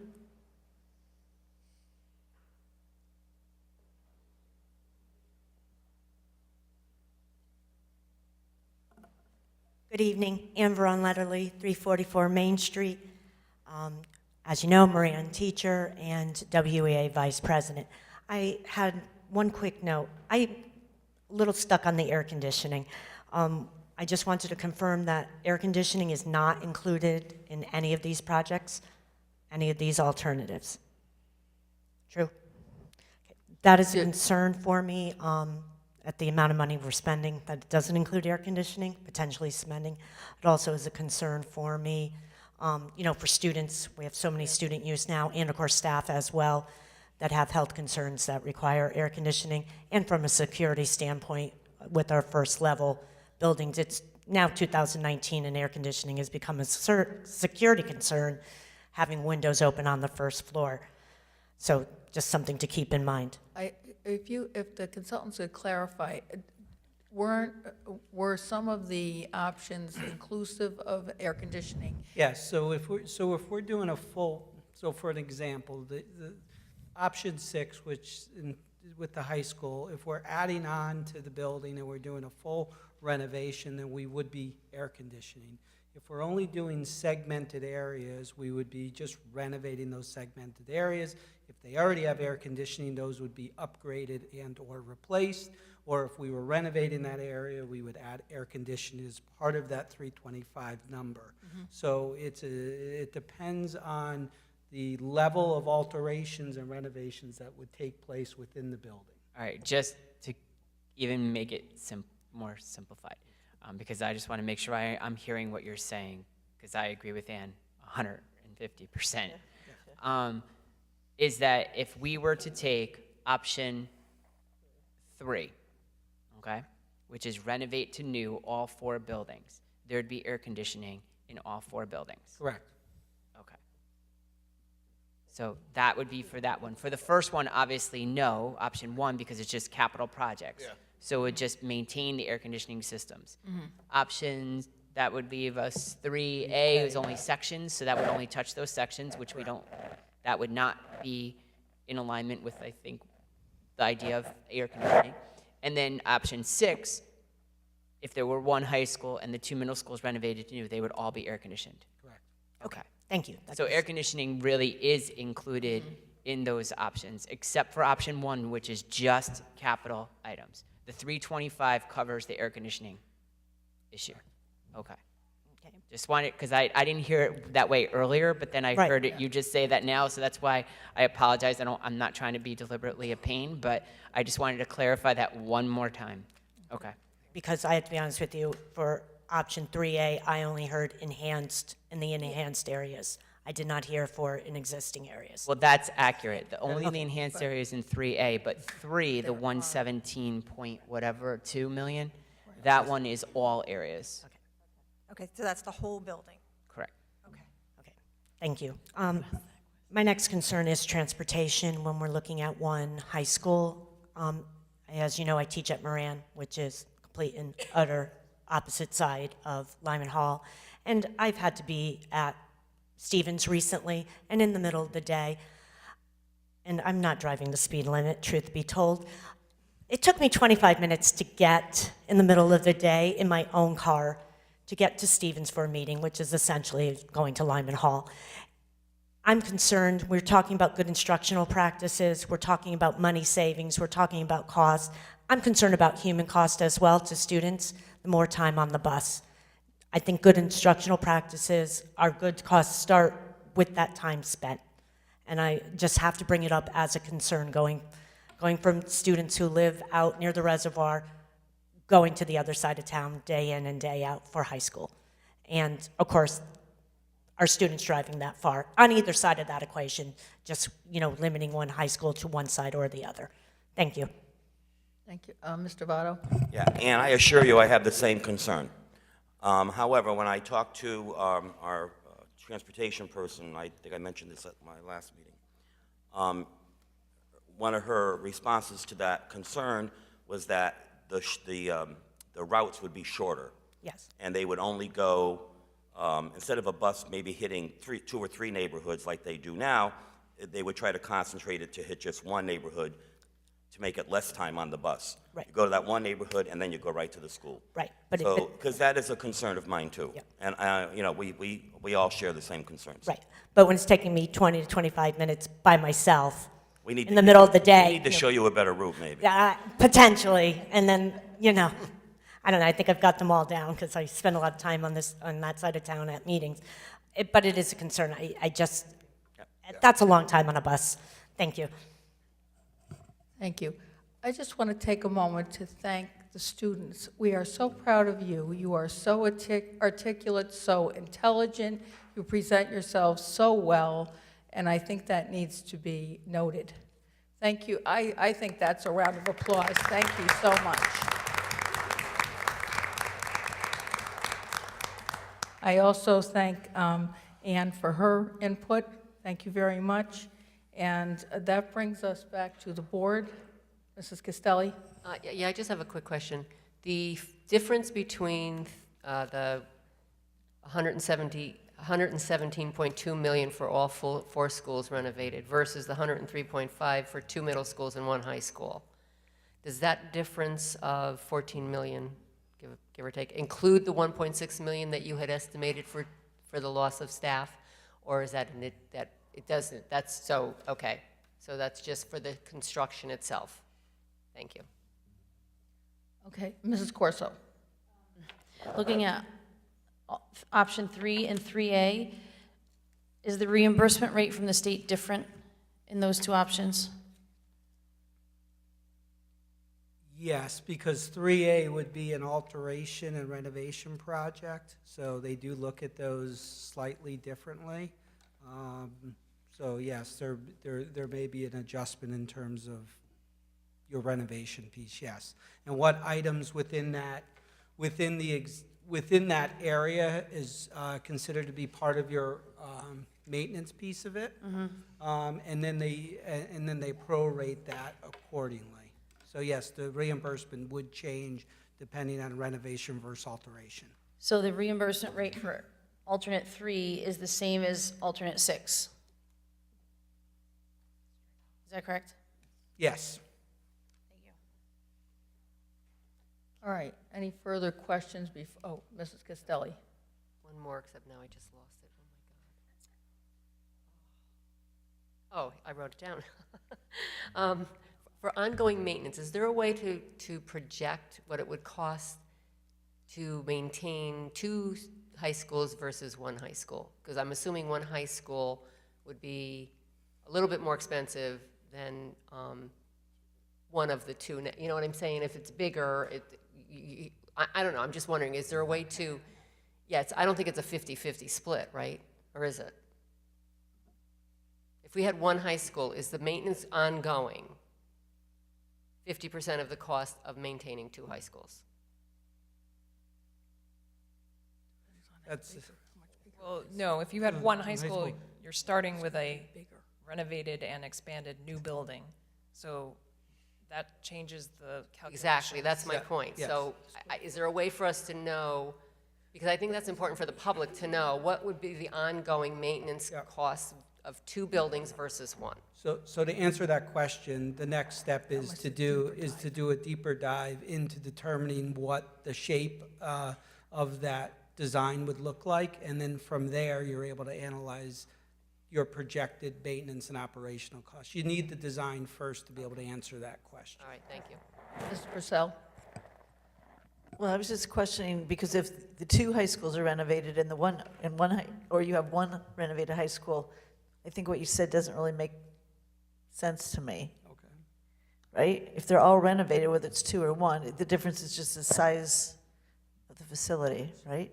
Good evening, Ann Veron Letterly, 344 Main Street. As you know, Moran teacher and WEA vice president. I had one quick note. I'm a little stuck on the air conditioning. I just wanted to confirm that air conditioning is not included in any of these projects, any of these alternatives. True? Okay. That is a concern for me. At the amount of money we're spending, that it doesn't include air conditioning, potentially spending. It also is a concern for me, you know, for students. We have so many student use now, and of course staff as well, that have health concerns that require air conditioning. And from a security standpoint, with our first level buildings, it's now 2019 and air conditioning has become a security concern, having windows open on the first floor. So just something to keep in mind. If the consultants could clarify, were some of the options inclusive of air conditioning? Yes, so if we're doing a full, so for an example, the option 6, which with the high school, if we're adding on to the building and we're doing a full renovation, then we would be air conditioning. If we're only doing segmented areas, we would be just renovating those segmented areas. If they already have air conditioning, those would be upgraded and or replaced. Or if we were renovating that area, we would add air conditioning as part of that 325 number. So it depends on the level of alterations and renovations that would take place within the building. All right, just to even make it more simplified, because I just want to make sure I'm hearing what you're saying, because I agree with Ann 150%. Is that if we were to take option 3, okay, which is renovate to new all 4 buildings, there'd be air conditioning in all 4 buildings. Correct. Okay. So that would be for that one. For the first one, obviously no, option 1, because it's just capital projects. Yeah. So it would just maintain the air conditioning systems. Options, that would leave us 3A is only sections, so that would only touch those sections, which we don't, that would not be in alignment with, I think, the idea of air conditioning. And then option 6, if there were 1 high school and the 2 middle schools renovated to new, they would all be air conditioned. Correct. Okay. Thank you. So air conditioning really is included in those options, except for option 1, which is just capital items. The 325 covers the air conditioning issue. Okay. Just wanted, because I didn't hear it that way earlier, but then I heard it, you just say that now, so that's why I apologize. I'm not trying to be deliberately a pain, but I just wanted to clarify that one more time. Okay. Because I have to be honest with you, for option 3A, I only heard enhanced in the enhanced areas. I did not hear for in existing areas. Well, that's accurate. The only enhanced areas in 3A, but 3, the 117 point whatever, 2 million, that one is all areas. Okay. Okay, so that's the whole building. Correct. Okay. Okay, thank you. My next concern is transportation when we're looking at one high school. As you know, I teach at Moran, which is complete and utter opposite side of Lyman Hall. And I've had to be at Stevens recently and in the middle of the day. And I'm not driving the speed limit, truth be told. It took me 25 minutes to get in the middle of the day in my own car to get to Stevens for a meeting, which is essentially going to Lyman Hall. I'm concerned, we're talking about good instructional practices, we're talking about money savings, we're talking about cost. I'm concerned about human cost as well to students, the more time on the bus. I think good instructional practices are good costs start with that time spent. And I just have to bring it up as a concern going from students who live out near the reservoir going to the other side of town day in and day out for high school. And of course, our students driving that far on either side of that equation, just, you know, limiting one high school to one side or the other. Thank you. Thank you. Mr. Votto? Yeah, and I assure you I have the same concern. However, when I talked to our transportation person, I think I mentioned this at my last meeting, one of her responses to that concern was that the routes would be shorter. Yes. And they would only go, instead of a bus maybe hitting 2 or 3 neighborhoods like they do now, they would try to concentrate it to hit just one neighborhood to make it less time on the bus. Right. You go to that one neighborhood and then you go right to the school. Right. But So, because that is a concern of mine too. Yeah. And, you know, we all share the same concerns. right. But when it's taking me 20 to 25 minutes by myself We need in to the middle of the We day. need to show you a better route, maybe. Potentially, and then, you know, I don't know, I think I've got them all down because I spend a lot of time on that side of town at meetings. But it is a concern. I just, that's a long time on a bus. Thank you. Thank you. I just want to take a moment to thank the students. We are so proud of you. You are so articulate, so intelligent. You present yourselves so well, and I think that needs to be noted. Thank you. I think that's a round of applause. Thank you so much. I also thank Anne for her input. Thank you very much. And that brings us back to the board. Mrs. Castelli? Yeah, I just have a quick question. The difference between the 117.2 million for all 4 schools renovated versus the 103.5 for 2 middle schools and 1 high school, does that difference of 14 million, give or take, include the 1.6 million that you had estimated for the loss of staff? Or is that it doesn't? That's so, okay. So that's just for the construction itself. Thank you. Okay, Mrs. Corso. Looking at option 3 and 3A, is the reimbursement rate from the state different in those 2 options? Yes, because 3A would be an alteration and renovation project, so they do look at those slightly differently. So yes, there may be an adjustment in terms of your renovation piece, yes. And what items within that area is considered to be part of your maintenance piece of it, and then they prorate that accordingly. So yes, the reimbursement would change depending on renovation versus alteration. So the reimbursement rate for alternate 3 is the same as alternate 6? Is that correct? Yes. Thank you. All right, any further questions before, oh, Mrs. Castelli. One more, except now I just lost it. Oh my God. Oh, I wrote it down. For ongoing maintenance, is there a way to project what it would cost to maintain 2 high schools versus 1 high school? Because I'm assuming 1 high school would be a little bit more expensive than one of the 2. You know what I'm saying? If it's bigger, I don't know. I'm just wondering, is there a way to, I don't think it's a 50-50 split, right? Or is it? If we had 1 high school, is the maintenance ongoing 50% of the cost of maintaining 2 high schools? Well, no, if you had 1 high school, you're starting with a renovated and expanded new building. So that changes the calculation. Exactly, that's my point. Yes. So is there a way for us to know, because I think that's important for the public to know, what would be the ongoing maintenance costs of 2 buildings versus 1? So to answer that question, the next step is to do a deeper dive into determining what the shape of that design would look like, and then from there you're able to analyze your projected maintenance and operational costs. You need the design first to be able to answer that question. All right, thank you. Mr. Purcell? Well, I was just questioning, because if the 2 high schools are renovated and or you have 1 renovated high school, I think what you said doesn't really make sense to me. Okay. Right? If they're all renovated, whether it's 2 or 1, the difference is just the size of the facility, right?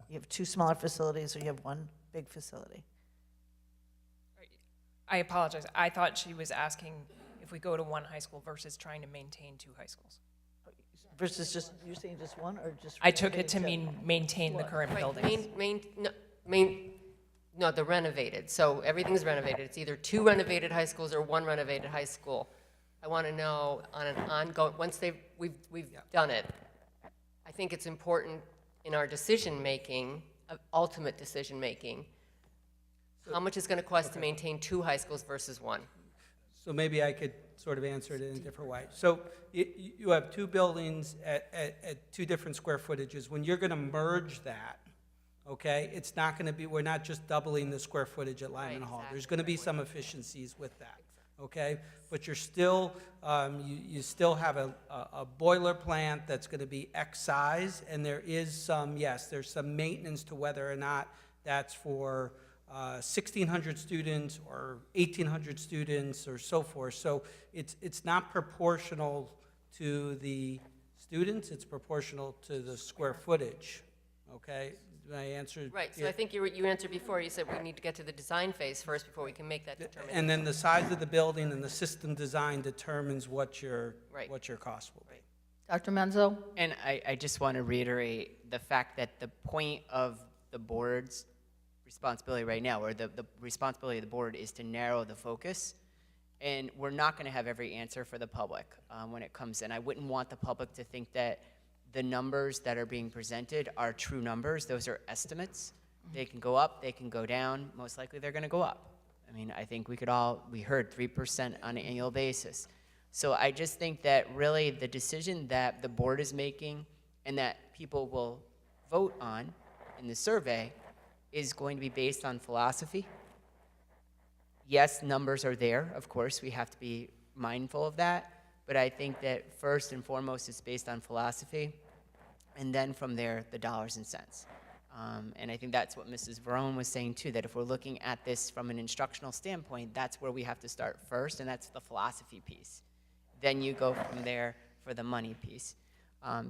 You have 2 smaller facilities or you have 1 big facility. I apologize. I thought she was asking if we go to 1 high school versus trying to maintain 2 high schools. Versus just, you're saying just 1 or just? I took it to mean maintain the current buildings. No, the renovated. So everything's renovated. It's either 2 renovated high schools or 1 renovated high school. I want to know on an ongoing, once we've done it, I think it's important in our decision-making, ultimate decision-making, how much it's going to cost to maintain 2 high schools versus 1. So maybe I could sort of answer it in a different way. So you have 2 buildings at 2 different square footages. When you're going to merge that, okay, it's not going to be, we're not just doubling the square footage at Lyman Hall. There's going to be some efficiencies with that, okay? But you're still, you still have a boiler plant that's going to be X size, and there is some, yes, there's some maintenance to whether or not that's for 1,600 students or 1,800 students or so forth. So it's not proportional to the students, it's proportional to the square footage, okay? Did I answer? Right, so I think you answered before, you said we need to get to the design phase first before we can make that determination. And then the size of the building and the system design determines what your cost will be. Dr. Menzo? And I just want to reiterate the fact that the point of the board's responsibility right now, or the responsibility of the board, is to narrow the focus. And we're not going to have every answer for the public when it comes in. I wouldn't want the public to think that the numbers that are being presented are true numbers. Those are estimates. They can go up, they can go down. Most likely they're going to go up. I mean, I think we heard 3% on an annual basis. So I just think that really the decision that the board is making and that people will vote on in the survey is going to be based on philosophy. Yes, numbers are there, of course. We have to be mindful of that. But I think that first and foremost it's based on philosophy, and then from there, the dollars and cents. And I think that's what Mrs. Varone was saying too, that if we're looking at this from an instructional standpoint, that's where we have to start first, and that's the philosophy piece. Then you go from there for the money piece.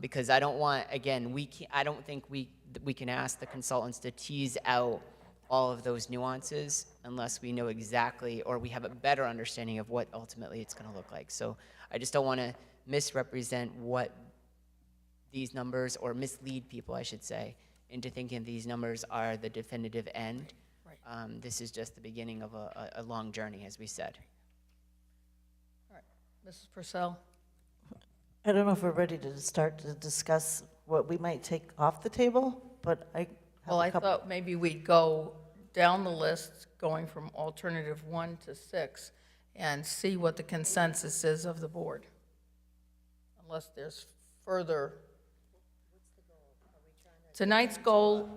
Because I don't want, again, I don't think we can ask the consultants to tease out all of those nuances unless we know exactly, or we have a better understanding of what ultimately it's going to look like. So I just don't want to misrepresent what these numbers, or mislead people, I should say, into thinking these numbers are the definitive end. Right. This is just the beginning of a long journey, as we said. All right. Mrs. Purcell? I don't know if we're ready to start to discuss what we might take off the table, but I have Well, I thought maybe we'd go down the list, going from alternative 1 to 6, and see what the consensus is of the board. Unless there's further. Tonight's goal,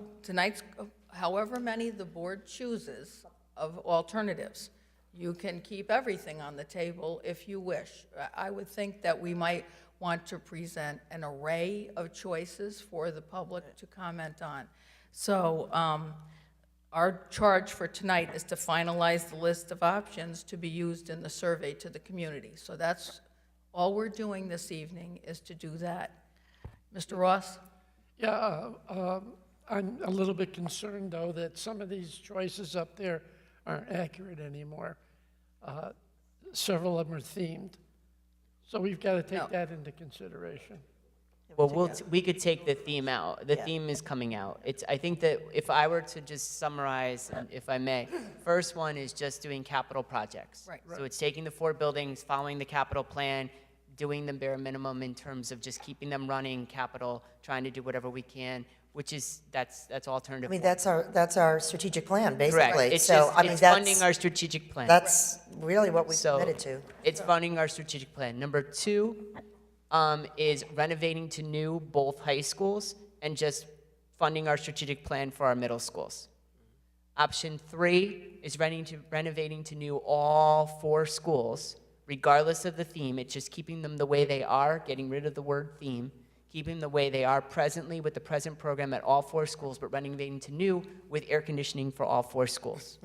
however many the board chooses of alternatives, you can keep everything on the table if you wish. I would think that we might want to present an array of choices for the public to comment on. So our charge for tonight is to finalize the list of options to be used in the survey to the community. So that's all we're doing this evening, is to do that. Mr. Ross? Yeah, I'm a little bit concerned, though, that some of these choices up there aren't accurate anymore. Several of them are themed. So we've got to take that into consideration. Well, we could take the theme out. The theme is coming out. I think that if I were to just summarize, if I may, first one is just doing capital projects. Right. So it's taking the 4 buildings, following the capital plan, doing the bare minimum in terms of just keeping them running, capital, trying to do whatever we can, which is, that's alternative. I mean, that's our strategic plan, basically. Correct. It's So, just, I mean, it's that's funding our strategic plan. That's really what we So, committed to. It's funding our strategic plan. Number 2 is renovating to new both high schools and just funding our strategic plan for our middle schools. Option 3 is renovating to new all 4 schools, regardless of the theme. It's just keeping them the way they are, getting rid of the word theme, keeping them the way they are presently with the present program at all 4 schools, but renovating to new with air conditioning for all 4 schools.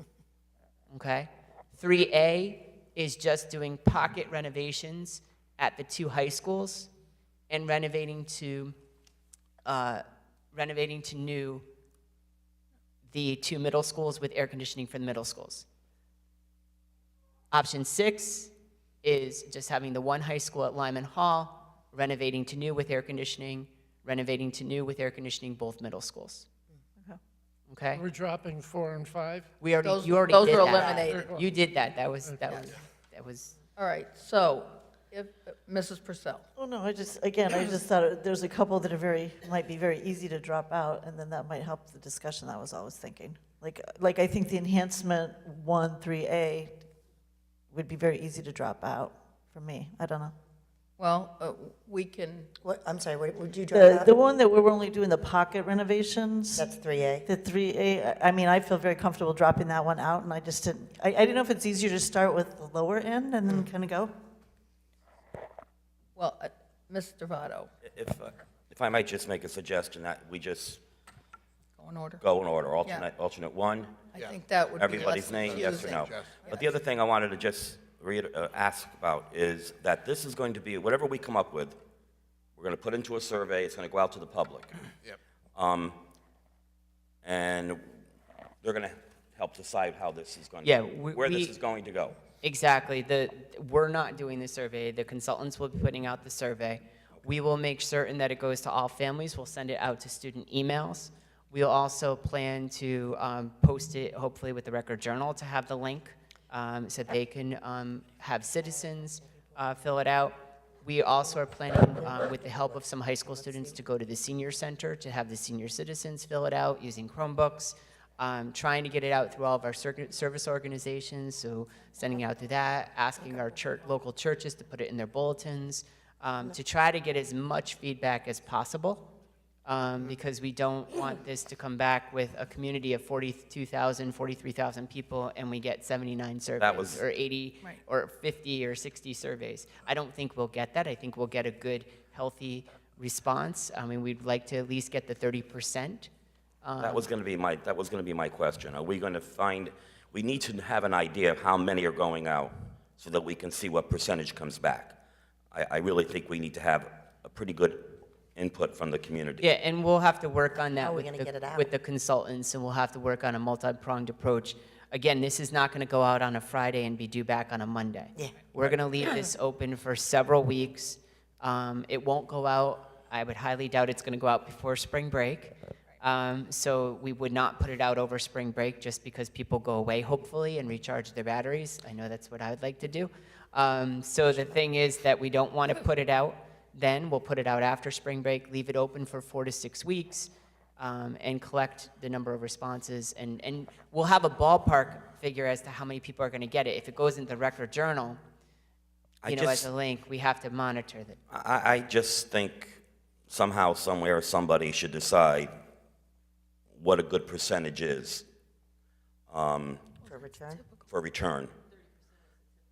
Okay? 3A is just doing pocket renovations at the 2 high schools and renovating to new the 2 middle schools with air conditioning for the middle schools. Option 6 is just having the 1 high school at Lyman Hall, renovating to new with air conditioning, renovating to new with air conditioning both middle schools. okay? We're dropping 4 and 5? We already, Those- you already those did were that. eliminated. You did that, that was, All right, so, if, Mrs. Purcell. Oh, no, I just thought there's a couple that might be very easy to drop out, and then that might help the discussion. That was all I was thinking. Like I think the enhancement 1, 3A would be very easy to drop out for me. I don't know. Well, we can, What, I'm sorry, what would you drop out? The one that we're only doing the pocket renovations. That's 3A. The 3A, I mean, I feel very comfortable dropping that one out, and I just didn't, I didn't know if it's easier to start with the lower end and then kind of go. well, Mr. Votto, If I might just make a suggestion that we just go in order. go in order, alternate one, I think that would be everybody's less name, yes or confusing. no. But the other thing I wanted to just ask about is that this is going to be, whatever we come up with, we're going to put into a survey, it's going to go out to the public. Yep. And they're going to help decide how this is going Yeah, to, where this we- is going to go. exactly. We're not doing the survey, the consultants will be putting out the survey. We will make certain that it goes to all families, we'll send it out to student emails. We'll also plan to post it, hopefully with the Record Journal, to have the link, so they can have citizens fill it out. We also are planning, with the help of some high school students, to go to the senior center to have the senior citizens fill it out using Chromebooks. Trying to get it out through all of our service organizations, so sending it out through that, asking our local churches to put it in their bulletins, to try to get as much feedback as possible, because we don't want this to come back with a community of 42,000, 43,000 people, and we get 79 surveys, or 80, Right. or 50, or 60 surveys. I don't think we'll get that. I think we'll get a good, healthy response. I mean, we'd like to at least get the 30%. That was going to be my question. Are we going to find, we need to have an idea of how many are going out so that we can see what percentage comes back. I really think we need to have a pretty good input from the community. Yeah, and we'll have to work on How that are we gonna get it out? with the consultants, and we'll have to work on a multi-pronged approach. Again, this is not going to go out on a Friday and be due back on a Monday. Yeah. We're going to leave this open for several weeks. It won't go out, I would highly doubt it's going to go out before spring break. So we would not put it out over spring break just because people go away, hopefully, and recharge their batteries. I know that's what I would like to do. So the thing is that we don't want to put it out then. We'll put it out after spring break, leave it open for 4 to 6 weeks, and collect the number of responses. And we'll have a ballpark figure as to how many people are going to get it. If it goes into the Record Journal, as a link, we have to monitor that. I just think somehow, somewhere, somebody should decide what a good percentage is For return? for return.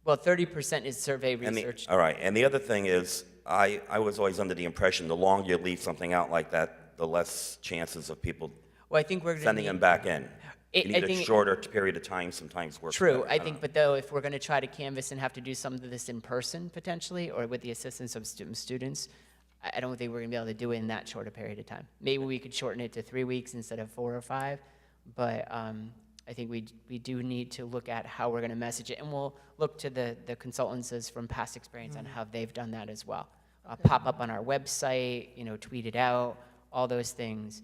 Well, 30% is survey And research. all right, and the other thing is, I was always under the impression the longer you leave something out like that, the less chances of people Well, I think we're going to sending them back in. You I need a think- shorter period of time sometimes works True, better. I don't think, know. but though, if we're going to try to canvas and have to do some of this in person potentially, or with the assistance of students, I don't think we're going to be able to do it in that short a period of time. Maybe we could shorten it to 3 weeks instead of 4 or 5, but I think we do need to look at how we're going to message it, and we'll look to the consultants as from past experience on how they've done that as well. Pop up on our website, tweet it out, all those things,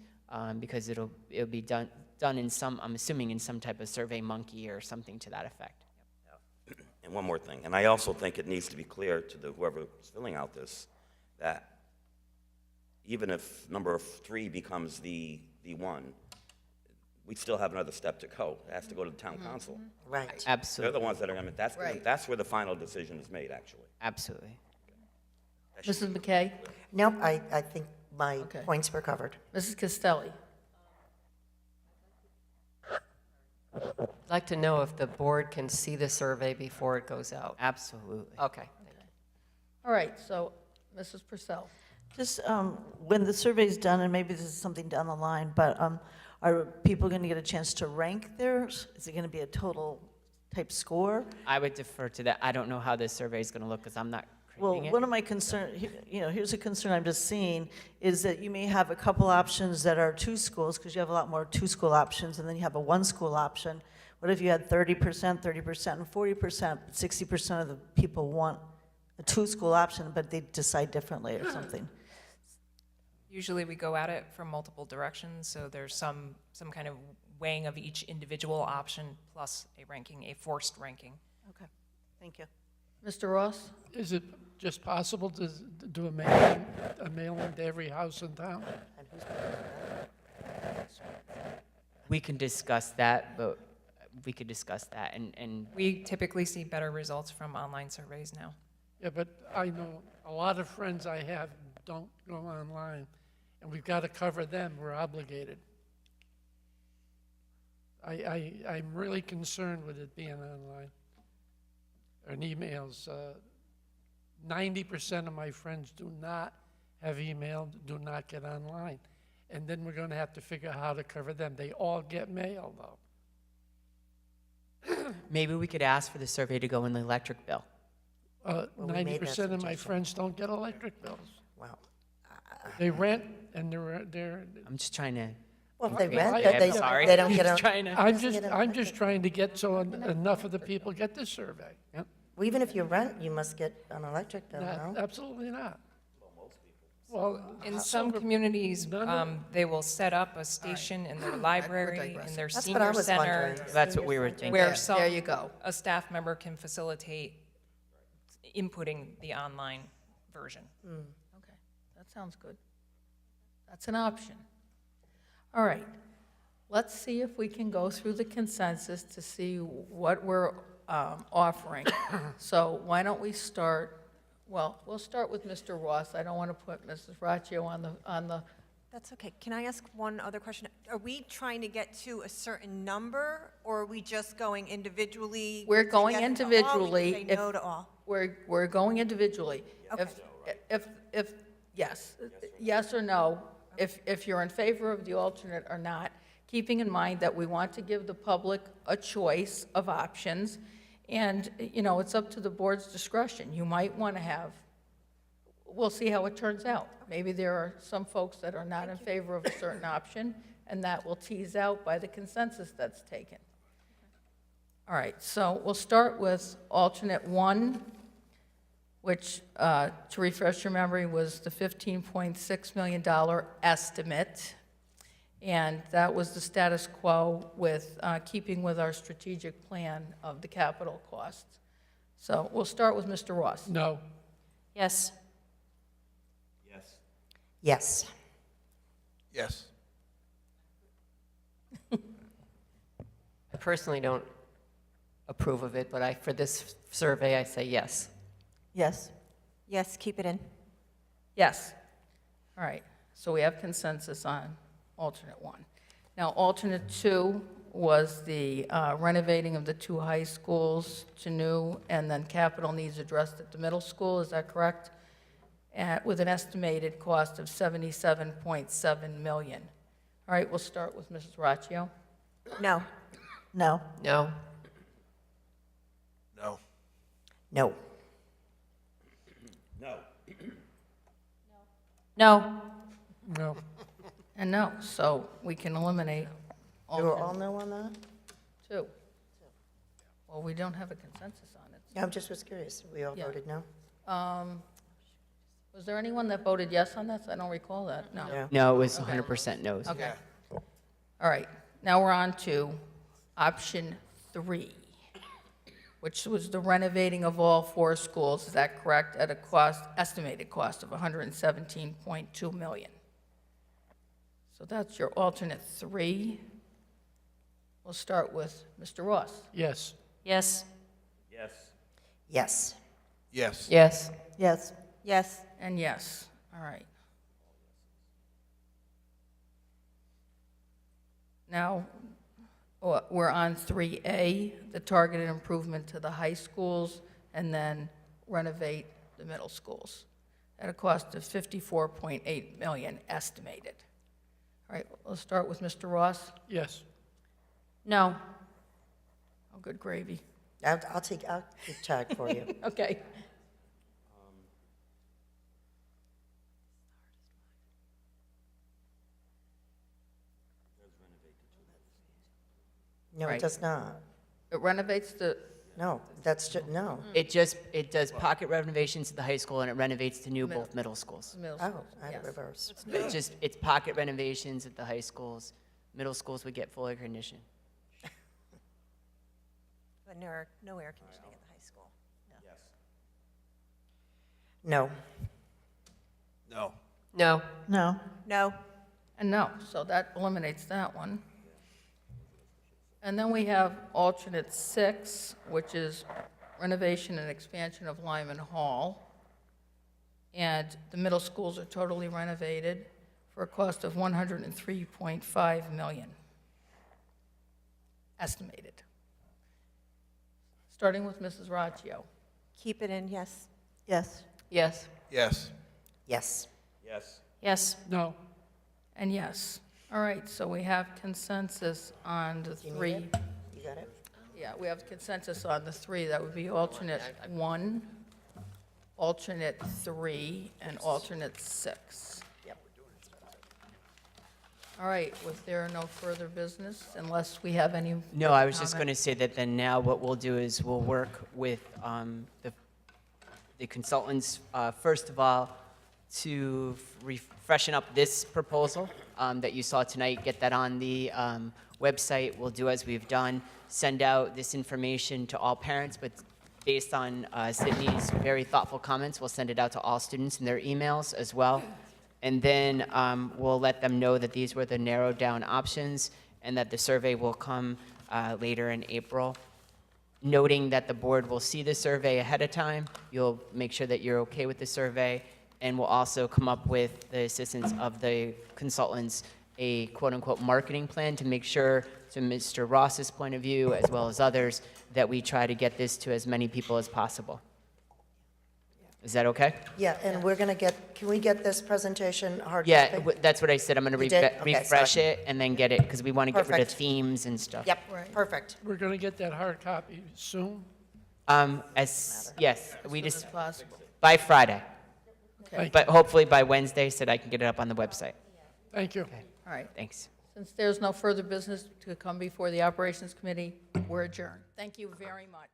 because it'll be done in some, I'm assuming, in some type of Survey Monkey or something to that effect. And one more thing, and I also think it needs to be clear to whoever's filling out this, that even if number 3 becomes the one, we still have another step to go. It has to go to the town council. Right. Absolutely. They're the ones that are going to, Right. that's where the final decision is made, actually. Absolutely. Mrs. McKay? Nope, I think my Okay. points were covered. Mrs. Castelli? I'd like to know if the board can see the survey before it goes out. Absolutely. Okay. All right, so, Mrs. Purcell? Just when the survey's done, and maybe this is something down the line, but are people going to get a chance to rank theirs? Is it going to be a total type score? I would defer to that. I don't know how this survey is going to look because I'm not Well, creating it. one of my concerns, here's a concern I'm just seeing, is that you may have a couple options that are 2 schools, because you have a lot more 2-school options, and then you have a 1-school option. What if you had 30%, 30%, and 40%, but 60% of the people want a 2-school option, but they decide differently or something? Usually we go at it from multiple directions, so there's some kind of weighing of each individual option plus a ranking, a forced ranking. Okay, thank you. Mr. Ross? Is it just possible to do a mailing to every house in town? We can discuss that, but we could discuss that, and We typically see better results from online surveys now. Yeah, but I know a lot of friends I have don't go online, and we've got to cover them, we're obligated. I'm really concerned with it being online, and emails. 90% of my friends do not have email, do not get online. And then we're going to have to figure out how to cover them. They all get mail, though. maybe we could ask for the survey to go in the electric bill. Well, we made that 90% of my suggestion. friends don't get electric bills. Wow. They rent, and they're. I'm just trying to. Well, if they Okay. rent, I'm they sorry. they don't get Just a. trying to- I'm just trying to get so enough of the people get this survey. Yep. Well, even if you rent, you must get an electric bill, no? Absolutely not. Well, In some communities, none of- they will set up a station in their library, in their That's what I senior was center. wondering. That's what we were thinking. Where There some, you go. a staff member can facilitate inputting the online version. Okay, that sounds good. That's an option. All right, let's see if we can go through the consensus to see what we're offering. So why don't we start, well, we'll start with Mr. Ross. I don't want to put Mrs. Raccio on the, That's okay. Can I ask one other question? Are we trying to get to a certain number, or are we just going individually? we're to going yes to all? We can individually. say If- no to all. We're going individually. Okay. If, yes or no, if you're in favor of the alternate or not, keeping in mind that we want to give the public a choice of options, and, it's up to the board's discretion. You might want to have, we'll see how it turns out. Maybe there are some folks that are not in favor of a certain option, and that will tease out by the consensus that's taken. All right, so we'll start with alternate 1, which, to refresh your memory, was the $15.6 million estimate. And that was the status quo with keeping with our strategic plan of the capital costs. So we'll start with Mr. Ross. No. Yes. Yes. Yes. Yes. I personally don't approve of it, but for this survey, I say yes. Yes. Yes, keep it in. Yes. All right, so we have consensus on alternate 1. Now, alternate 2 was the renovating of the 2 high schools to new, and then capital needs addressed at the middle school, is that correct? With an estimated cost of $77.7 million. All right, we'll start with Mrs. Raccio. No. No. No? No. No. No. No. No. And no, so we can eliminate You were alternate all no on that? 2. Well, we don't have a consensus on it. Yeah, I just was curious. We all Yeah. voted no? Was there anyone that voted yes on this? I don't recall that, no. Yeah. No, it was Okay. 100% no's. Okay. All right, now we're on to option 3, which was the renovating of all 4 schools, is that correct, at a estimated cost of $117.2 million. So that's your alternate 3. We'll start with Mr. Ross. Yes. Yes. Yes. Yes. Yes. Yes. Yes. Yes. And yes, all right. Now, we're on 3A, the targeted improvement to the high schools, and then renovate the middle schools at a cost of $54.8 million estimated. All right, let's start with Mr. Ross. Yes. No. Oh, good gravy. I'll keep track for you. Okay. No, Right. it does not. It renovates the, No, that's just, no. It does pocket renovations to the high school, and it renovates to new both middle schools. middle Oh, schools, I had it yes. reversed. It's packet renovations at the high schools, middle schools would get full air conditioning. But no air conditioning at the high school. No. No. No. No. No. And no, so that eliminates that one. And then we have alternate 6, which is renovation and expansion of Lyman Hall. And the middle schools are totally renovated for a cost of $103.5 million, estimated. Starting with Mrs. Raccio. Keep it in, yes. Yes. Yes. Yes. Yes. Yes. Yes. No. And yes. All right, so we have consensus on the Do you need 3. it? You got it? Yeah, we have consensus on the 3. That would be alternate 1, alternate 3, and alternate 6. Yep. All right, was there no further business, unless we have any? No, I was just going comment? to say that then now what we'll do is we'll work with the consultants, first of all, to freshen up this proposal that you saw tonight, get that on the website. We'll do as we've done, send out this information to all parents, but based on Sydney's very thoughtful comments, we'll send it out to all students in their emails as well. And then we'll let them know that these were the narrowed down options and that the survey will come later in April. Noting that the board will see the survey ahead of time, you'll make sure that you're okay with the survey, and we'll also come up with the assistance of the consultants, a quote-unquote marketing plan to make sure, to Mr. Ross's point of view, as well as others, that we try to get this to as many people as possible. Is that okay? Yeah, and we're going to can we get this presentation hard Yeah, copy? that's what I said. I'm going You to did? Okay, refresh sorry. it and then get it, because we want to get rid of Perfect. themes and stuff. Yep, perfect. We're going to get that hard copy soon? Yes, we As soon just, as possible. by Friday. Okay. But hopefully by Wednesday, so that I can get it up on the website. Thank you. All right. Thanks. Since there's no further business to come before the Operations Committee, we're adjourned. Thank you very much.